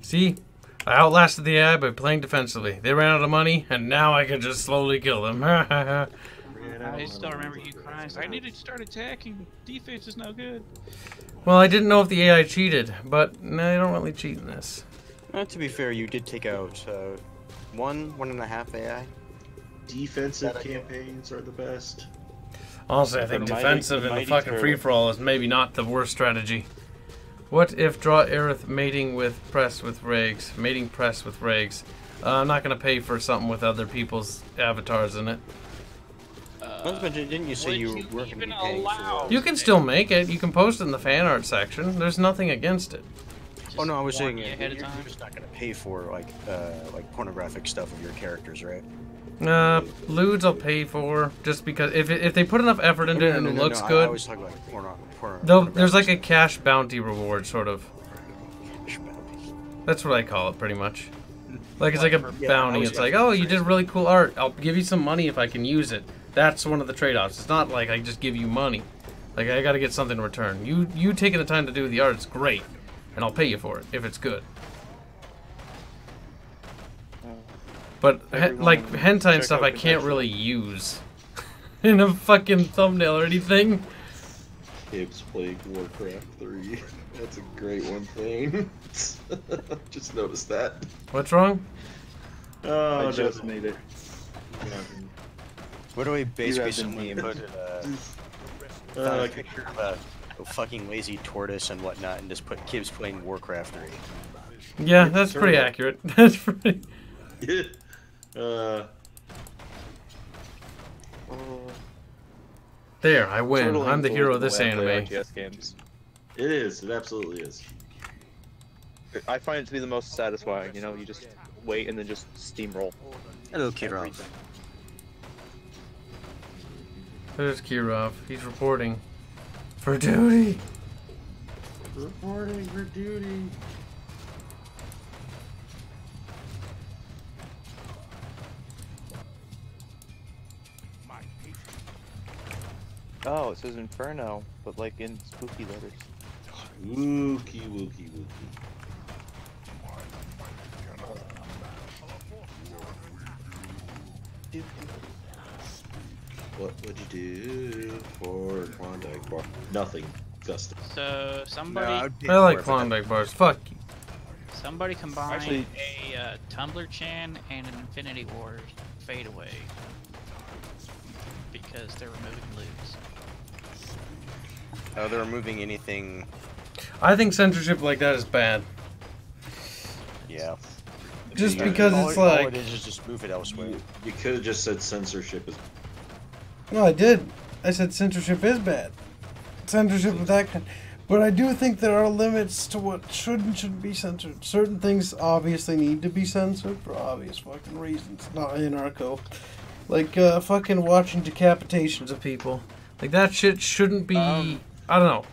See? I outlasted the AI by playing defensively. They ran out of money, and now I can just slowly kill them.
I still remember you crying. I need to start attacking. Defense is no good.
Well, I didn't know if the AI cheated, but no, I don't really cheat in this.
To be fair, you did take out 1.5 AI.
Defensive campaigns are the best.
Honestly, I think
The
defensive in the
mighty
fucking
turtle.
free-for-all is maybe not the worst strategy. What if draw Arith mating with press with Rags? Mating press with Rags. I'm not going to pay for something with other people's avatars in it.
Didn't you say
Would
you
you
weren't going to
even
be paying
allow-
for...
You can still make it. You can post it in the fan art section. There's nothing against it.
Oh no, I was saying
warn you
you're
ahead of time.
just not going to pay for like pornographic stuff of your characters, right?
Lewds I'll pay for just because if they put enough effort into it and it looks
I
good,
always talk about
there's like a cash bounty reward sort of. That's what I call it pretty much. Like it's like a bounty. It's like, oh, you did really cool art. I'll give you some money if I can use it. That's one of the trade-offs. It's not like I just give you money. Like I got to get something in return. You taking the time to do the art is great, and I'll pay you for it if it's good. But like hentai and stuff, I can't really use in a fucking thumbnail or anything.
Apes playing Warcraft 3. That's a great one thing. Just noticed that.
What's wrong?
Oh,
I just made it.
What do we basically
have the
someone
meme.
put found a picture of a fucking lazy tortoise and whatnot and just put kids playing Warcraft 3.
Yeah, that's pretty accurate. That's pretty. There, I win.
Turtle
I'm the
Angels
hero
are
of this
way I play
anime.
RTS games.
It is. It absolutely is.
I find it to be the most satisfying. You know, you just wait and then just steamroll.
Hello, Kirov.
There's Kirov. He's reporting. For duty!
Reporting for duty.
Oh, it says Inferno, but like in spooky letters.
Wookie, wookie, wookie. What would you do for Klondike Bar? Nothing. Disgusting.
So somebody,
I like Klondike bars. Fuck you.
somebody combined
Actually-
a Tumblr Chan and an Infinity Wars fadeaway because they're removing loops.
Oh, they're removing anything.
I think censorship like that is bad.
Yeah.
Just
Yeah,
because
all
it's
all
like...
it is just move it elsewhere.
You could have just said censorship is.
No, I did. I said censorship is bad. Censorship of that kind. But I do think there are limits to what should and shouldn't be censored. Certain things obviously need to be censored for obvious fucking reasons. Not anarcho. Like, fucking watching decapitations of people. Like, that shit shouldn't be... I don't know.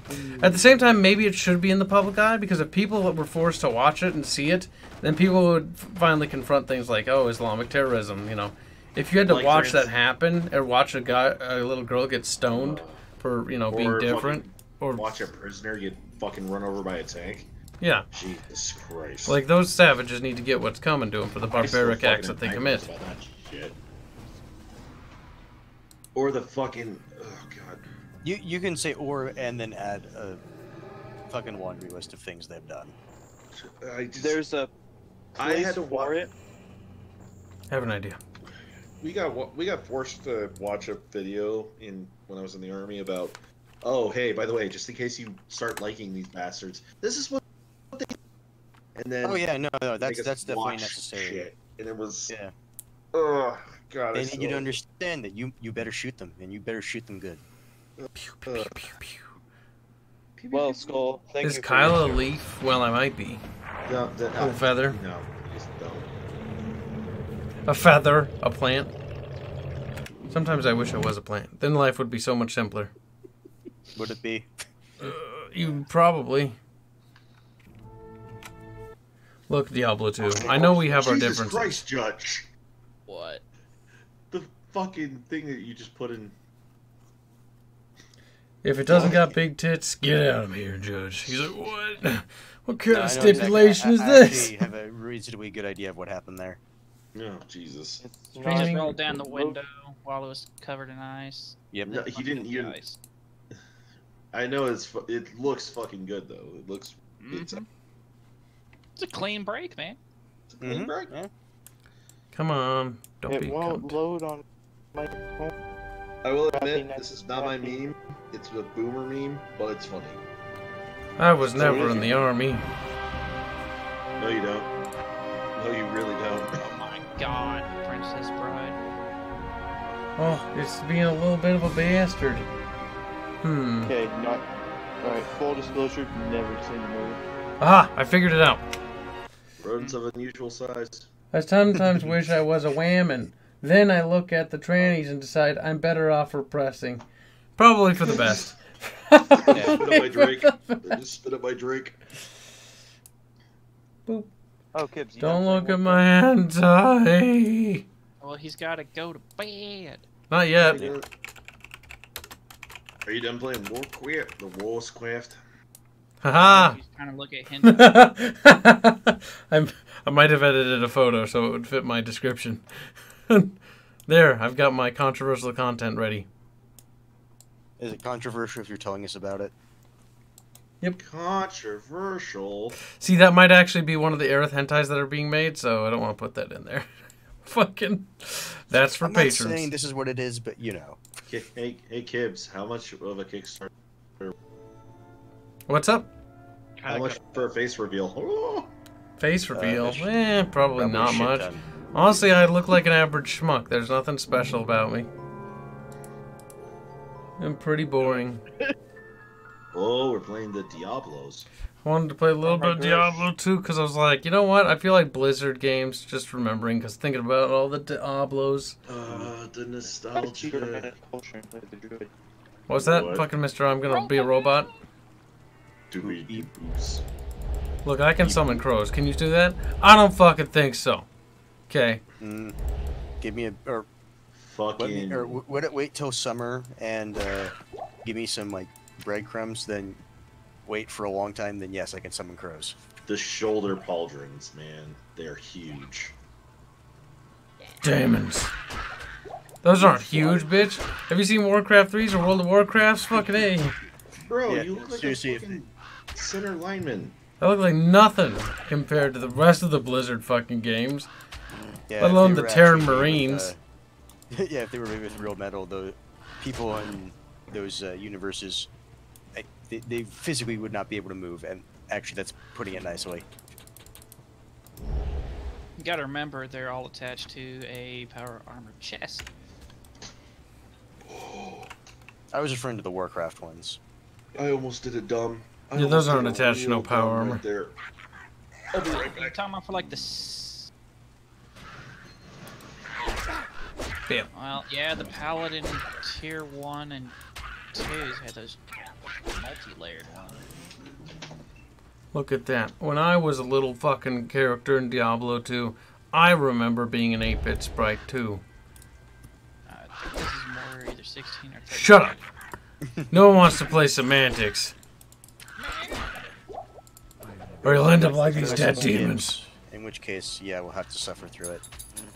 At the same time, maybe it should be in the public eye, because if people were forced to watch it and see it, then people would finally confront things like, oh, Islamic terrorism, you know. If you had to
Like,
watch
there's-
that happen, or watch a little girl get stoned for, you know, being
Or
different,
fucking
or...
Watch a prisoner get fucking run over by a tank.
Yeah.
Jesus Christ.
Like, those savages need to get what's coming to them for the
I still
barbaric
fucking
acts that they
have
commit.
nightmares about that shit. Or the fucking... Oh, God.
You can say or and then add a fucking laundry list of things they've done.
There's a
I
place
had to
for it.
I have an idea.
We got forced to watch a video when I was in the army about, oh, hey, by the way, just in case you start liking these bastards, this is what they... And then...
Oh, yeah, no, that's definitely
watch
necessary.
shit. And it was...
Yeah.
Oh, God.
They need you to understand that you better shoot them, and you better shoot them good.
Pew, pew, pew, pew, pew.
Well, Skull, thank
Is
you for
Kyle a
your-
leaf? Well, I might be.
No,
A feather?
No, just don't.
A feather? A plant? Sometimes I wish I was a plant. Then life would be so much simpler.
Would it be?
You probably. Look, Diablo 2. I know we have our
Jesus
differences.
Christ, Judge.
What?
The fucking thing that you just put in.
If it doesn't got big tits, get out of here, Judge. He's like, what? What kind
No,
of
I know exactly.
stipulation is
I
this?
actually have a reasonably good idea of what happened there.
Oh, Jesus.
It's
He
not-
just rolled down the window while it was covered in ice.
Yep.
No, he didn't even.
Ice.
I know it looks fucking good though. It looks. It's
Mhm. It's a clean break, man.
a clean break.
Yeah.
Come on. Don't
It
be a
won't
cunt.
load on my phone.
I will admit, this is not my meme. It's a boomer meme, but it's funny.
I was
So
never
is
in
it?
the army.
No, you don't. No, you really don't.
Oh my god, Princess Bride.
Oh, it's being a little bit of a bastard.
Okay, not. Alright, full disclosure, never seen the movie.
Ah, I figured it out.
Rodents of unusual size.
I sometimes wish I was a whammon. Then I look at the trannies and decide I'm better off repressing. Probably for the best.
Spit up my drink. Just spit up my drink.
Boop.
Oh, Kibbs, you
Don't
done
look
playing
at my anti.
Well, he's gotta go to bed.
Not yet.
Are you done playing Warcraft? The Warcraft?
Haha.
He's trying to look at him.
I might have edited a photo so it would fit my description. There, I've got my controversial content ready.
Is it controversial if you're telling us about it?
Controversial.
See, that might actually be one of the Arith hentais that are being made, so I don't want to put that in there. Fucking, that's for
I'm not
patrons.
saying this is what it is, but you know.
Hey, Kibbs, how much of a Kickstarter?
What's up?
How much for a face reveal? Oh.
Face reveal?
that's
Probably not
a shit
much.
ton.
Honestly, I look like an average schmuck. There's nothing special about me. I'm pretty boring.
Oh, we're playing the Diablos.
I wanted to play a little
my
bit of Diablo 2 because I was like, you know what? I feel like Blizzard games, just remembering, because thinking about all the Diablos.
The nostalgia.
What's that?
What?
Fucking Mr. I'm gonna be a robot?
Dooby doos.
Look, I can summon crows. Can you do that? I don't fucking think so. Okay.
Give me a or
Fucking.
wait till summer and give me some like breadcrumbs. Then wait for a long time. Then yes, I can summon crows.
The shoulder pauldrons, man. They're huge.
Demons. Those aren't huge, bitch. Have you seen Warcraft 3s or World of Warcrafts? Fucking A.
Bro,
Yeah,
you look like
seriously,
a fucking center lineman.
They look like nothing compared to the rest of the Blizzard fucking games.
Yeah,
Let
if
alone
they
the
were
Terran
actually made
Marines.
With, yeah, if they were made with real metal, the people in those universes, they physically would not be able to move. And actually, that's putting it nicely.
You gotta remember, they're all attached to a power armor chest.
I was referring to the Warcraft ones.
I almost did it dumb.
Yeah, those aren't attached to no power armor.
Right there. I'll be right
You're
back.
talking about for like the.
Bam.
Well, yeah, the Paladin tier 1 and 2s had those multi-layered ones.
Look at that. When I was a little fucking character in Diablo 2, I remember being an 8-bit sprite too.
I think this is more either 16 or 13.
Shut up! No one wants to play semantics. Or you'll end up like these dead demons.
In which case, yeah, we'll have to suffer through it.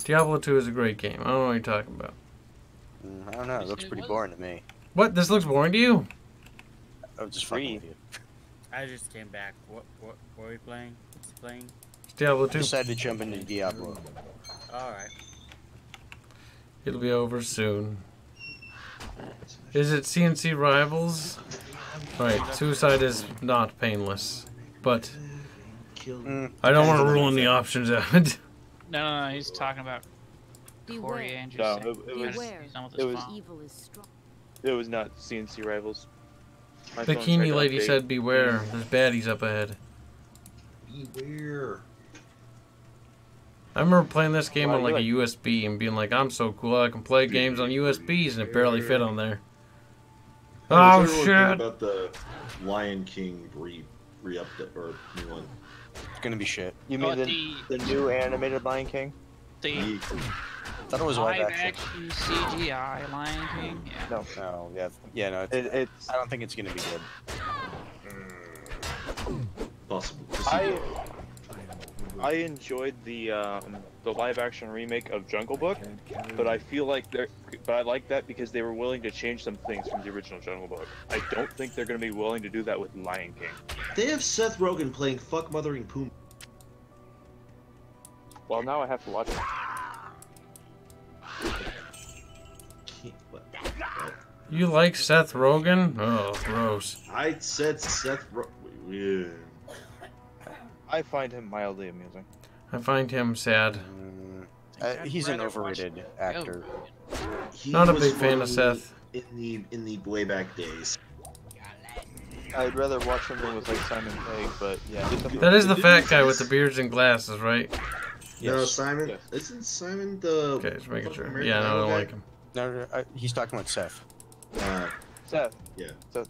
Diablo 2 is a great game. I don't know what you're talking about.
I don't know. It looks pretty boring to me.
What? This looks boring to you?
I'm just fucking with you.
I just came back. What are we playing? What's he playing?
Diablo
I
2.
decided to jump into Diablo.
Alright.
It'll be over soon. Is it CNC Rivals? Alright, suicide is not painless. But I don't want to ruin the options out.
No, he's talking about Corey
Beware.
Andrews.
No,
saying
Beware.
he's done with
it
his
was-
phone.
Evil is strong.
It was not CNC Rivals. My phone's
Bikini
tried to
lady
update.
said beware, there's baddies up ahead.
Beware.
I remember playing this game
Wow,
on like a
you
USB and being like, I'm so cool, I can play games on USBs and it barely fit on there.
Hey,
Oh
what's everyone think
shit!
about the Lion King re-update or new one?
It's gonna be shit.
You
But
mean the new animated Lion King?
the
Thought it was live
live
action.
action CGI Lion King? Yeah.
No.
No, yeah, no.
It's
I don't think it's gonna be good.
Possible.
I enjoyed the live action remake of Jungle Book, but I feel like I like that because they were willing to change some things from the original Jungle Book. I don't think they're going to be willing to do that with Lion King.
They have Seth Rogen playing fuck mothering Pumbaa.
Well, now I have to watch it.
What?
You like Seth Rogen? Oh, gross.
I said Seth Rogen.
I find him mildly amusing.
I find him sad.
He's an overrated actor.
He
Not a
was
big fan of
funny
Seth.
in the way back days.
I'd rather watch something with like Simon Pegg, but yeah.
That is the fat guy with the beards and glasses, right?
No,
Yes.
Simon.
Yes.
Isn't Simon the?
Okay, just making sure.
American
Yeah, no, I
Idol
don't
guy?
like him.
No, he's talking about Seth.
Seth.
Yeah.
Seth.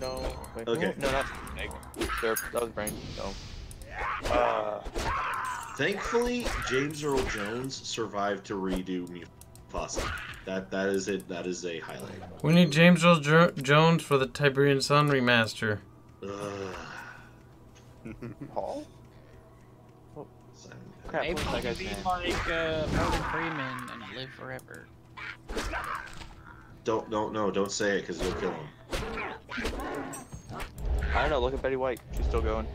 No. Wait,
Okay.
No, not Pegg. That was Brain. No.
Thankfully, James Earl Jones survived to redo Mufasa. That is it. That is a highlight.
We need James Earl Jones for the Tiberian Sun remaster.
Paul?
Simon.
Crap,
Maybe
what's
he
that
could
guy's
be
name?
like Morgan Freeman and live forever.
Don't say it because you'll kill him.
I don't know, look at Betty White. She's still going.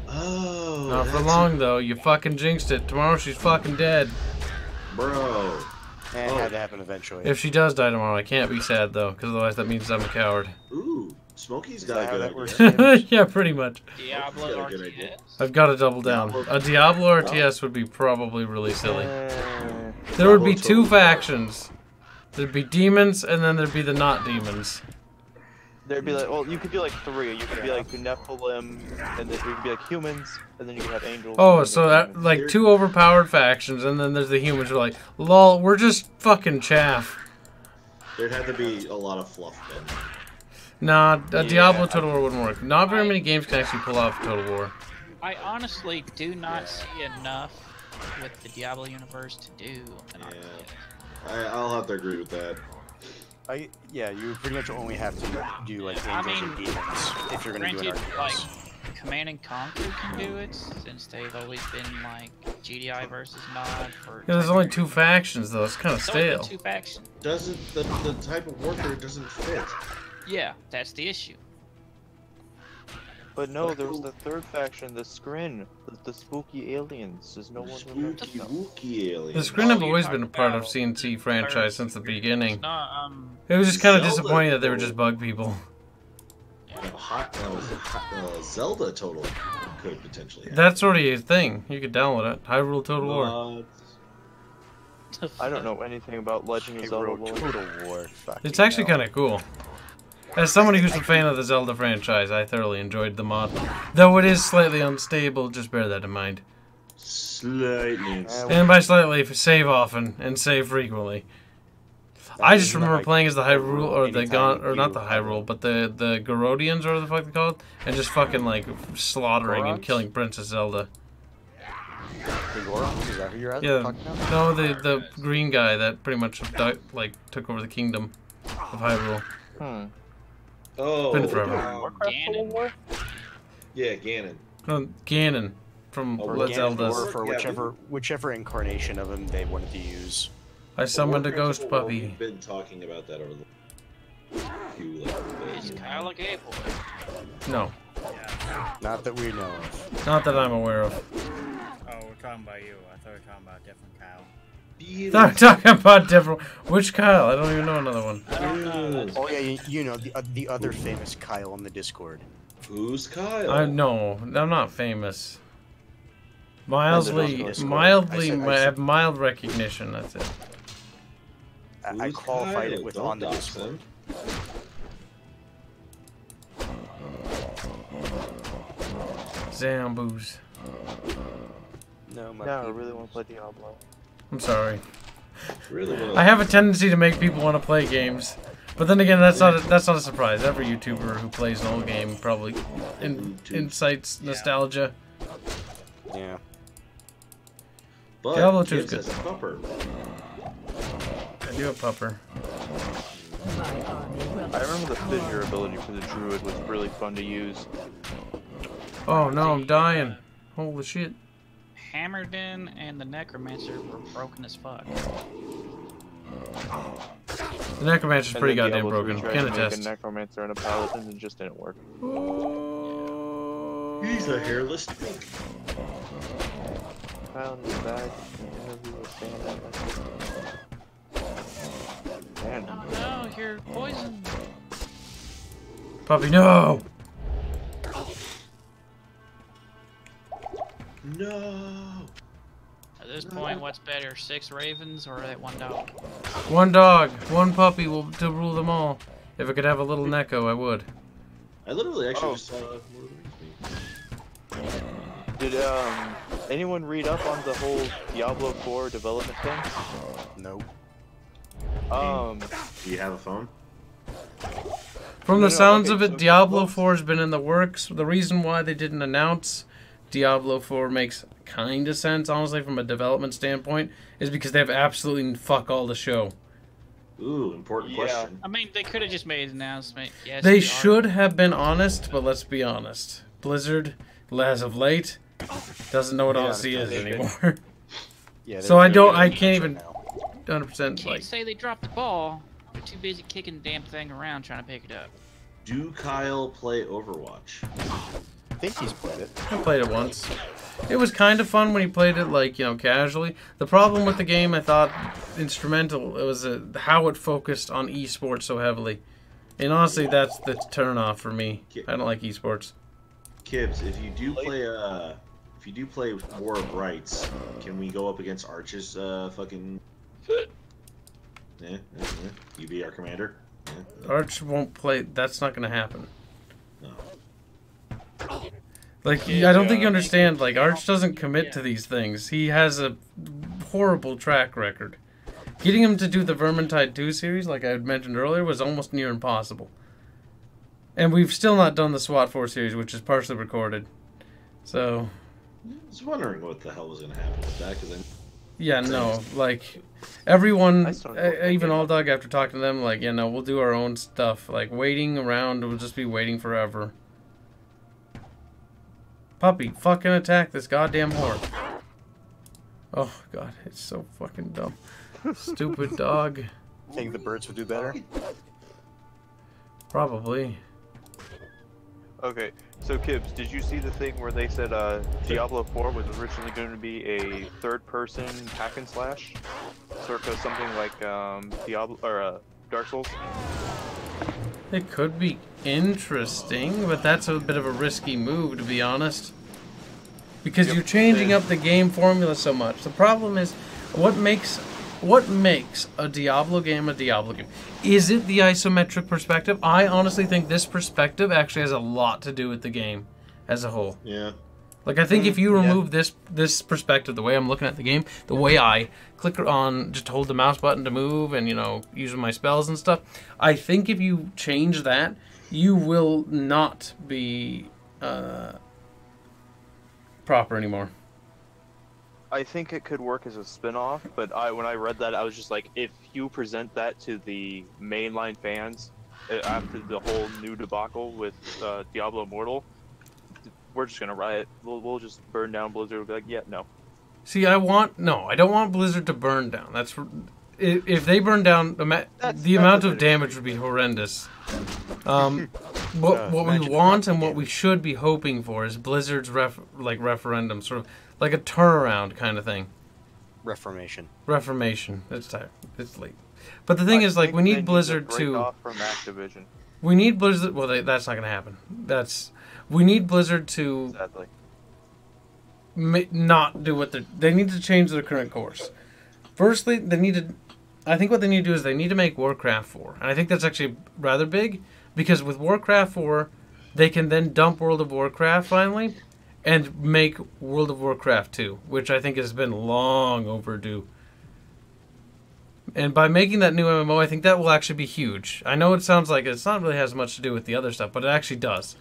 Oh.
Not for
that's
long, though. You fucking jinxed it. Tomorrow she's fucking dead.
Bro.
And it had to happen eventually.
If she does die tomorrow, I can't be sad, though, because otherwise that means I'm a coward.
Ooh, Smokey's
Is
got
that
a
how
good
that
idea.
works?
Yeah, pretty much.
Diablo
got a good idea.
RTS.
I've got to double down. A Diablo RTS would be probably really silly.
Uh,
There would be
Diablo
two
totally.
factions. There'd be demons, and then there'd be the not demons.
There'd be like, well, you could do like three. You could be like the Nephilim, and then you could be like humans, and then you could have angels.
Oh,
and
so
then
that
humans.
like two overpowered factions, and then there's the humans who are like, lol, we're just fucking chaff.
There'd have to be a lot of fluff then.
Nah, a Diablo Total War wouldn't work. Not very many games can actually pull off Total War.
I honestly do not see enough with the Diablo universe to do an
Yeah.
RTS.
I'll have to agree with that.
Yeah, you pretty much only have to do like
I
angels and
mean,
demons if you're gonna do an
Granted,
RTS.
like Command and Conquer can do it since they've always been like GDI versus Nod for.
Yeah, there's only two factions though. It's kind of
It's only been
stale.
two factions.
Doesn't the type of warfare doesn't fit?
Yeah, that's the issue.
But no, there was the third faction, the Skrin, the spooky aliens. Does no one remember
Spooky
them?
wookie alien.
The Screen have
Oh, you
always
talked
been a part of
about
CNC franchise since the beginning.
It's not,
It was just kind of
Zelda,
disappointing that they were
though.
just bug people.
Zelda Total could potentially happen.
That's already a thing. You could download it. Hyrule Total War.
I don't know anything about Legend of
Hey,
Zelda.
bro,
lore.
Total War.
It's actually kind of cool. As somebody who's a fan of the Zelda franchise, I thoroughly enjoyed the mod. Though it is slightly unstable, just bear that in mind.
Slightly.
And by slightly, save often and save frequently. I just remember playing as the Hyrule, or the or not the Hyrule, but the Garodians, or what the fuck they called, and just fucking like slaughtering and
Gorons?
killing Princess Zelda.
The Gorons, is that who you're
Yeah,
talking about?
no, the green guy that pretty much like took over the kingdom of Hyrule.
Oh,
Been forever.
Warcraft Total War?
Yeah, Ganon.
No, Ganon from
Oh,
Zelda.
Or for
Yeah,
whichever incarnation of him they wanted to use.
I summoned a
Warcraft
ghost
Total War,
puppy.
We've been talking about that over the few days.
Is Kyle a gay boy?
No,
Not that we know of.
not that I'm aware of.
Oh, we're talking about you. I thought we were talking about a different Kyle.
I'm talking about different. Which Kyle? I don't even know another one.
I don't know.
Oh yeah, you know the other famous Kyle on the Discord.
Who's Kyle?
I no, I'm not famous. Mildly,
Discord.
mildly,
I
I have mild recognition. That's it.
I
Who's
qualified
Kyle?
it with
Don't
on the
dox
Discord.
him.
Zamboos.
No, my
No, I
people.
really want to play Diablo.
I'm sorry.
Really well.
I have a tendency to make people want to play games, but then again, that's not a surprise. Every YouTuber who plays an old game probably incites nostalgia.
Yeah.
But
Diablo 2 is
Gibbs
good.
has a pupper.
I do a pupper.
I remember the fissure ability for the druid was really fun to use.
Oh no, I'm dying. Holy shit.
Hammerden and the Necromancer were broken as fuck.
The Necromancer's
And
pretty
then
goddamn
Diablo 3
broken.
tried
Can
to make
attest.
a necromancer and a paladin and it just didn't work.
He's a hairless pig.
Found the bag. Man,
Oh no, you're poisoned.
Puppy, no!
No.
At this point, what's better, 6 ravens or that 1 dog?
One dog, one puppy will to rule them all. If I could have a little Neko, I would.
I literally actually
Oh.
just saw Lord of the Rings.
did anyone read up on the whole Diablo 4 development thing?
No.
Do you have a phone?
From
No,
the
no,
sounds
okay,
of it,
so
Diablo
let's-
4 has been in the works. The reason why they didn't announce Diablo 4 makes kind of sense, honestly, from a development standpoint, is because they have absolutely fuck all to show.
Ooh, important
Yeah.
question.
I mean, they could have just made an announcement. Yes,
They
we are-
should have been honest, but let's be honest. Blizzard, as of late, doesn't know what
Yeah,
honesty is
they've been-
anymore.
Yeah.
So I
they're
don't-
doing
I
it
can't
right
even-
now.
100%
Can't
like.
say they dropped the ball. They're too busy kicking the damn thing around trying to pick it up.
Do Kyle play Overwatch?
I think he's played it.
I played it once. It was kind of fun when he played it, like, you know, casually. The problem with the game, I thought, instrumental, it was how it focused on esports so heavily. And honestly, that's the turnoff for me. I don't like esports.
Kibbs, if you do play War of Rights, can we go up against Arch's fucking? You be our commander.
Arch won't play. That's not going to happen.
No.
Like, I don't think you understand. Like, Arch doesn't commit to these things. He has a horrible track record. Getting him to do the Vermintide 2 series, like I had mentioned earlier, was almost near impossible. And we've still not done the SWAT 4 series, which is partially recorded. So,
I was wondering what the hell was going to happen with that, because
yeah, no, like, everyone,
I still don't know.
even All Dog, after talking to them, like, yeah, no, we'll do our own stuff. Like, waiting around, we'll just be waiting forever. Puppy, fucking attack this goddamn whore. Oh, God, it's so fucking dumb. Stupid dog.
Think the birds would do better?
Probably.
Okay, so Kibbs, did you see the thing where they said Diablo 4 was originally going to be a third-person hack and slash, circa something like Diablo or Dark Souls?
It could be interesting, but that's a bit of a risky move, to be honest. Because
Yep.
you're changing up the game formula so much. The problem is, what makes a Diablo game a Diablo game? Is it the isometric perspective? I honestly think this perspective actually has a lot to do with the game as a whole.
yeah.
Like, I think if you remove this perspective, the way I'm looking at the game, the way I click on, just hold the mouse button to move and, you know, using my spells and stuff, I think if you change that, you will not be proper anymore.
I think it could work as a spin-off, but when I read that, I was just like, if you present that to the mainline fans after the whole new debacle with Diablo Immortal, we're just gonna riot. We'll just burn down Blizzard. We'll be like, yeah, no.
See, I don't want Blizzard to burn down. if they burn down the amount of damage would be horrendous. What we want and what we should be hoping for is Blizzard's referendum, sort of like a turnaround kind of thing.
Reformation.
It's time. It's late. But the thing is, like, we need Blizzard to.
Off from Activision.
We need Blizzard. Well, that's not going to happen. We need Blizzard to
Exactly.
not do what they need to change their current course. Firstly, they need to. I think what they need to do is they need to make Warcraft 4, and I think that's actually rather big because with Warcraft 4, they can then dump World of Warcraft finally, and make World of Warcraft 2, which I think has been long overdue. And by making that new MMO, I think that will actually be huge. I know it sounds like it's not really has much to do with the other stuff, but it actually does.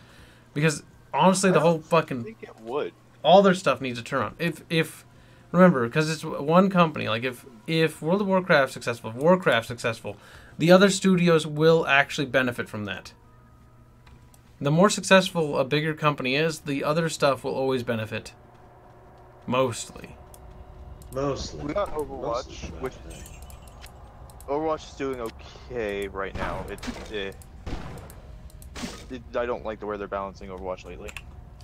Because honestly, the whole fucking...
I think it would.
All their stuff needs to turn on. If remember, because it's one company, like if World of Warcraft's successful, if Warcraft's successful, the other studios will actually benefit from that. The more successful a bigger company is, the other stuff will always benefit. Mostly.
We got Overwatch, which... Overwatch is doing okay right now. I don't like the way they're balancing Overwatch lately.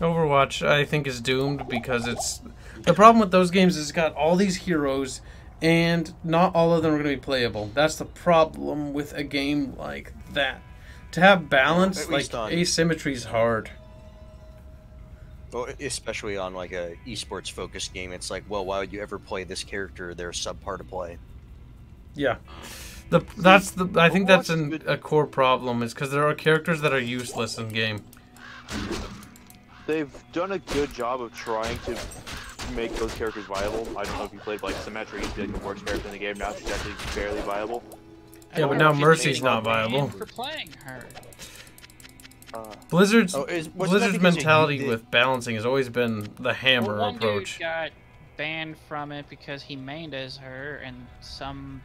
Overwatch, I think, is doomed because it's... The problem with those games is it's got all these heroes, and not all of them are going to be playable. That's the problem with a game like that. To have balance, like, asymmetry is hard.
Well, especially on, like, a esports-focused game, it's like, well, why would you ever play this character? They're subpar to play.
Yeah. I think that's a core problem, is because there are characters that are useless in game.
They've done a good job of trying to make those characters viable. I don't know if you played like Symmetry, she's like the worst character in the game. Now she's actually barely viable.
Yeah, but now Mercy's not viable.
For playing her.
Blizzard's mentality with balancing has always been the hammer
one
approach.
Dude got banned from it because he mained as her, and some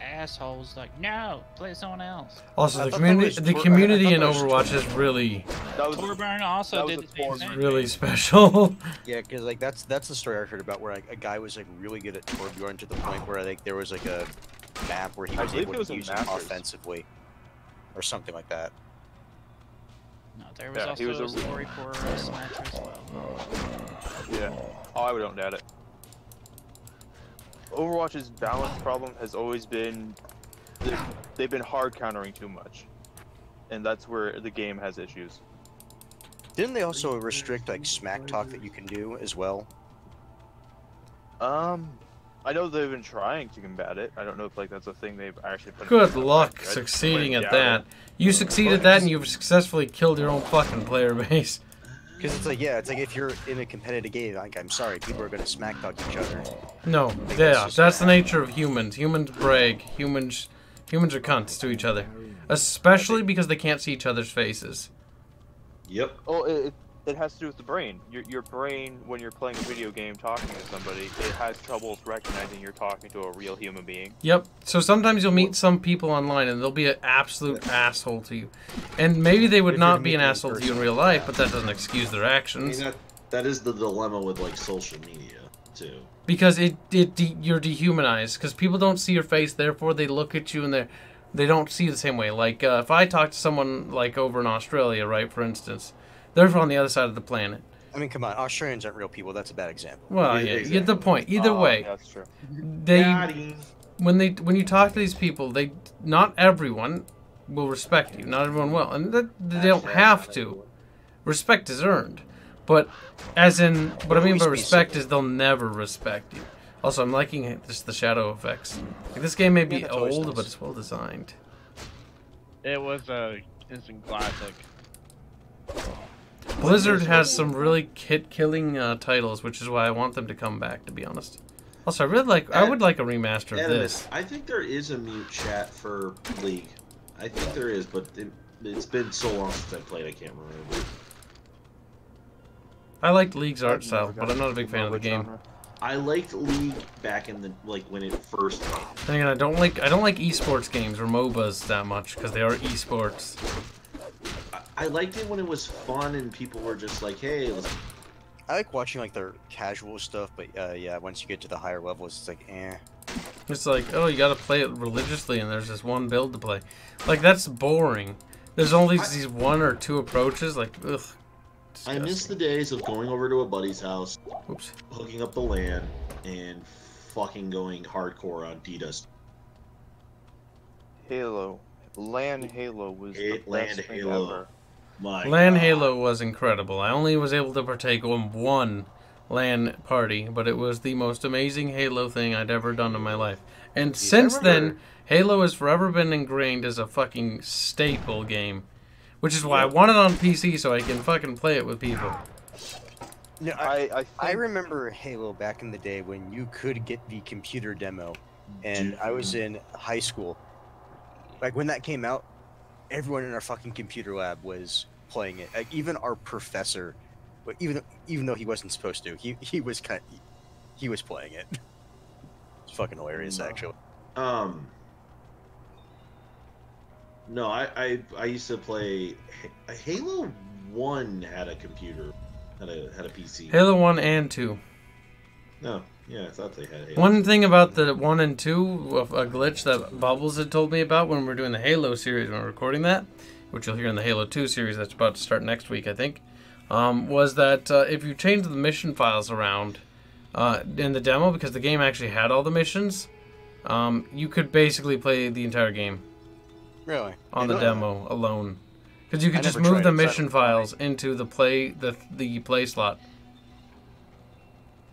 assholes like, no, play someone else.
Also, the community in Overwatch is really...
Torburn also did the same thing.
Really special.
Yeah, because like that's the story I heard about where like, a guy was like really good at Torbjorn to the point where like there was like a map where he was able to use it offensively, or something like that.
No, there was also a story for Symmetra as well.
Yeah. Oh, I don't doubt it. Overwatch's balance problem has always been they've been hard countering too much, and that's where the game has issues.
Didn't they also restrict like smack talk that you can do as well?
I know they've been trying to combat it. I don't know if like that's a thing they've actually put.
Good luck succeeding at that. You succeed at that, and you've successfully killed your own fucking player base.
Because it's like, yeah, it's like if you're in a competitive game, like, I'm sorry, people are going to smack talk each other.
No, yeah, that's the nature of humans. Humans brag. Humans are cunts to each other. Especially because they can't see each other's faces.
Yep.
Oh, it has to do with the brain. Your brain, when you're playing a video game talking to somebody, it has trouble recognizing you're talking to a real human being.
Yep. So sometimes you'll meet some people online and they'll be an absolute asshole to you. And maybe they would not be an asshole to you in real life, but that doesn't excuse their actions.
I mean, that is the dilemma with like social media, too.
Because you're dehumanized. Because people don't see your face, therefore they look at you and they don't see you the same way. Like, if I talk to someone, like, over in Australia, right, for instance, they're on the other side of the planet.
I mean, come on, Australians aren't real people. That's a bad example.
Well, yeah, you get the point. Either way,
that's true.
When you talk to these people, not everyone will respect you. Not everyone will, and they don't have to. Respect is earned, but what I mean by respect is they'll never respect you. Also, I'm liking just the shadow effects. Like, this game may be old, nice, but it's well designed.
It was a instant classic.
Blizzard has some really killing titles, which is why I want them to come back, to be honest. Also, I would like a remaster of this.
I think there is a mute chat for League. I think there is, but it's been so long since I played, I can't remember.
I liked League's art style, but I'm not a big fan of the game.
I liked League back in the when it first came.
Then again, I don't like esports games or MOBAs that much because they are esports.
I liked it when it was fun and people were just like, hey, let's...
I like watching like their casual stuff, but yeah, once you get to the higher levels, it's like, eh.
It's like, oh, you gotta play it religiously and there's this one build to play. Like, that's boring. There's only these 1 or 2 approaches, like, ugh.
I miss the days of going over to a buddy's house,
Oops.
hooking up the LAN, and fucking going hardcore on DDoS.
Halo. LAN Halo was the
LAN
best thing
Halo.
ever.
My
LAN
God.
Halo was incredible. I only was able to partake in 1 LAN party, but it was the most amazing Halo thing I'd ever done in my life. And since then, Halo has forever been ingrained as a fucking staple game. Which is why I want it on PC so I can fucking play it with people.
No,
I
I remember Halo back in the day when you could get the computer demo, and I was in high school. Like when that came out, everyone in our fucking computer lab was playing it. Like even our professor, even though he wasn't supposed to, he was playing it. It's fucking hilarious, actually.
No, I used to play Halo 1 had a computer, had a PC.
Halo 1 and 2.
No, yeah, I thought they had Halo.
One thing about the 1 and 2, a glitch that Bubbles had told me about when we were doing the Halo series, when we were recording that, which you'll hear in the Halo 2 series that's about to start next week, I think, was that if you change the mission files around in the demo, because the game actually had all the missions, you could basically play the entire game.
Really?
On the demo alone. Because you could just move the mission files into the play slot.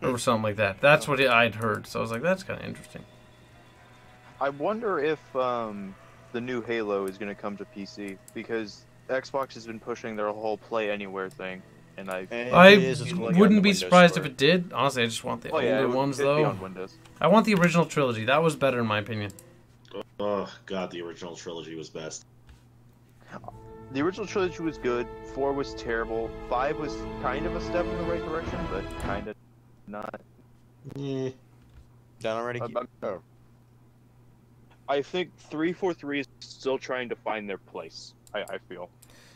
Or something like that. That's what I'd heard. So I was like, that's kind of interesting.
I wonder if the new Halo is going to come to PC, because Xbox has been pushing their whole Play Anywhere thing, and I
wouldn't be surprised if it did. Honestly, I just want the older ones though.
On Windows.
I want the original trilogy. That was better in my opinion.
Oh god, the original trilogy was best.
The original trilogy was good. 4 was terrible. 5 was kind of a step in the right direction, but kind of not.
Done already?
I think 343 is still trying to find their place. I feel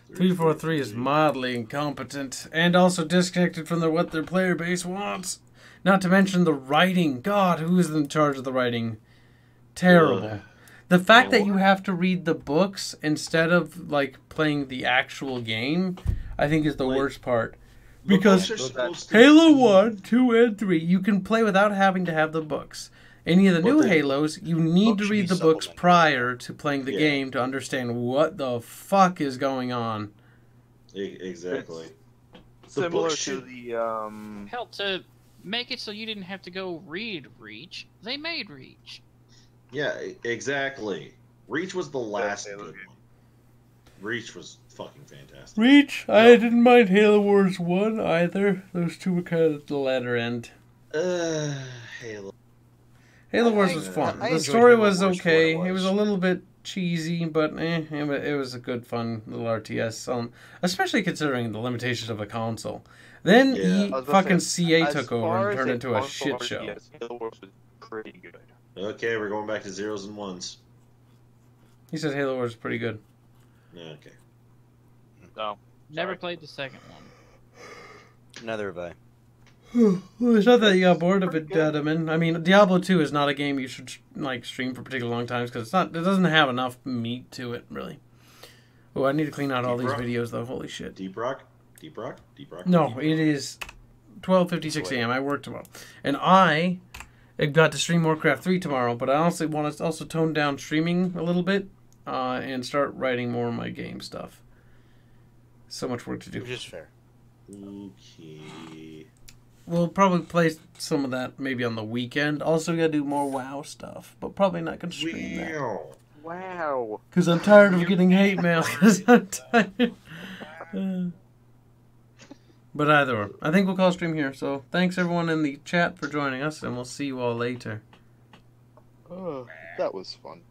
343 is mildly incompetent and also disconnected from what their player base wants. Not to mention the writing. God, who is in charge of the writing? Terrible. The fact that you have to read the books instead of like playing the actual game, I think is the worst part. Because Halo 1, 2, and 3, you can play without having to have the books. Any of the new Halos, you need to read the books prior to playing the game to understand what the fuck is going on.
Exactly.
Similar to the
Hell, to make it so you didn't have to go read Reach, they made Reach.
Yeah, exactly. Reach was the last good one. Reach was fucking fantastic.
Reach? I didn't mind Halo Wars 1 either. Those two were kind of at the latter end.
Halo.
Halo Wars was fun. The story was okay. It was a little bit cheesy, but it was a good, fun little RTS. Especially considering the limitations of a console. Then fucking CA took over and turned into a shit show.
Yes, Halo Wars was pretty good.
Okay, we're going back to 0s and 1s.
He said Halo Wars is pretty good.
Okay.
Oh.
Never played the second one.
Neither have I.
Well, it's not that you got bored of it, Deadman. I mean, Diablo 2 is not a game you should like stream for particularly long times because it doesn't have enough meat to it, really. Oh, I need to clean out all these videos though. Holy shit.
Deep Rock?
No, it is 12:56 a.m. I work tomorrow, and I got to stream Warcraft 3 tomorrow. But I honestly want to also tone down streaming a little bit and start writing more of my game stuff. So much work to do.
Which is fair.
Okay.
We'll probably play some of that maybe on the weekend. Also, we gotta do more WoW stuff, but probably not gonna stream that.
Wow.
Because I'm tired of getting hate mail. Because I'm tired. But either way, I think we'll call stream here. So thanks everyone in the chat for joining us, and we'll see you all later.
Oh, that was fun.